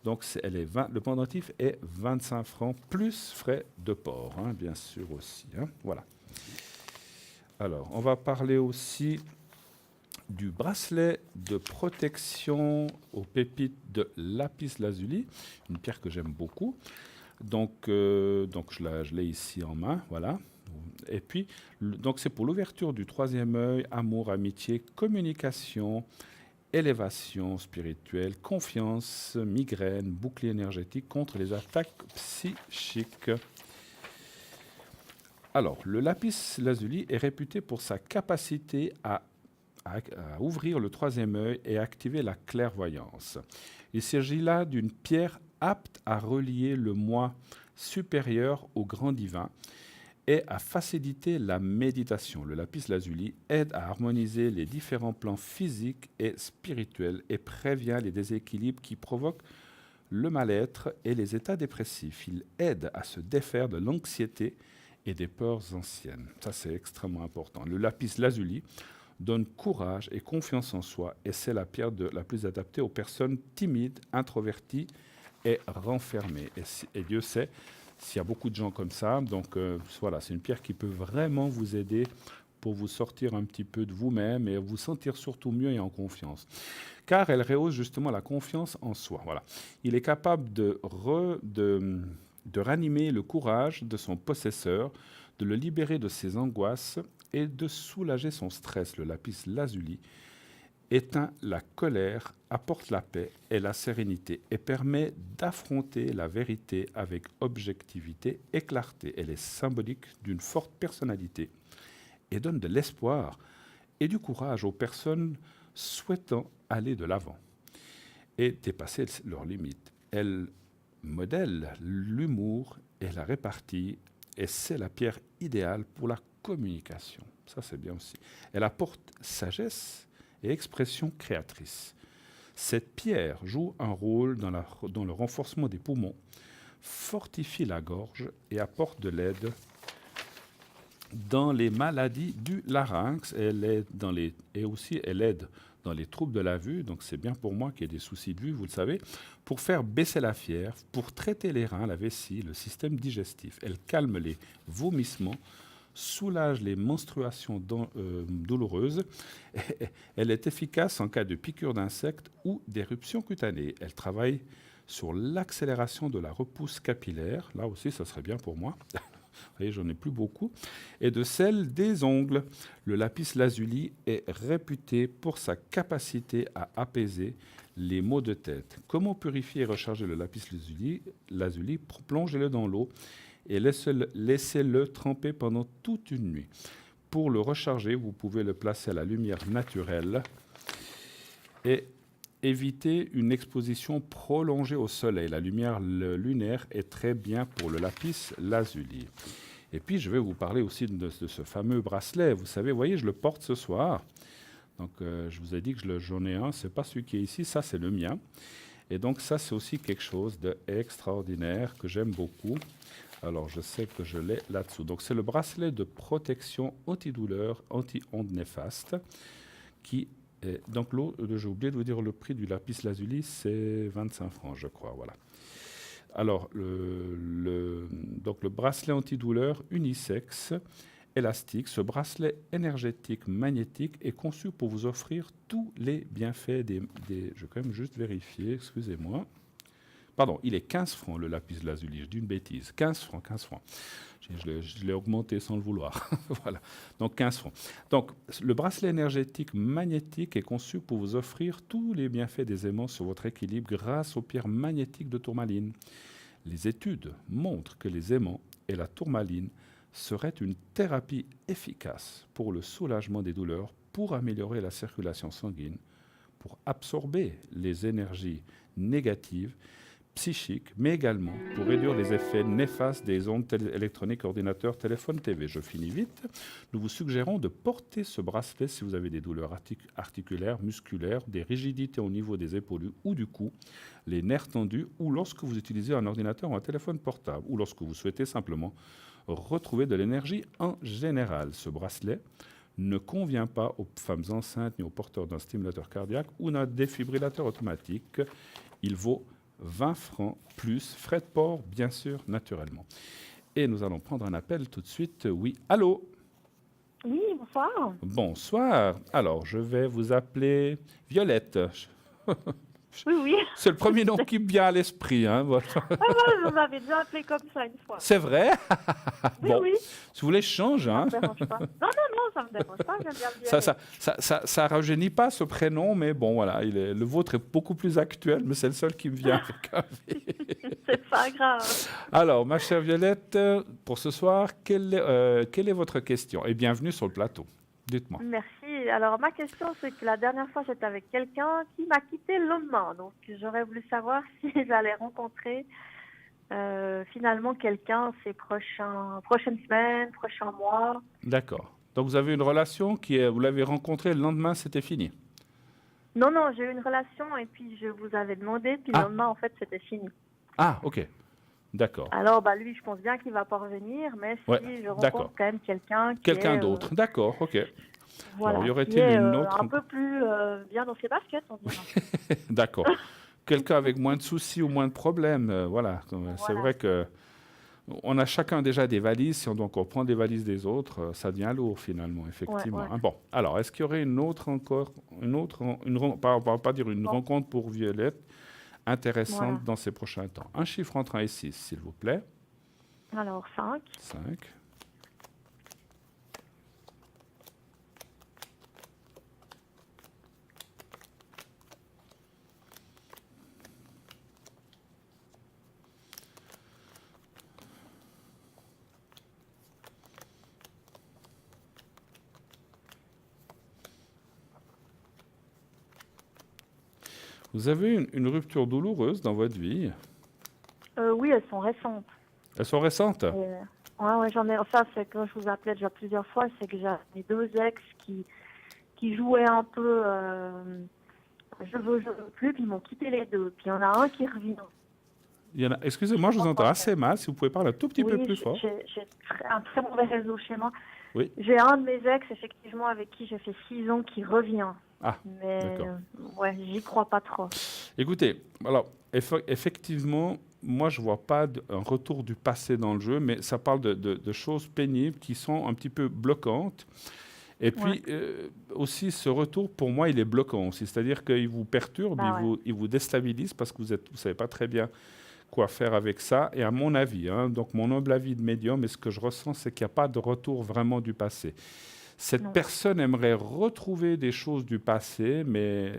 Donc le pendentif est 25 francs plus frais de port, hein, bien sûr aussi. Hein, voilà. Alors, on va parler aussi du bracelet de protection aux pépites de lapis lazuli, une pierre que j'aime beaucoup. Donc je l'ai ici en main, voilà. Et puis, donc c'est pour l'ouverture du troisième œil, amour, amitié, communication, élévation spirituelle, confiance, migraine, bouclier énergétique contre les attaques psychiques. Alors, le lapis lazuli est réputé pour sa capacité à ouvrir le troisième œil et activer la clairvoyance. Il s'agit là d'une pierre apte à relier le moi supérieur au grand divin et à faciliter la méditation. Le lapis lazuli aide à harmoniser les différents plans physiques et spirituels et prévient les déséquilibres qui provoquent le mal-être et les états dépressifs. Il aide à se défaire de l'anxiété et des peurs anciennes. Ça, c'est extrêmement important. Le lapis lazuli donne courage et confiance en soi et c'est la pierre la plus adaptée aux personnes timides, introverties et renfermées. Et Dieu sait s'il y a beaucoup de gens comme ça. Donc voilà, c'est une pierre qui peut vraiment vous aider pour vous sortir un petit peu de vous-même et vous sentir surtout mieux et en confiance. Car elle rehausse justement la confiance en soi. Voilà. Il est capable de ranimer le courage de son possesseur, de le libérer de ses angoisses et de soulager son stress. Le lapis lazuli éteint la colère, apporte la paix et la sérénité et permet d'affronter la vérité avec objectivité et clarté. Elle est symbolique d'une forte personnalité et donne de l'espoir et du courage aux personnes souhaitant aller de l'avant et dépasser leurs limites. Elle modèle l'humour et la répartie, et c'est la pierre idéale pour la communication. Ça, c'est bien aussi. Elle apporte sagesse et expression créatrice. Cette pierre joue un rôle dans le renforcement des poumons, fortifie la gorge et apporte de l'aide dans les maladies du larynx. Elle aide elle aide dans les troubles de la vue, donc c'est bien pour moi qu'il y ait des soucis de vue, vous le savez, pour faire baisser la fièvre, pour traiter les reins, la vessie, le système digestif. Elle calme les vomissements, soulage les menstruations douloureuses. Elle est efficace en cas de piqûre d'insectes ou d'éruption cutanée. Elle travaille sur l'accélération de la repousse capillaire. Là aussi, ça serait bien pour moi. Vous voyez, j'en ai plus beaucoup. Et de celle des ongles. Le lapis lazuli est réputé pour sa capacité à apaiser les maux de tête. Comment purifier et recharger le lapis lazuli? Plongez-le dans l'eau et laissez-le tremper pendant toute une nuit. Pour le recharger, vous pouvez le placer à la lumière naturelle et éviter une exposition prolongée au soleil. La lumière lunaire est très bien pour le lapis lazuli. Et puis, je vais vous parler aussi de ce fameux bracelet. Vous savez, voyez, je le porte ce soir. Donc, je vous ai dit que j'en ai un. Ce n'est pas celui qui est ici, ça, c'est le mien. Et donc, ça, c'est aussi quelque chose d'extraordinaire que j'aime beaucoup. Alors, je sais que je l'ai là-dessous. Donc, c'est le bracelet de protection antidouleur, anti-ondes néfastes, qui donc, j'ai oublié de vous dire le prix du lapis lazuli, c'est 25 francs, je crois. Voilà. Alors, donc le bracelet antidouleur unisexe, élastique, ce bracelet énergétique magnétique est conçu pour vous offrir tous les bienfaits je vais quand même juste vérifier, excusez-moi. Pardon, il est 15 francs le lapis lazuli, je dis une bêtise. 15 francs. Je l'ai augmenté sans le vouloir. Voilà, donc 15 francs. Donc, le bracelet énergétique magnétique est conçu pour vous offrir tous les bienfaits des aimants sur votre équilibre grâce aux pierres magnétiques de tourmaline. Les études montrent que les aimants et la tourmaline seraient une thérapie efficace pour le soulagement des douleurs, pour améliorer la circulation sanguine, pour absorber les énergies négatives, psychique, mais également pour réduire les effets néfastes des ondes électroniques, ordinateurs, téléphones, TV. Je finis vite. Nous vous suggérons de porter ce bracelet si vous avez des douleurs articulaires, musculaires, des rigidités au niveau des épaules ou du cou, les nerfs tendus, ou lorsque vous utilisez un ordinateur ou un téléphone portable, ou lorsque vous souhaitez simplement retrouver de l'énergie en général. Ce bracelet ne convient pas aux femmes enceintes ni aux porteurs d'un stimulateur cardiaque ou d'un défibrillateur automatique. Il vaut 20 francs plus frais de port, bien sûr, naturellement. Et nous allons prendre un appel tout de suite. Oui, allô? Oui, bonsoir. Bonsoir. Alors, je vais vous appeler Violette. Oui. C'est le premier nom qui me vient à l'esprit. Hein, voilà. Vous m'avez déjà appelé comme ça une fois. C'est vrai? Oui. Si vous voulez, je change. Hein. Ça me dérange pas. Non, ça me dérange pas. J'aime bien le dire. Ça rajeunit pas ce prénom, mais bon, voilà. Le vôtre est beaucoup plus actuel, mais c'est le seul qui me vient avec C'est pas grave. Alors, ma chère Violette, pour ce soir, quelle est votre question? Et bienvenue sur le plateau. Dites-moi. Merci. Alors, ma question, c'est que la dernière fois, j'étais avec quelqu'un qui m'a quitté le lendemain. Donc, j'aurais voulu savoir si j'allais rencontrer finalement quelqu'un ces prochaines semaines, prochains mois. D'accord. Donc, vous avez une relation vous l'avez rencontrée, le lendemain, c'était fini? Non, j'ai eu une relation et puis je vous avais demandé, puis le lendemain, en fait, c'était fini. Ah, ok. D'accord. Alors, lui, je pense bien qu'il ne va pas revenir, mais si je rencontre quand même quelqu'un d'autre. D'accord, ok. Voilà, alors, y aurait-il une autre... un peu plus bien dans ses baskets, on dirait. D'accord. Quelqu'un avec moins de soucis ou moins de problèmes, voilà. C'est vrai que on a chacun déjà des valises. Si on doit encore prendre des valises des autres, ça devient lourd finalement, effectivement. Ouais. Bon, alors, est-ce qu'il y aurait une autre rencontre pour Violette intéressante dans ces prochains temps? Un chiffre entre 1 et 6, s'il vous plaît. Alors, 5. 5. Vous avez une rupture douloureuse dans votre vie. Oui, elles sont récentes. Elles sont récentes? Ouais, j'en ai. Enfin, c'est que je vous appelais déjà plusieurs fois, c'est que j'ai mes 2 ex qui jouaient un peu. Je veux plus, puis ils m'ont quitté les 2. Puis il y en a un qui revient. Excusez-moi, je vous entends assez mal. Si vous pouvez parler un tout petit peu plus fort. J'ai un très mauvais réseau chez moi. Oui. J'ai un de mes ex, effectivement, avec qui j'ai fait 6 ans, qui revient. Ah, mais ouais, j'y crois pas trop. Écoutez, alors effectivement, moi je vois pas un retour du passé dans le jeu, mais ça parle de choses pénibles qui sont un petit peu bloquantes. Et puis aussi, ce retour, pour moi, il est bloquant aussi. C'est-à-dire qu'il vous perturbe, il vous déstabilise parce que vous ne savez pas très bien quoi faire avec ça. Et à mon avis, donc mon humble avis de médium, et ce que je ressens, c'est qu'il n'y a pas de retour vraiment du passé. Cette personne aimerait retrouver des choses du passé, mais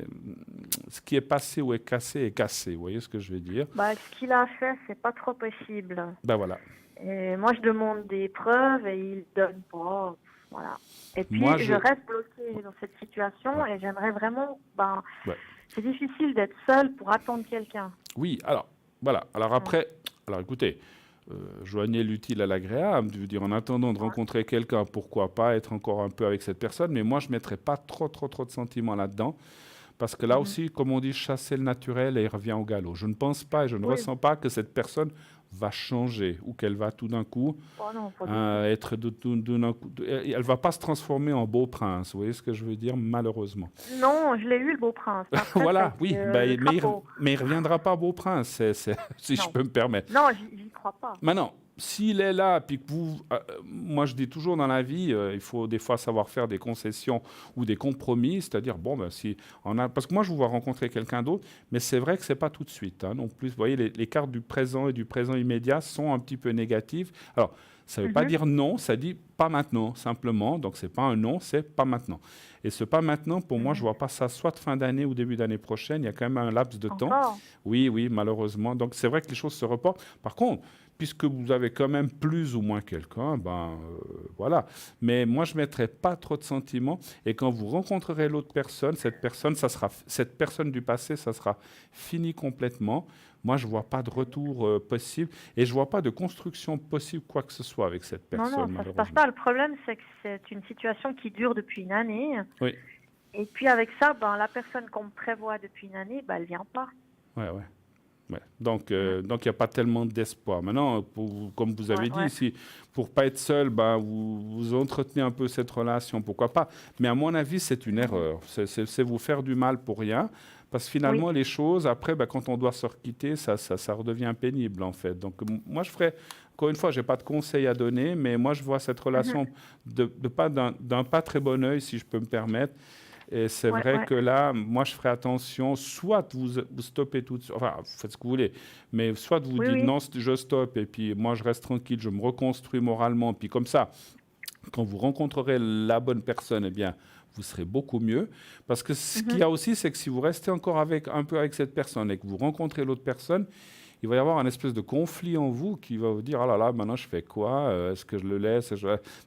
ce qui est passé ou est cassé, vous voyez ce que je veux dire? Ce qu'il a fait, c'est pas trop possible. Voilà. Et moi, je demande des preuves et il donne pas. Voilà. Et puis, je reste bloquée dans cette situation et j'aimerais vraiment... C'est difficile d'être seule pour attendre quelqu'un. Oui, alors, voilà. Alors après, écoutez, joignez l'utile à l'agréable. Je veux dire, en attendant de rencontrer quelqu'un, pourquoi pas être encore un peu avec cette personne. Mais moi, je ne mettrais pas trop de sentiments là-dedans. Parce que là aussi, comme on dit, chasser le naturel et il revient au galop. Je ne pense pas et je ne ressens pas que cette personne va changer ou qu'elle va tout d'un coup être elle ne va pas se transformer en beau prince. Vous voyez ce que je veux dire, malheureusement. Non, je l'ai eu, le beau prince. Après, voilà, oui, mais il ne reviendra pas beau prince, si je peux me permettre. Non, j'y crois pas. Maintenant, s'il est là, puis que vous... moi, je dis toujours dans la vie, il faut des fois savoir faire des concessions ou des compromis, c'est-à-dire, si on a... Parce que moi, je vous vois rencontrer quelqu'un d'autre, mais c'est vrai que ce n'est pas tout de suite. Non plus, vous voyez, les cartes du présent et du présent immédiat sont un petit peu négatives. Alors, ça ne veut pas dire non, ça dit pas maintenant, simplement. Donc, ce n'est pas un non, c'est pas maintenant. Et ce pas maintenant, pour moi, je ne vois pas ça soit de fin d'année ou début d'année prochaine. Il y a quand même un laps de temps. Oui, malheureusement. Donc, c'est vrai que les choses se reportent. Par contre, puisque vous avez quand même plus ou moins quelqu'un, voilà. Mais moi, je ne mettrai pas trop de sentiments. Et quand vous rencontrerez l'autre personne, cette personne du passé, ça sera fini complètement. Moi, je ne vois pas de retour possible et je ne vois pas de construction possible, quoi que ce soit, avec cette personne. Non, ça ne se passe pas. Le problème, c'est que c'est une situation qui dure depuis une année. Oui. Et puis avec ça, la personne qu'on me prévoit depuis une année, elle ne vient pas. Ouais. Donc, il n'y a pas tellement d'espoir. Maintenant, comme vous avez dit, si, pour ne pas être seul, vous entretenez un peu cette relation, pourquoi pas. Mais à mon avis, c'est une erreur. C'est vous faire du mal pour rien. Parce que finalement, les choses, après, quand on doit se quitter, ça redevient pénible, en fait. Donc, moi, je ferais... Encore une fois, je n'ai pas de conseils à donner, mais moi, je vois cette relation d'un pas très bon œil, si je peux me permettre. Et c'est vrai que là, moi, je ferai attention. Soit vous stoppez tout de suite, enfin, vous faites ce que vous voulez, mais soit vous dites non, je stoppe, et puis moi, je reste tranquille, je me reconstruis moralement, puis comme ça, quand vous rencontrerez la bonne personne, eh bien, vous serez beaucoup mieux. Parce que ce qu'il y a aussi, c'est que si vous restez encore un peu avec cette personne et que vous rencontrez l'autre personne, il va y avoir un espèce de conflit en vous qui va vous dire « Ah là là, maintenant je fais quoi? Est-ce que je le laisse ?»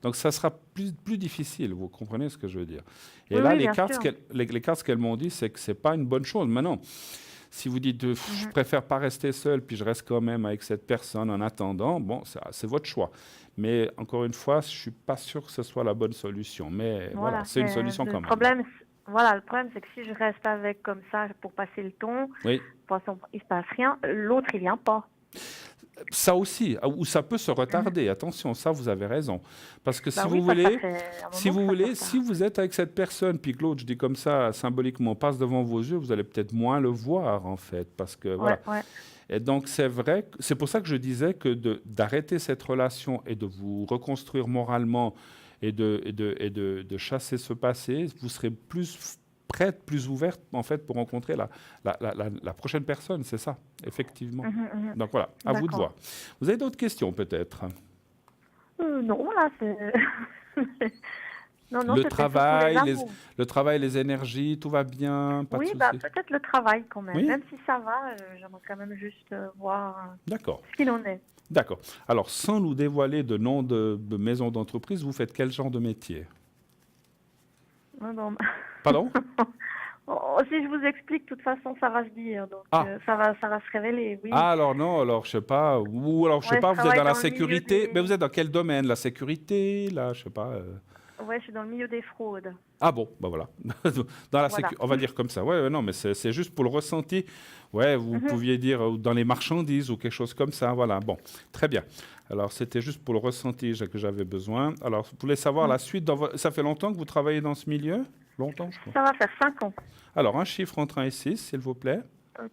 Donc ça sera plus difficile, vous comprenez ce que je veux dire. Et là, les cartes, ce qu'elles m'ont dit, c'est que ce n'est pas une bonne chose. Maintenant, si vous dites je préfère pas rester seul, puis je reste quand même avec cette personne en attendant, c'est votre choix. Mais encore une fois, je ne suis pas sûr que ce soit la bonne solution. Mais voilà, c'est une solution quand même. Le problème, c'est que si je reste avec comme ça pour passer le temps, il ne se passe rien, l'autre, il ne vient pas. Ça aussi, ou ça peut se retarder. Attention, ça, vous avez raison. Parce que si vous êtes avec cette personne, puis que l'autre, je dis comme ça, symboliquement, passe devant vos yeux, vous allez peut-être moins le voir, en fait. Parce que, voilà. Et donc, c'est vrai, c'est pour ça que je disais que d'arrêter cette relation et de vous reconstruire moralement et de chasser ce passé, vous serez plus prête, plus ouverte, en fait, pour rencontrer la prochaine personne, c'est ça, effectivement. Donc voilà, à vous de voir. Vous avez d'autres questions, peut-être? Non, là, c'est... le travail, les énergies, tout va bien, pas de soucis. Peut-être le travail quand même. Même si ça va, j'aimerais quand même juste voir ce qu'il en est. D'accord. Alors, sans nous dévoiler de nom de maison d'entreprise, vous faites quel genre de métier? Bon. Pardon? Oh, si je vous explique, de toute façon, ça va se dire. Donc, Ah. ça va se révéler, oui. Ah, alors non, alors je sais pas. Ou alors je sais Ouais, pas, je vous êtes dans travaille la dans le milieu sécurité. des- Mais vous êtes dans quel domaine? La sécurité, là, je sais pas. Ouais, je suis dans le milieu des fraudes. Ah bon, bah voilà. Dans la Voilà. on va dire comme ça. Ouais, non, mais c'est juste pour le ressenti. Ouais, vous pouviez dire dans les marchandises ou quelque chose comme ça. Voilà. Bon, très bien. Alors, c'était juste pour le ressenti que j'avais besoin. Alors, vous voulez savoir la suite ça fait longtemps que vous travaillez dans ce milieu? Longtemps, je crois. Ça va faire 5 ans. Alors, un chiffre entre 1 et 6, s'il vous plaît.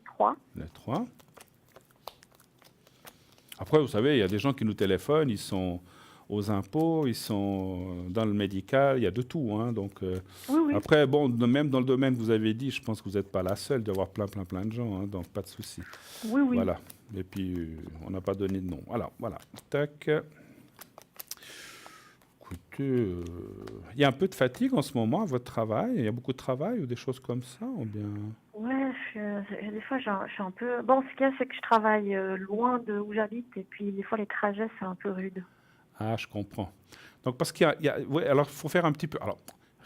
3. Le 3. Après, vous savez, il y a des gens qui nous téléphonent, ils sont aux impôts, ils sont dans le médical, il y a de tout. Hein, donc, Oui. après, bon, même dans le domaine que vous avez dit, je pense que vous n'êtes pas la seule, il doit y avoir plein de gens, hein, donc pas de souci. Oui. Voilà. Et puis, on n'a pas donné de nom. Alors, voilà. Tac. Écoutez, il y a un peu de fatigue en ce moment à votre travail? Il y a beaucoup de travail ou des choses comme ça ou bien... Ouais, des fois, je suis un peu... Bon, ce qu'il y a, c'est que je travaille loin de où j'habite. Et puis, des fois, les trajets, c'est un peu rude. Ah, je comprends. Donc, parce ouais, alors, il faut faire un petit peu... Alors,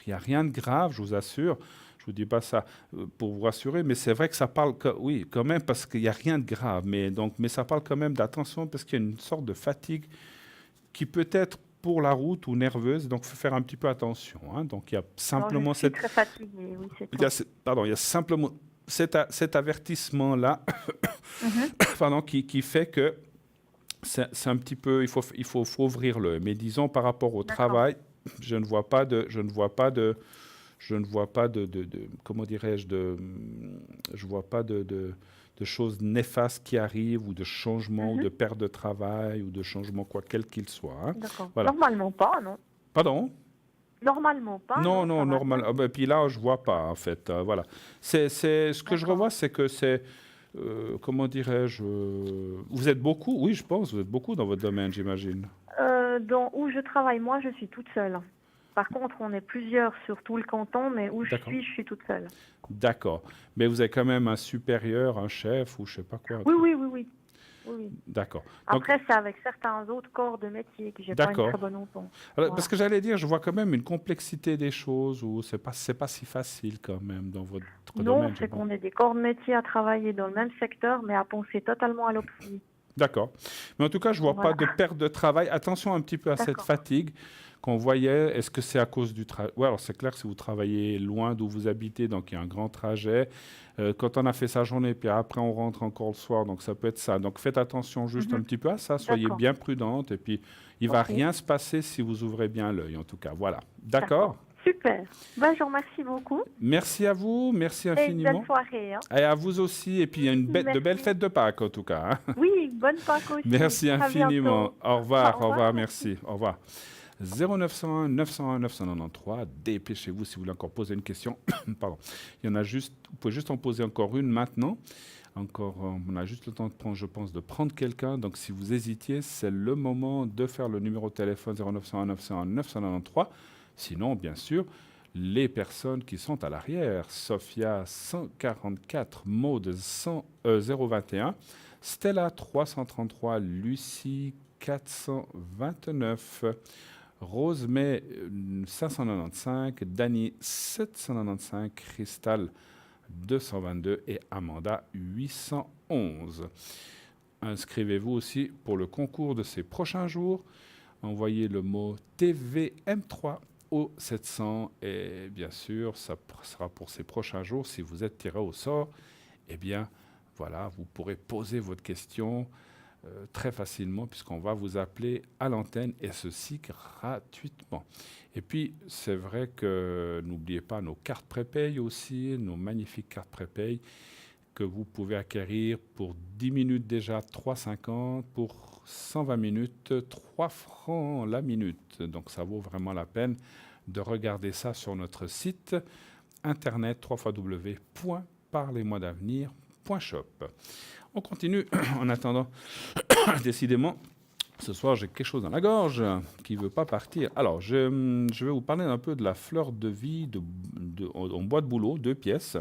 il n'y a rien de grave, je vous assure. Je ne vous dis pas ça pour vous rassurer, mais c'est vrai que ça parle... oui, quand même, parce qu'il n'y a rien de grave. Mais ça parle quand même d'attention, parce qu'il y a une sorte de fatigue qui peut être pour la route ou nerveuse. Donc, il faut faire un petit peu attention. Hein. Donc, il y a simplement je suis très fatiguée, oui, c'est tout. il y a simplement cet avertissement-là qui fait que c'est un petit peu, il faut ouvrir l'œil. Mais disons par rapport au travail, je ne vois pas de comment dirais-je, je vois pas de choses néfastes qui arrivent ou de changements ou de perte de travail ou de changements quel qu'il soit. Hein. D'accord. Voilà. Normalement pas, non? Pardon? Normalement pas. Non, ça va. normal. Ah ben, puis là, je vois pas, en fait. Voilà. Ce que je revois, c'est que c'est... comment dirais-je vous êtes beaucoup? Oui, je pense. Vous êtes beaucoup dans votre domaine, j'imagine. Dans où je travaille, moi, je suis toute seule. Par contre, on est plusieurs sur tout le canton, mais où je suis toute seule. D'accord. Mais vous avez quand même un supérieur, un chef ou je sais pas quoi. Oui. D'accord. Après, c'est avec certains autres corps de métier que j'ai pas une très bonne entente. Alors, parce que j'allais dire, je vois quand même une complexité des choses où c'est pas si facile quand même dans votre domaine. Non, c'est qu'on est des corps de métier à travailler dans le même secteur, mais à penser totalement à l'opposé. D'accord. Mais en tout cas, je ne vois pas de perte de travail. Attention un petit peu à cette fatigue qu'on voyait. Est-ce que c'est à cause du travail? Oui, alors c'est clair que si vous travaillez loin d'où vous habitez, donc il y a un grand trajet. Quand on a fait sa journée, puis après on rentre encore le soir, donc ça peut être ça. Donc faites attention juste un petit peu à ça. Soyez bien prudente. Et puis, il ne va rien se passer si vous ouvrez bien l'œil, en tout cas. Voilà. D'accord? Super. Ben, je vous remercie beaucoup. Merci à vous. Merci infiniment. Et bonne soirée. Hein. Et à vous aussi. Et puis, il y a de belles fêtes de Pâques, en tout cas. Hein. Oui, bonne Pâques aussi. Merci infiniment. Au revoir. Au revoir. Merci. Au revoir. 0901 901 993. Dépêchez-vous si vous voulez encore poser une question. Pardon. Il y en a juste. Vous pouvez juste en poser encore une maintenant. On a juste le temps de prendre, je pense, de prendre quelqu'un. Donc, si vous hésitiez, c'est le moment de faire le numéro de téléphone 0901 901 993. Sinon, bien sûr, les personnes qui sont à l'arrière, Sophia 144, Maud 021, Stella 333, Lucie 429, Rosemay 595, Dany 795, Cristal 222 et Amanda 811. Inscrivez-vous aussi pour le concours de ces prochains jours. Envoyez le mot TVM3 au 700 et bien sûr, ça sera pour ces prochains jours. Si vous êtes tiré au sort, eh bien, voilà, vous pourrez poser votre question très facilement puisqu'on va vous appeler à l'antenne et ceci gratuitement. Et puis, c'est vrai que n'oubliez pas nos cartes prépay aussi, nos magnifiques cartes prépay que vous pouvez acquérir pour 10 minutes déjà 3,50, pour 120 minutes 3 francs la minute. Donc ça vaut vraiment la peine de regarder ça sur notre site internet www.parlez-moi-d'avenir.shop. On continue en attendant. Décidément, ce soir j'ai quelque chose dans la gorge qui ne veut pas partir. Alors je vais vous parler un peu de la fleur de vie en bois de bouleau, 2 pièces.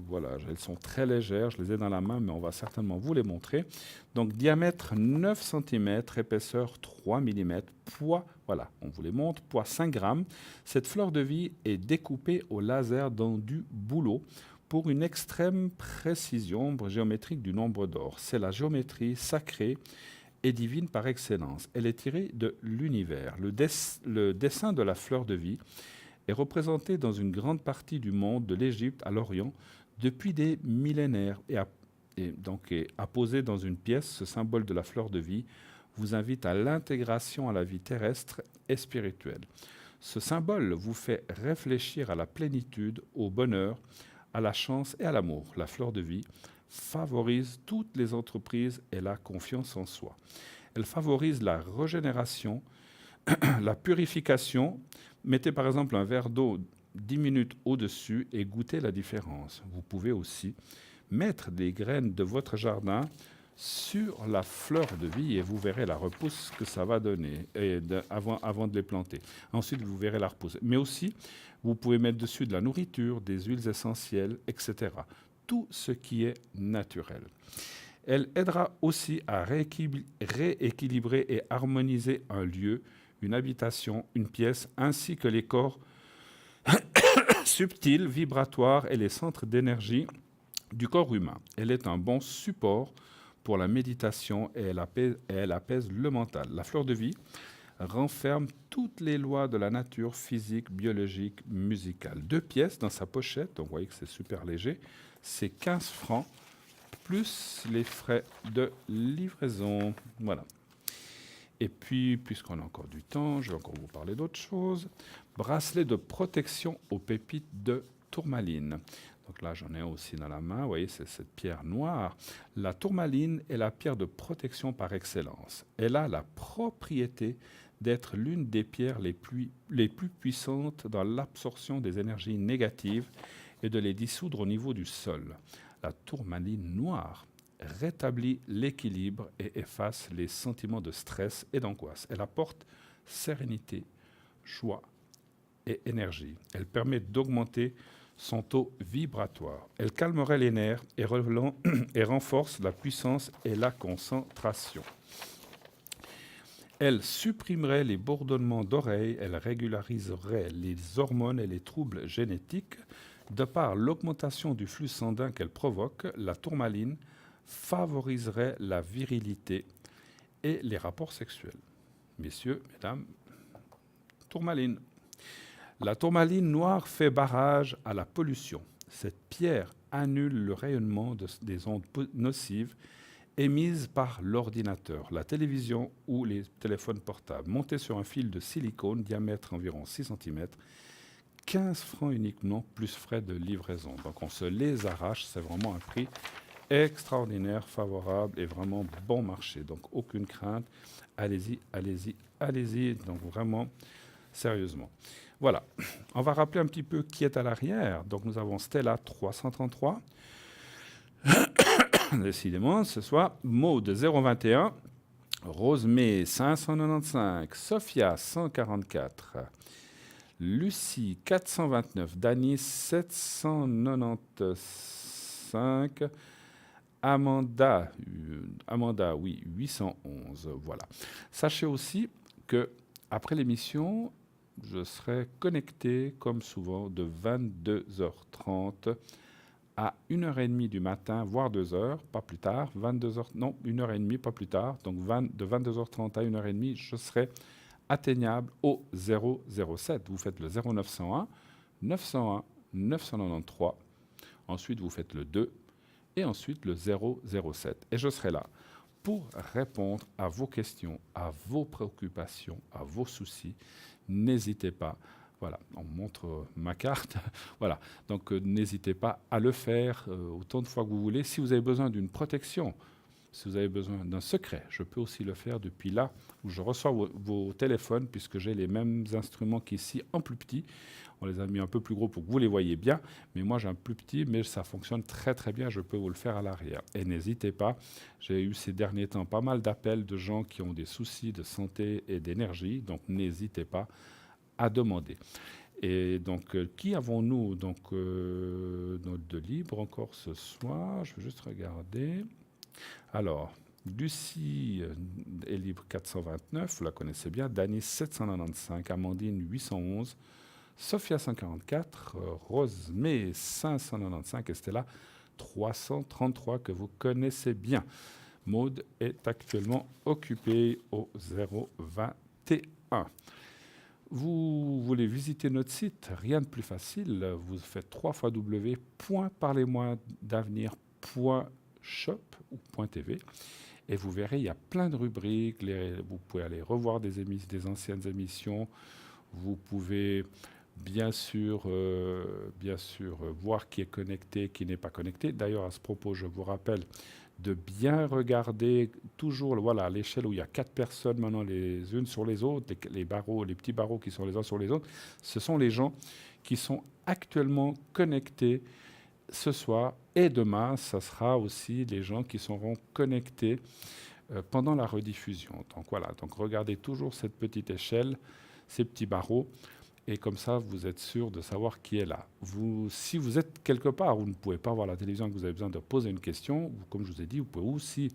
Voilà, elles sont très légères, je les ai dans la main, mais on va certainement vous les montrer. Donc diamètre 9 cm, épaisseur 3 mm, poids, voilà, on vous les montre, poids 5 grammes. Cette fleur de vie est découpée au laser dans du bouleau pour une extrême précision géométrique du nombre d'or. C'est la géométrie sacrée et divine par excellence. Elle est tirée de l'univers. Le dessin de la fleur de vie est représenté dans une grande partie du monde, de l'Égypte à l'Orient, depuis des millénaires. Et apposé dans une pièce, ce symbole de la fleur de vie vous invite à l'intégration à la vie terrestre et spirituelle. Ce symbole vous fait réfléchir à la plénitude, au bonheur, à la chance et à l'amour. La fleur de vie favorise toutes les entreprises et la confiance en soi. Elle favorise la régénération, la purification. Mettez par exemple un verre d'eau 10 minutes au-dessus et goûtez la différence. Vous pouvez aussi mettre des graines de votre jardin sur la fleur de vie et vous verrez la repousse que ça va donner avant de les planter. Ensuite, vous verrez la repousse. Mais aussi, vous pouvez mettre dessus de la nourriture, des huiles essentielles, etc. Tout ce qui est naturel. Elle aidera aussi à rééquilibrer et harmoniser un lieu, une habitation, une pièce, ainsi que les corps subtils, vibratoires et les centres d'énergie du corps humain. Elle est un bon support pour la méditation et elle apaise le mental. La fleur de vie renferme toutes les lois de la nature physique, biologique, musicale. 2 pièces dans sa pochette, donc vous voyez que c'est super léger, c'est 15 francs, plus les frais de livraison. Voilà. Et puis, puisqu'on a encore du temps, je vais encore vous parler d'autre chose. Bracelet de protection aux pépites de tourmaline. Donc là, j'en ai aussi dans la main. Vous voyez, c'est cette pierre noire. La tourmaline est la pierre de protection par excellence. Elle a la propriété d'être l'une des pierres les plus puissantes dans l'absorption des énergies négatives et de les dissoudre au niveau du sol. La tourmaline noire rétablit l'équilibre et efface les sentiments de stress et d'angoisse. Elle apporte sérénité, joie et énergie. Elle permet d'augmenter son taux vibratoire. Elle calmerait les nerfs et renforce la puissance et la concentration. Elle supprimerait les bourdonnements d'oreilles, elle régulariserait les hormones et les troubles génétiques. De par l'augmentation du flux sanguin qu'elle provoque, la tourmaline favoriserait la virilité et les rapports sexuels. Messieurs, mesdames, tourmaline. La tourmaline noire fait barrage à la pollution. Cette pierre annule le rayonnement des ondes nocives émises par l'ordinateur, la télévision ou les téléphones portables. Montée sur un fil de silicone, diamètre environ 6 cm, 15 francs uniquement, plus frais de livraison. Donc on se les arrache, c'est vraiment un prix extraordinaire, favorable et vraiment bon marché. Donc aucune crainte, allez-y, allez-y, allez-y. Donc vraiment, sérieusement. Voilà, on va rappeler un petit peu qui est à l'arrière. Donc nous avons Stella 333. Décidément, ce soir, Maud 021, Rosemée 595, Sophia 144, Lucie 429, Dany 795, Amanda, oui, 811. Voilà. Sachez aussi que après l'émission, je serai connecté, comme souvent, de 22h30 à 1h30 du matin, voire 2h, pas plus tard, 22h, non, 1h30, pas plus tard, donc de 22h30 à 1h30, je serai atteignable au 007. Vous faites le 0901, 901, 993, ensuite vous faites le 2, et ensuite le 007. Et je serai là pour répondre à vos questions, à vos préoccupations, à vos soucis. N'hésitez pas. Voilà, on montre ma carte. Voilà, donc n'hésitez pas à le faire autant de fois que vous voulez. Si vous avez besoin d'une protection, si vous avez besoin d'un secret, je peux aussi le faire depuis là où je reçois vos téléphones, puisque j'ai les mêmes instruments qu'ici en plus petit. On les a mis un peu plus gros pour que vous les voyez bien, mais moi j'ai un plus petit, mais ça fonctionne très très bien, je peux vous le faire à l'arrière. Et n'hésitez pas, j'ai eu ces derniers temps pas mal d'appels de gens qui ont des soucis de santé et d'énergie, donc n'hésitez pas à demander. Et donc, qui avons-nous donc de libre encore ce soir? Je vais juste regarder. Alors, Lucie est libre 429, vous la connaissez bien. Dany 795, Amandine 811, Sophia 144, Rose May 595 et Stella 333 que vous connaissez bien. Maude est actuellement occupée au 021. Vous voulez visiter notre site? Rien de plus facile. Vous faites www.parlez-moi-d'avenir.shop ou .tv et vous verrez, il y a plein de rubriques. Vous pouvez aller revoir des anciennes émissions. Vous pouvez bien sûr voir qui est connecté, qui n'est pas connecté. D'ailleurs, à ce propos, je vous rappelle de bien regarder toujours à l'échelle où il y a 4 personnes maintenant les unes sur les autres, les petits barreaux qui sont les uns sur les autres, ce sont les gens qui sont actuellement connectés ce soir et demain, ça sera aussi les gens qui seront connectés pendant la rediffusion. Donc voilà, donc regardez toujours cette petite échelle, ces petits barreaux, et comme ça, vous êtes sûr de savoir qui est là. Si vous êtes quelque part où vous ne pouvez pas voir la télévision et que vous avez besoin de poser une question, comme je vous ai dit, vous pouvez aussi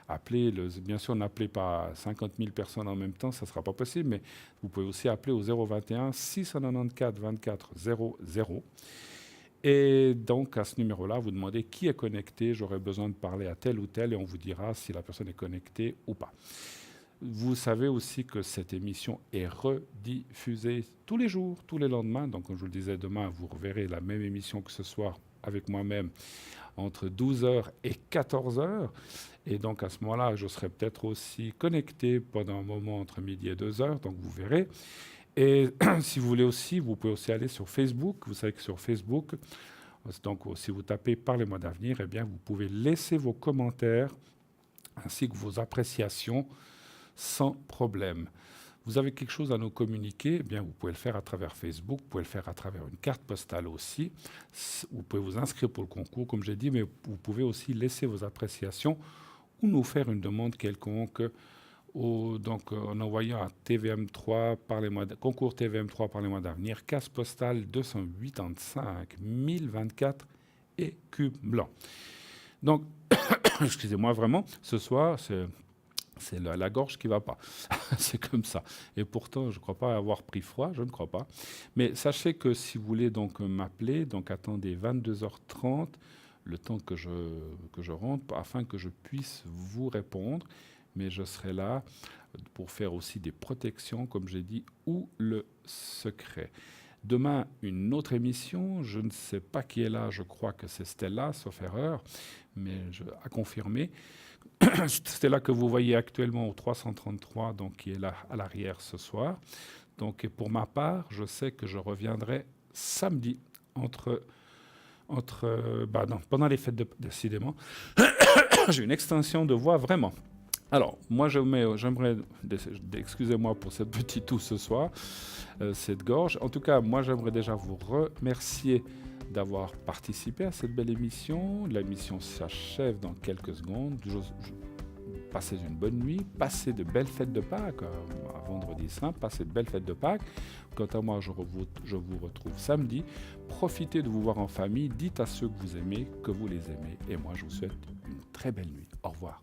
appeler. Bien sûr, n'appelez pas 50 000 personnes en même temps, ça ne sera pas possible, mais vous pouvez aussi appeler au 021 694 24 00. Et donc, à ce numéro-là, vous demandez qui est connecté, j'aurais besoin de parler à tel ou tel, et on vous dira si la personne est connectée ou pas. Vous savez aussi que cette émission est rediffusée tous les jours, tous les lendemains. Donc, comme je vous le disais, demain, vous reverrez la même émission que ce soir avec moi-même entre 12h et 14h. Et donc, à ce moment-là, je serai peut-être aussi connecté pendant un moment entre midi et 2h. Donc, vous verrez. Et si vous voulez aussi, vous pouvez aussi aller sur Facebook. Vous savez que sur Facebook, donc, si vous tapez « Parlez-moi d'avenir », eh bien, vous pouvez laisser vos commentaires ainsi que vos appréciations sans problème. Vous avez quelque chose à nous communiquer, eh bien, vous pouvez le faire à travers Facebook, vous pouvez le faire à travers une carte postale aussi. Vous pouvez vous inscrire pour le concours, comme j'ai dit, mais vous pouvez aussi laisser vos appréciations ou nous faire une demande quelconque en envoyant à TVM3, concours TVM3, Parlez-moi d'avenir, case postale 285 1024 écus blancs. Donc, excusez-moi vraiment, ce soir, c'est la gorge qui ne va pas. C'est comme ça. Et pourtant, je ne crois pas avoir pris froid, je ne crois pas. Mais sachez que si vous voulez donc m'appeler, donc attendez 22h30, le temps que je rentre, afin que je puisse vous répondre. Mais je serai là pour faire aussi des protections, comme j'ai dit, ou le secret. Demain, une autre émission. Je ne sais pas qui est là. Je crois que c'est Stella, sauf erreur, mais à confirmer. Stella que vous voyez actuellement au 333, donc qui est là à l'arrière ce soir. Donc, et pour ma part, je sais que je reviendrai samedi pendant les fêtes décidément. J'ai une extension de voix vraiment. Alors, moi, j'aimerais, excusez-moi pour cette petite toux ce soir, cette gorge. En tout cas, moi, j'aimerais déjà vous remercier d'avoir participé à cette belle émission. L'émission s'achève dans quelques secondes. Passez une bonne nuit, passez de belles fêtes de Pâques, à vendredi saint, passez de belles fêtes de Pâques. Quant à moi, je vous retrouve samedi. Profitez de vous voir en famille, dites à ceux que vous aimez que vous les aimez. Et moi, je vous souhaite une très belle nuit. Au revoir.